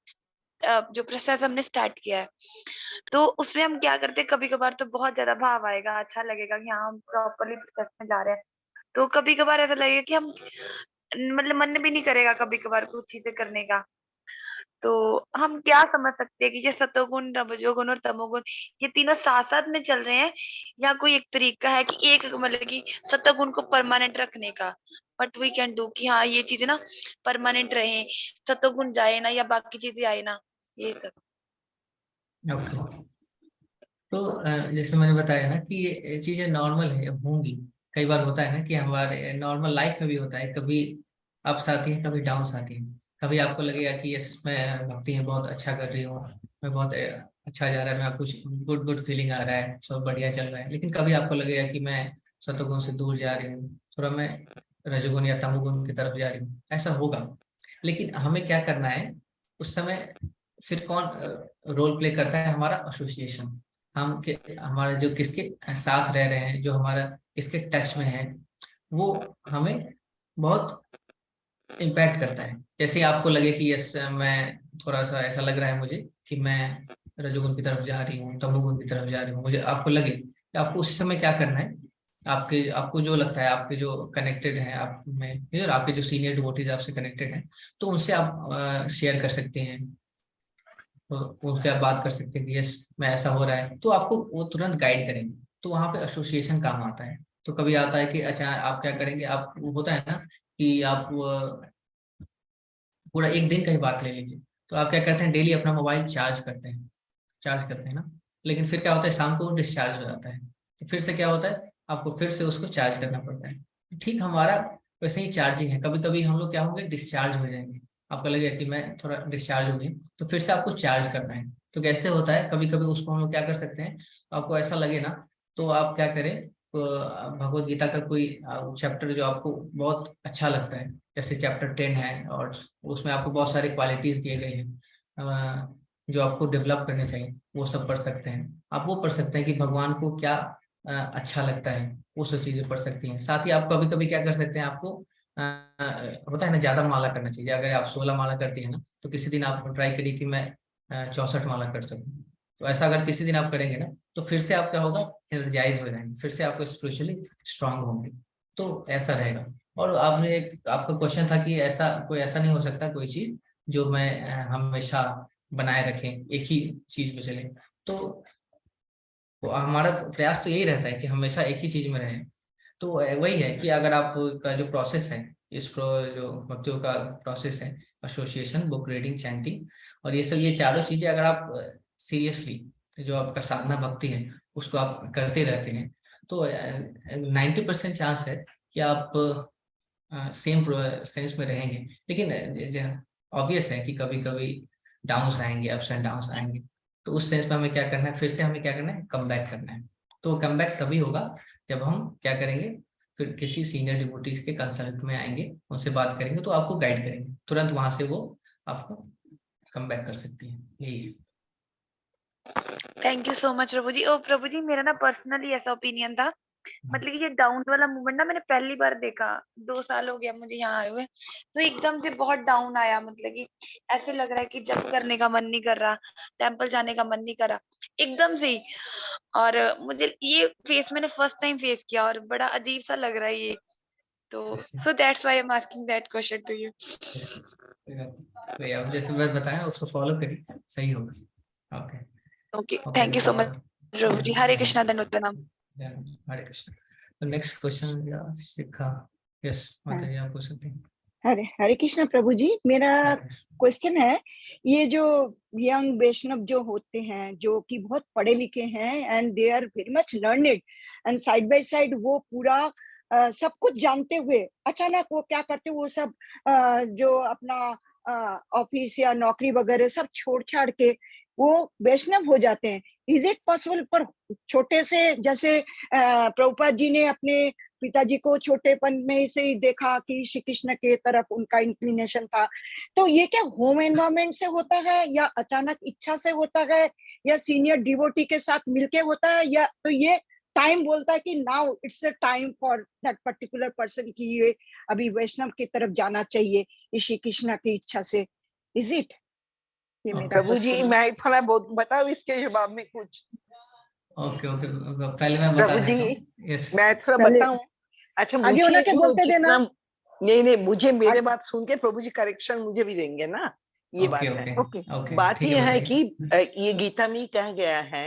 Speaker 7: जो प्रोसेस हमने स्टार्ट किया है, तो उसमें हम क्या करते हैं, कभी कभार तो बहुत ज्यादा भाव आएगा, अच्छा लगेगा कि हाँ हम प्रॉपरली प्रोसेस में जा रहे हैं। तो कभी कभार ऐसा लगेगा कि हम मतलब मन भी नहीं करेगा कभी कभार कुछ चीजें करने का। तो हम क्या समझ सकते हैं कि ये सतोगुण, रजोगुण और तमोगुण ये तीनों साथ साथ में चल रहे हैं, या कोई एक तरीका है कि एक मतलब कि सतोगुण को परमानेंट रखने का, बट वी कैन डू कि हाँ ये चीजें ना परमानेंट रहे, सतोगुण जाए ना या बाकी चीजें आए ना, ये सब।
Speaker 2: ओके। तो जैसे मैंने बताया ना कि ये चीजें नॉर्मल है, होंगी। कई बार होता है ना कि हमारे नॉर्मल लाइफ में भी होता है, कभी अप्स आती है, कभी डाउन्स आती है। कभी आपको लगेगा कि यस मैं भक्ति में बहुत अच्छा कर रही हूँ, मैं बहुत अच्छा जा रहा है, मैं कुछ गुड गुड फीलिंग आ रहा है, सब बढ़िया चल रहा है। लेकिन कभी आपको लगेगा कि मैं सतोगुण से दूर जा रही हूँ, थोड़ा मैं रजोगुण या तमोगुण की तरफ जा रही हूँ, ऐसा होगा। लेकिन हमें क्या करना है उस समय? फिर कौन रोल प्ले करता है? हमारा एसोसिएशन। हमारे जो किसके साथ रह रहे हैं, जो हमारा किसके टच में है, वो हमें बहुत इम्पैक्ट करता है। जैसे आपको लगे कि यस मैं थोड़ा सा ऐसा लग रहा है मुझे कि मैं रजोगुण की तरफ जा रही हूँ, तमोगुण की तरफ जा रही हूँ, मुझे आपको लगे कि आपको उस समय क्या करना है, आपको जो लगता है, आपके जो कनेक्टेड है आप में, और आपके जो सीनियर डिवोटीज आपसे कनेक्टेड हैं, तो उनसे आप शेयर कर सकते हैं। तो उनके आप बात कर सकते हैं कि यस मैं ऐसा हो रहा है, तो आपको वो तुरंत गाइड करेंगे। तो वहाँ पे एसोसिएशन काम आता है। तो कभी आता है कि अच्छा आप क्या करेंगे, आप वो होता है ना कि आप पूरा एक दिन का ही बात ले लीजिए, तो आप क्या करते हैं, डेली अपना मोबाइल चार्ज करते हैं ना। लेकिन फिर क्या होता है, शाम को डिस्चार्ज हो जाता है, तो फिर से क्या होता है, आपको फिर से उसको चार्ज करना पड़ता है। ठीक हमारा वैसे ही चार्जिंग है, कभी कभी हम लोग क्या होंगे, डिस्चार्ज हो जाएंगे। आपको लगेगा कि मैं थोड़ा डिस्चार्ज हो गई, तो फिर से आपको चार्ज करना है। तो कैसे होता है, कभी कभी उसको हम लोग क्या कर सकते हैं, आपको ऐसा लगे ना, तो आप क्या करें, भगवत गीता का कोई चैप्टर जो आपको बहुत अच्छा लगता है, जैसे चैप्टर 10 है, और उसमें आपको बहुत सारी क्वालिटीज दिए गए हैं जो आपको डेवलप करने चाहिए, वो सब पढ़ सकते हैं। आप वो पढ़ सकते हैं कि भगवान को क्या अच्छा लगता है, वो सब चीजें पढ़ सकती हैं। साथ ही आप कभी कभी क्या कर सकते हैं, आपको होता है ना, ज्यादा माला करना चाहिए। अगर आप 16 माला करती है ना, तो किसी दिन आप ट्राई करिए कि मैं 64 माला कर सकूं। तो ऐसा अगर किसी दिन आप करेंगे ना, तो फिर से आप क्या होगा, एनर्जाइज हो जाएंगे, फिर से आप स्पिरिचुअली स्ट्रांग होंगे। तो ऐसा रहेगा। और आपका क्वेश्चन था कि ऐसा नहीं हो सकता कोई चीज जो मैं हमेशा बनाए रखें, एक ही चीज में चले। तो हमारा प्रयास तो यही रहता है कि हमेशा एक ही चीज में रहें। तो वही है कि अगर आपका जो प्रोसेस है, जो भक्तियों का प्रोसेस है, एसोसिएशन, बुक रीडिंग, चैंटिंग और ये चारों चीजें अगर आप सीरियसली, जो आपका साधना भक्ति है उसको आप करते रहते हैं, तो 90% चांस है कि आप सेम सेंस में रहेंगे। लेकिन ऑब्वियस है कि कभी कभी डाउन्स आएंगे, अप्स एंड डाउन्स आएंगे। तो उस सेंस में हमें क्या करना है, फिर से हमें क्या करना है, कम बैक करना है। तो कम बैक तभी होगा जब हम क्या करेंगे, फिर किसी सीनियर डिवोटीज के कंसल्ट में आएंगे, उनसे बात करेंगे, तो आपको गाइड करेंगे, तुरंत वहां से वो आपको कम बैक कर सकती है। यही है।
Speaker 7: Thank you so much Prabhu जी। ओ प्रभु जी, मेरा ना पर्सनली ऐसा ओपिनियन था, मतलब कि ये डाउन वाला मूवमेंट ना मैंने पहली बार देखा, 2 साल हो गया मुझे यहाँ आए हुए, तो एकदम से बहुत डाउन आया, मतलब कि ऐसे लग रहा है कि जब करने का मन नहीं कर रहा, टेम्पल जाने का मन नहीं कर रहा, एकदम से ही। और मुझे ये फेस मैंने फर्स्ट टाइम फेस किया और बड़ा अजीब सा लग रहा है ये, तो so that's why I am asking that question to you.
Speaker 2: आप जैसे मैं बताया उसको फॉलो करिए, सही होगा। Okay
Speaker 7: okay,
Speaker 2: okay.
Speaker 7: Thank you so much Prabhu ji. Hare Krishna, धन्यवाद प्रणाम।
Speaker 2: हरे कृष्ण। तो नेक्स्ट क्वेश्चन शिखा, यस माता जी आप पूछ सकते हैं।
Speaker 5: हरे कृष्ण प्रभु जी, मेरा
Speaker 2: हरे कृष्ण।
Speaker 5: क्वेश्चन है, ये जो यंग वैष्णव जो होते हैं, जो कि बहुत पढ़े लिखे हैं and they are very much learned, and side by side वो पूरा सब कुछ जानते हुए अचानक वो क्या करते, वो सब जो अपना ऑफिस या नौकरी वगैरह सब छोड़ छाड़ के वो वैष्णव हो जाते हैं। Is it possible? पर छोटे से, जैसे प्रभुपाद जी ने अपने पिताजी को छोटेपन में से ही देखा कि श्री कृष्ण के तरफ उनका इंक्लिनेशन था, तो ये क्या होम एनवायरनमेंट से होता है, या अचानक इच्छा से होता है, या सीनियर डिवोटी के साथ मिलके होता है, या तो ये टाइम बोलता है कि now it's a time for that particular person की ये अभी वैष्णव की तरफ जाना चाहिए श्री कृष्ण की इच्छा से? Is it? ये मेरा
Speaker 1: प्रभु जी,
Speaker 5: क्वेश्चन।
Speaker 1: मैं थोड़ा बहुत बताऊं इसके जवाब में कुछ?
Speaker 2: ओके ओके, पहले मैं बता
Speaker 1: प्रभु
Speaker 2: देता
Speaker 1: जी,
Speaker 2: हूँ। यस
Speaker 1: मैं थोड़ा
Speaker 5: पहले
Speaker 1: बताऊं? अच्छा,
Speaker 5: आगे
Speaker 1: मुझे
Speaker 5: होना के
Speaker 1: जो
Speaker 5: बोलते देना।
Speaker 1: जितना नहीं, मुझे मेरे बात सुन के प्रभु जी करेक्शन मुझे भी देंगे ना, ये बात है।
Speaker 5: ओके
Speaker 1: बात
Speaker 2: ठीक
Speaker 1: ये है
Speaker 2: बताइए।
Speaker 1: कि ये गीता में कहा गया है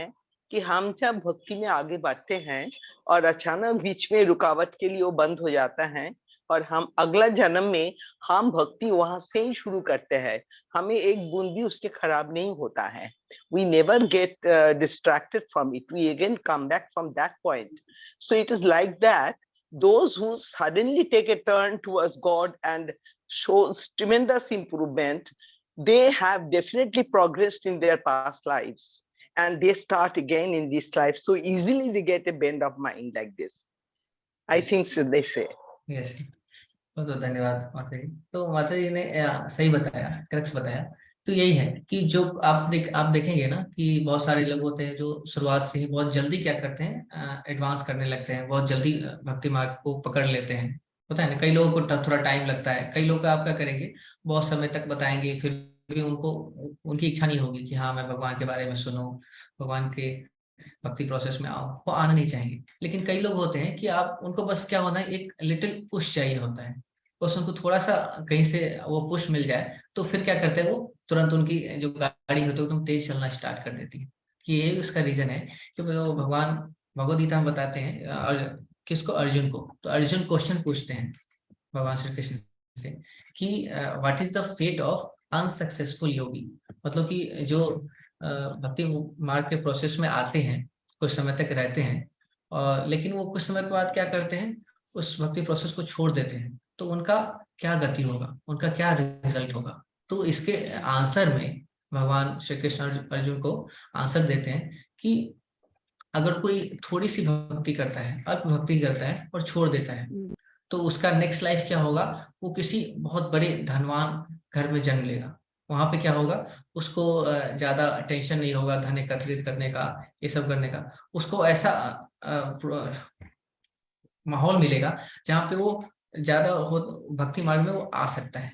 Speaker 1: कि हम जब भक्ति में आगे बढ़ते हैं और अचानक बीच में रुकावट के लिए वो बंद हो जाता है और हम अगला जन्म में हम भक्ति वहां से ही शुरू करते हैं, हमें एक बूंद भी उसके खराब नहीं होता है। We never get distracted from it. We again come back from that point. So it is like that. Those who suddenly take a turn towards God and shows tremendous improvement, they have definitely progressed in their past lives. And they start again in this life. So easily they get a bend of mind like this. I
Speaker 2: Yes.
Speaker 1: think so, they say.
Speaker 2: Yes, बहुत बहुत धन्यवाद माता जी। तो माता जी ने सही बताया, करेक्ट बताया। तो यही है कि जो आप देखेंगे ना कि बहुत सारे लोग होते हैं जो शुरुआत से ही बहुत जल्दी क्या करते हैं, एडवांस करने लगते हैं, बहुत जल्दी भक्ति मार्ग को पकड़ लेते हैं। होता है ना, कई लोगों को थोड़ा टाइम लगता है, कई लोग आप क्या करेंगे बहुत समय तक बताएंगे, फिर भी उनकी इच्छा नहीं होगी कि हाँ मैं भगवान के बारे में सुनूं, भगवान के भक्ति प्रोसेस में आओ, वो आना नहीं चाहेंगे। लेकिन कई लोग होते हैं कि आप उनको बस क्या होना है, एक लिटिल पुश चाहिए होता है, बस उनको थोड़ा सा कहीं से वो पुश मिल जाए तो फिर क्या करते हैं, वो तुरंत उनकी जो गाड़ी होती है एकदम तेज चलना स्टार्ट कर देती है। कि यही उसका रीजन है कि भगवान भगवद गीता में बताते हैं और किसको, अर्जुन को। तो अर्जुन क्वेश्चन पूछते हैं भगवान श्री कृष्ण से कि what is the fate of unsuccessful yogi. मतलब कि जो भक्ति मार्ग के प्रोसेस में आते हैं, कुछ समय तक रहते हैं, और लेकिन वो कुछ समय के बाद क्या करते हैं, उस भक्ति प्रोसेस को छोड़ देते हैं, तो उनका क्या गति होगा, उनका क्या रिजल्ट होगा। तो इसके आंसर में भगवान श्री कृष्ण अर्जुन को आंसर देते हैं कि अगर कोई थोड़ी सी भक्ति करता है, अल्प भक्ति करता है और छोड़ देता है, तो उसका नेक्स्ट लाइफ क्या होगा, वो किसी बहुत बड़े धनवान घर में जन्म लेगा। वहां पे क्या होगा, उसको ज्यादा टेंशन नहीं होगा धन एकत्रित करने का, ये सब करने का। उसको ऐसा माहौल मिलेगा जहाँ पे वो ज्यादा भक्ति मार्ग में वो आ सकता है,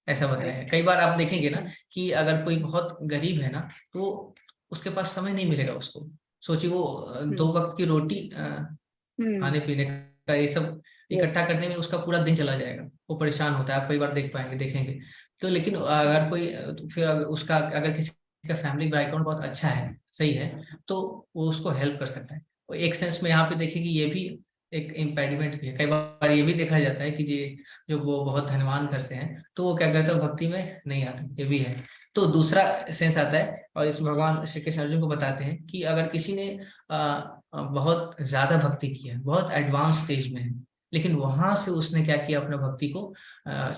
Speaker 2: ऐसा बताया है। कई बार आप देखेंगे ना कि अगर कोई बहुत गरीब है ना, तो उसके पास समय नहीं मिलेगा उसको। सोचिए वो 2 वक्त की रोटी खाने पीने का ये सब इकट्ठा करने में उसका पूरा दिन चला जाएगा, वो परेशान होता है। आप कई बार देखेंगे। तो लेकिन अगर कोई फिर उसका अगर किसी का फैमिली बैकग्राउंड बहुत अच्छा है, सही है, तो वो उसको हेल्प कर सकता है। तो एक सेंस में यहाँ पे देखिए कि ये भी एक इम्पेडिमेंट भी है। कई बार ये भी देखा जाता है कि जो वो बहुत धनवान घर से हैं, तो वो क्या करते हैं, भक्ति में नहीं आते, ये भी है। तो दूसरा सेंस आता है, और इस भगवान श्री कृष्ण अर्जुन को बताते हैं कि अगर किसी ने बहुत ज्यादा भक्ति की है, बहुत एडवांस स्टेज में है, लेकिन वहां से उसने क्या किया, अपना भक्ति को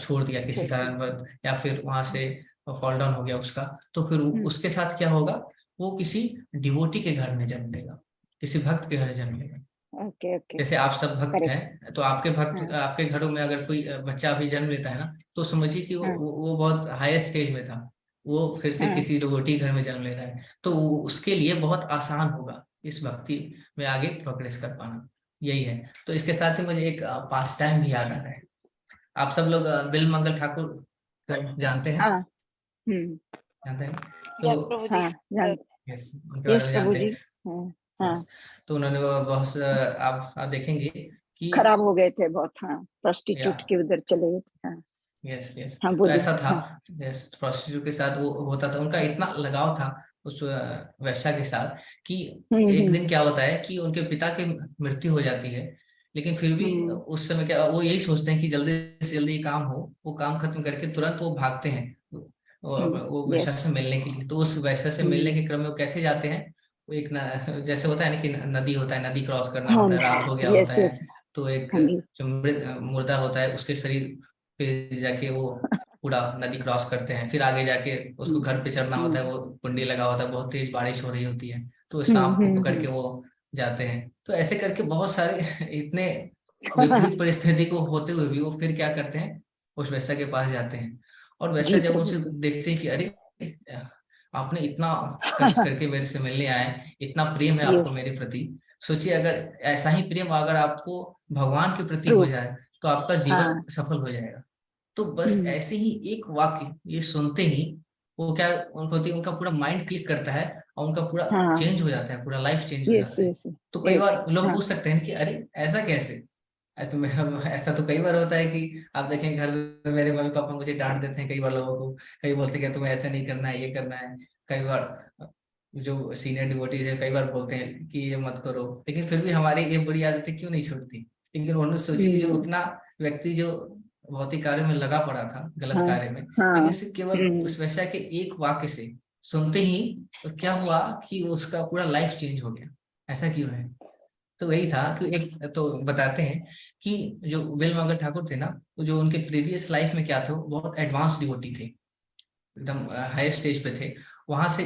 Speaker 2: छोड़ दिया किसी कारणवश, या फिर वहां से फॉल डाउन हो गया उसका, तो फिर उसके साथ क्या होगा, वो किसी डिवोटी के घर में जन्म लेगा, किसी भक्त के घर जन्म लेगा।
Speaker 5: ओके
Speaker 2: जैसे आप सब भक्त हैं, तो आपके भक्त आपके घरों में अगर कोई बच्चा भी जन्म लेता है ना, तो समझिए कि वो बहुत हाईएस्ट स्टेज में था, वो फिर से किसी डिवोटी घर में जन्म ले रहा है, तो उसके लिए बहुत आसान होगा इस भक्ति में आगे प्रोग्रेस कर पाना। यही है। तो इसके साथ ही मुझे एक पास टाइम भी याद आ रहा है। आप सब लोग बिल मंगल ठाकुर जानते हैं? जानते हैं? तो यस, उनके बारे में जानते हैं। तो उन्होंने बहुत आप देखेंगे कि
Speaker 5: खराब हो गए थे बहुत, प्रोस्टिट्यूट के उधर चले गए थे।
Speaker 2: यस तो ऐसा था, प्रोस्टिट्यूट के साथ वो होता था, उनका इतना लगाव था उस वैश्या के साथ कि एक दिन क्या होता है कि उनके पिता की मृत्यु हो जाती है, लेकिन फिर भी उस समय क्या वो यही सोचते हैं कि जल्दी से जल्दी काम हो, वो काम खत्म करके तुरंत वो भागते हैं वो वैश्या से मिलने के लिए। तो उस वैश्या से मिलने के क्रम में वो कैसे जाते हैं, वो एक जैसे होता है ना कि नदी होता है, नदी क्रॉस करना होता है, रात हो गया होता है, तो एक जो मुर्दा होता है उसके शरीर पे जाके वो पूरा नदी क्रॉस करते हैं, फिर आगे जाके उसको घर पे चढ़ना होता है, वो कुंडी लगा होता है, बहुत तेज बारिश हो रही होती है, तो सांप को पकड़ के वो जाते हैं। तो ऐसे करके बहुत सारे इतने विपरीत परिस्थिति को होते हुए भी वो फिर क्या करते हैं, उस वैश्या के पास जाते हैं, और वैश्या जब उनसे देखते हैं कि अरे आपने इतना कष्ट करके मेरे से मिलने आए, इतना प्रेम है आपको मेरे प्रति, सोचिए अगर ऐसा ही प्रेम अगर आपको भगवान के प्रति हो जाए तो आपका जीवन सफल हो जाएगा। तो बस ऐसे ही एक वाक्य ये सुनते ही वो क्या उनका पूरा माइंड क्लिक करता है और उनका पूरा चेंज हो जाता है, पूरा लाइफ चेंज हो जाता है। तो कई बार लोग पूछ सकते हैं कि अरे ऐसा कैसे, ऐसा तो कई बार होता है कि आप देखें घर में मेरे मम्मी पापा मुझे डांट देते हैं कई बार लोगों को, कई बोलते हैं कि तुम्हें ऐसा नहीं करना है, ये करना है। कई बार जो सीनियर डिवोटीज है कई बार बोलते हैं कि ये मत करो, लेकिन फिर भी हमारी ये बुरी आदतें क्यों नहीं छूटती। लेकिन उन्होंने सोची कि जो उतना व्यक्ति जो भौतिक कार्य में लगा पड़ा था, गलत
Speaker 5: हाँ,
Speaker 2: कार्य में,
Speaker 5: हाँ,
Speaker 2: लेकिन सिर्फ केवल उस वैसा के एक वाक्य से सुनते ही तो क्या हुआ कि उसका पूरा लाइफ चेंज हो गया। ऐसा क्यों है? तो वही था कि एक तो बताते हैं कि जो वेलमंगल ठाकुर थे ना, तो जो उनके प्रीवियस लाइफ में क्या थे, वो बहुत एडवांस डिवोटी थे, एकदम हाई स्टेज पे थे। वहां से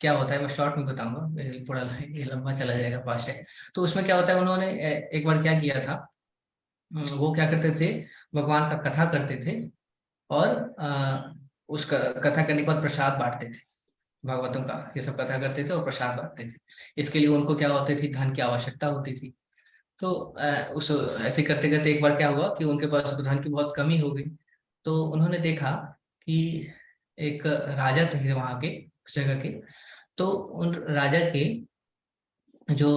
Speaker 2: क्या होता है, मैं शॉर्ट में बताऊंगा, थोड़ा ये लंबा चला जाएगा, फास्ट है। तो उसमें क्या होता है, उन्होंने एक बार क्या किया था, वो क्या करते थे, भगवान का कथा करते थे और उसका कथा करने के बाद प्रसाद बांटते थे, भागवतों का ये सब कथा करते थे और प्रसाद बांटते थे। इसके लिए उनको क्या होती थी, धन की आवश्यकता होती थी। तो उस ऐसे करते करते एक बार क्या हुआ कि उनके पास धन की बहुत कमी हो गई। तो उन्होंने देखा कि एक राजा थे वहां के, उस जगह के। तो उन राजा के जो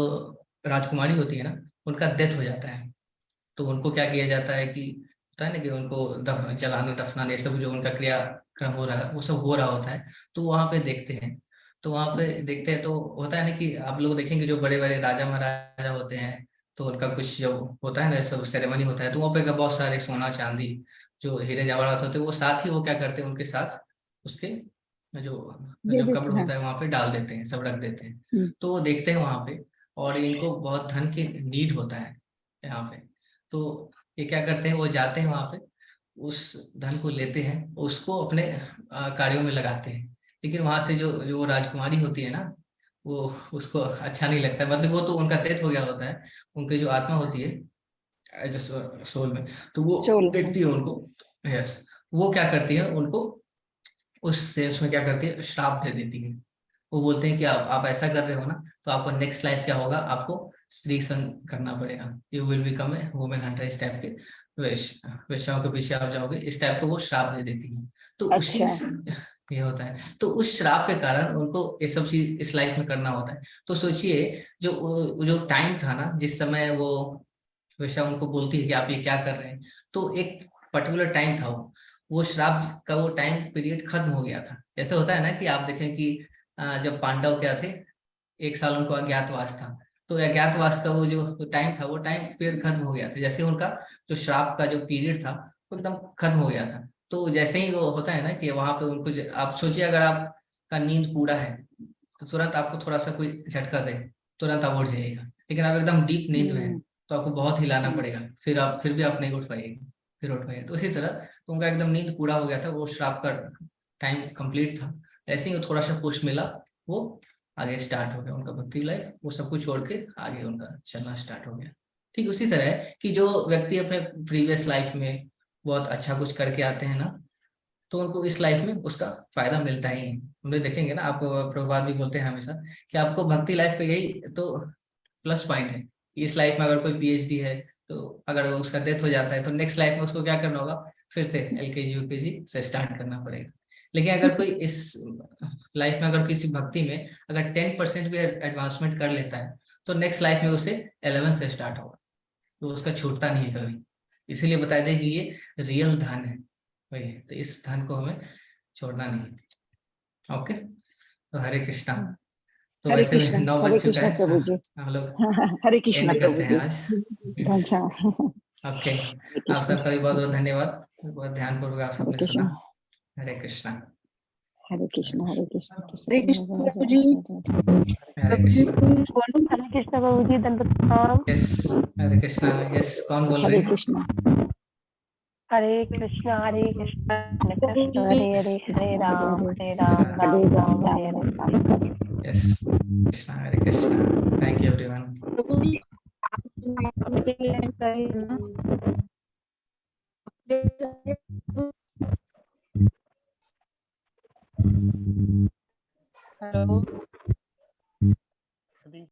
Speaker 2: राजकुमारी होती है ना, उनका डेथ हो जाता है। तो उनको क्या किया जाता है कि होता है ना कि उनको जलाना दफनाना ये सब जो उनका क्रियाक्रम हो रहा है वो सब हो रहा होता है। तो वहां पे देखते हैं, तो वहां पे देखते हैं तो होता है ना कि आप लोग देखेंगे जो बड़े बड़े राजा महाराजा होते हैं, तो उनका कुछ जो होता है ना सब सेरेमनी होता है, तो वहाँ पे का बहुत सारे सोना चांदी जो हीरे जवाहरात होते हैं, वो साथ ही वो क्या करते हैं उनके साथ उसके जो
Speaker 5: दे
Speaker 2: जो
Speaker 5: देते
Speaker 2: कब्र
Speaker 5: हैं।
Speaker 2: होता है वहां पे डाल देते हैं, सब रख देते हैं। तो वो देखते हैं वहां पे, और इनको बहुत धन की नीड होता है यहाँ पे। तो ये क्या करते हैं, वो जाते हैं वहां पे, उस धन को लेते हैं, उसको अपने कार्यों में लगाते हैं। लेकिन वहां से जो जो वो राजकुमारी होती है ना, वो उसको अच्छा नहीं लगता, मतलब वो तो उनका डेथ हो गया होता है, उनकी जो आत्मा होती है एज सोल में, तो वो
Speaker 5: सोल,
Speaker 2: देखती है उनको। यस, वो क्या करती है उनको उससे उसमें क्या करती है, श्राप दे देती है। वो बोलते हैं कि आप ऐसा कर रहे हो ना, तो आपको नेक्स्ट लाइफ क्या होगा, आपको स्त्री संग करना पड़ेगा, you will become a women Hunter, इस टाइप के वेश्याओं के पीछे आप जाओगे, इस टाइप को वो श्राप दे देती है। तो उसी
Speaker 5: अच्छा,
Speaker 2: से ये होता है, तो उस श्राप के कारण उनको ये सब चीज इस लाइफ में करना होता है। तो सोचिए जो जो टाइम था ना, जिस समय वो वेश्या उनको बोलती है कि आप ये क्या कर रहे हैं, तो एक पर्टिकुलर टाइम था, वो श्राप का वो टाइम पीरियड खत्म हो गया था। जैसे होता है ना कि आप देखें कि जब पांडव क्या थे, एक साल उनको अज्ञातवास था, तो अज्ञातवास का वो जो टाइम था, वो टाइम पीरियड खत्म हो गया था। जैसे उनका जो श्राप का जो पीरियड था वो एकदम खत्म हो गया था। तो जैसे ही वो होता है ना कि वहां पे उनको आप सोचिए, अगर आपका नींद पूरा है तो तुरंत आपको थोड़ा सा कोई झटका दे, तुरंत आप उठ जाइएगा। लेकिन आप एकदम डीप नींद में हैं तो आपको बहुत हिलाना पड़ेगा, फिर भी आप नहीं उठ पाएंगे, फिर उठ पाएंगे। तो इसी तरह तो उनका एकदम नींद पूरा हो गया था, वो श्राप का टाइम कंप्लीट था। ऐसे ही वो थोड़ा सा पुश मिला, वो आगे स्टार्ट हो गया उनका भक्ति लाइफ, वो सब कुछ छोड़ के आगे उनका चलना स्टार्ट हो गया। ठीक उसी तरह है कि जो व्यक्ति अपने प्रीवियस लाइफ में बहुत अच्छा कुछ करके आते हैं ना, तो उनको इस लाइफ में उसका फायदा मिलता ही है। हम लोग देखेंगे ना, आपको प्रभुपाद भी बोलते हैं हमेशा कि आपको भक्ति लाइफ का यही तो प्लस पॉइंट है। इस लाइफ में अगर कोई पीएचडी है, तो अगर उसका डेथ हो जाता है तो नेक्स्ट लाइफ में उसको क्या करना होगा, फिर से एलकेजी यूकेजी से स्टार्ट करना पड़ेगा। लेकिन अगर कोई इस लाइफ में अगर किसी भक्ति में अगर 10% भी एडवांसमेंट कर लेता है, तो नेक्स्ट लाइफ में उसे 11 से स्टार्ट होगा, तो उसका छूटता नहीं है कभी। इसीलिए बताया जाए कि ये रियल धन है, वही है। तो इस धन को हमें छोड़ना नहीं है। ओके, तो हरे कृष्णा। तो
Speaker 5: हरे
Speaker 2: वैसे
Speaker 5: कृष्णा,
Speaker 2: 9
Speaker 5: हरे
Speaker 2: बज चुका
Speaker 5: कृष्णा
Speaker 2: है,
Speaker 5: प्रभु जी।
Speaker 2: हम लोग
Speaker 5: हरे कृष्णा
Speaker 2: एंड
Speaker 5: प्रभु
Speaker 2: करते
Speaker 5: जी।
Speaker 2: हैं आज।
Speaker 5: अच्छा,
Speaker 2: ओके,
Speaker 5: हरे
Speaker 2: आप
Speaker 5: कृष्णा,
Speaker 2: सबका भी बहुत बहुत धन्यवाद, बहुत ध्यानपूर्वक आप
Speaker 5: हरे
Speaker 2: सबने सुना।
Speaker 5: कृष्णा,
Speaker 2: हरे कृष्णा।
Speaker 5: हरे कृष्णा, हरे कृष्णा,
Speaker 9: हरे कृष्ण प्रभु जी।
Speaker 2: हरे
Speaker 9: प्रभु जी
Speaker 2: कृष्णा।
Speaker 9: बोलो।
Speaker 6: हरे कृष्ण प्रभु जी, दंडवत प्रणाम।
Speaker 2: यस, हरे कृष्णा। यस, कौन बोल रहे
Speaker 5: हरे
Speaker 2: हैं?
Speaker 5: Krishna,
Speaker 6: Hare Krishna Krishna Krishna Hare Hare, Hare Ram
Speaker 5: Hare
Speaker 6: Ram
Speaker 5: Ram
Speaker 6: Ram
Speaker 5: Ram
Speaker 6: Hare Hare.
Speaker 5: Ram Hare.
Speaker 2: Yes, Krishna, Hare Krishna. Thank you everyone.
Speaker 9: Prabhu ji आप मीटिंग एंड करें ना। हेलो।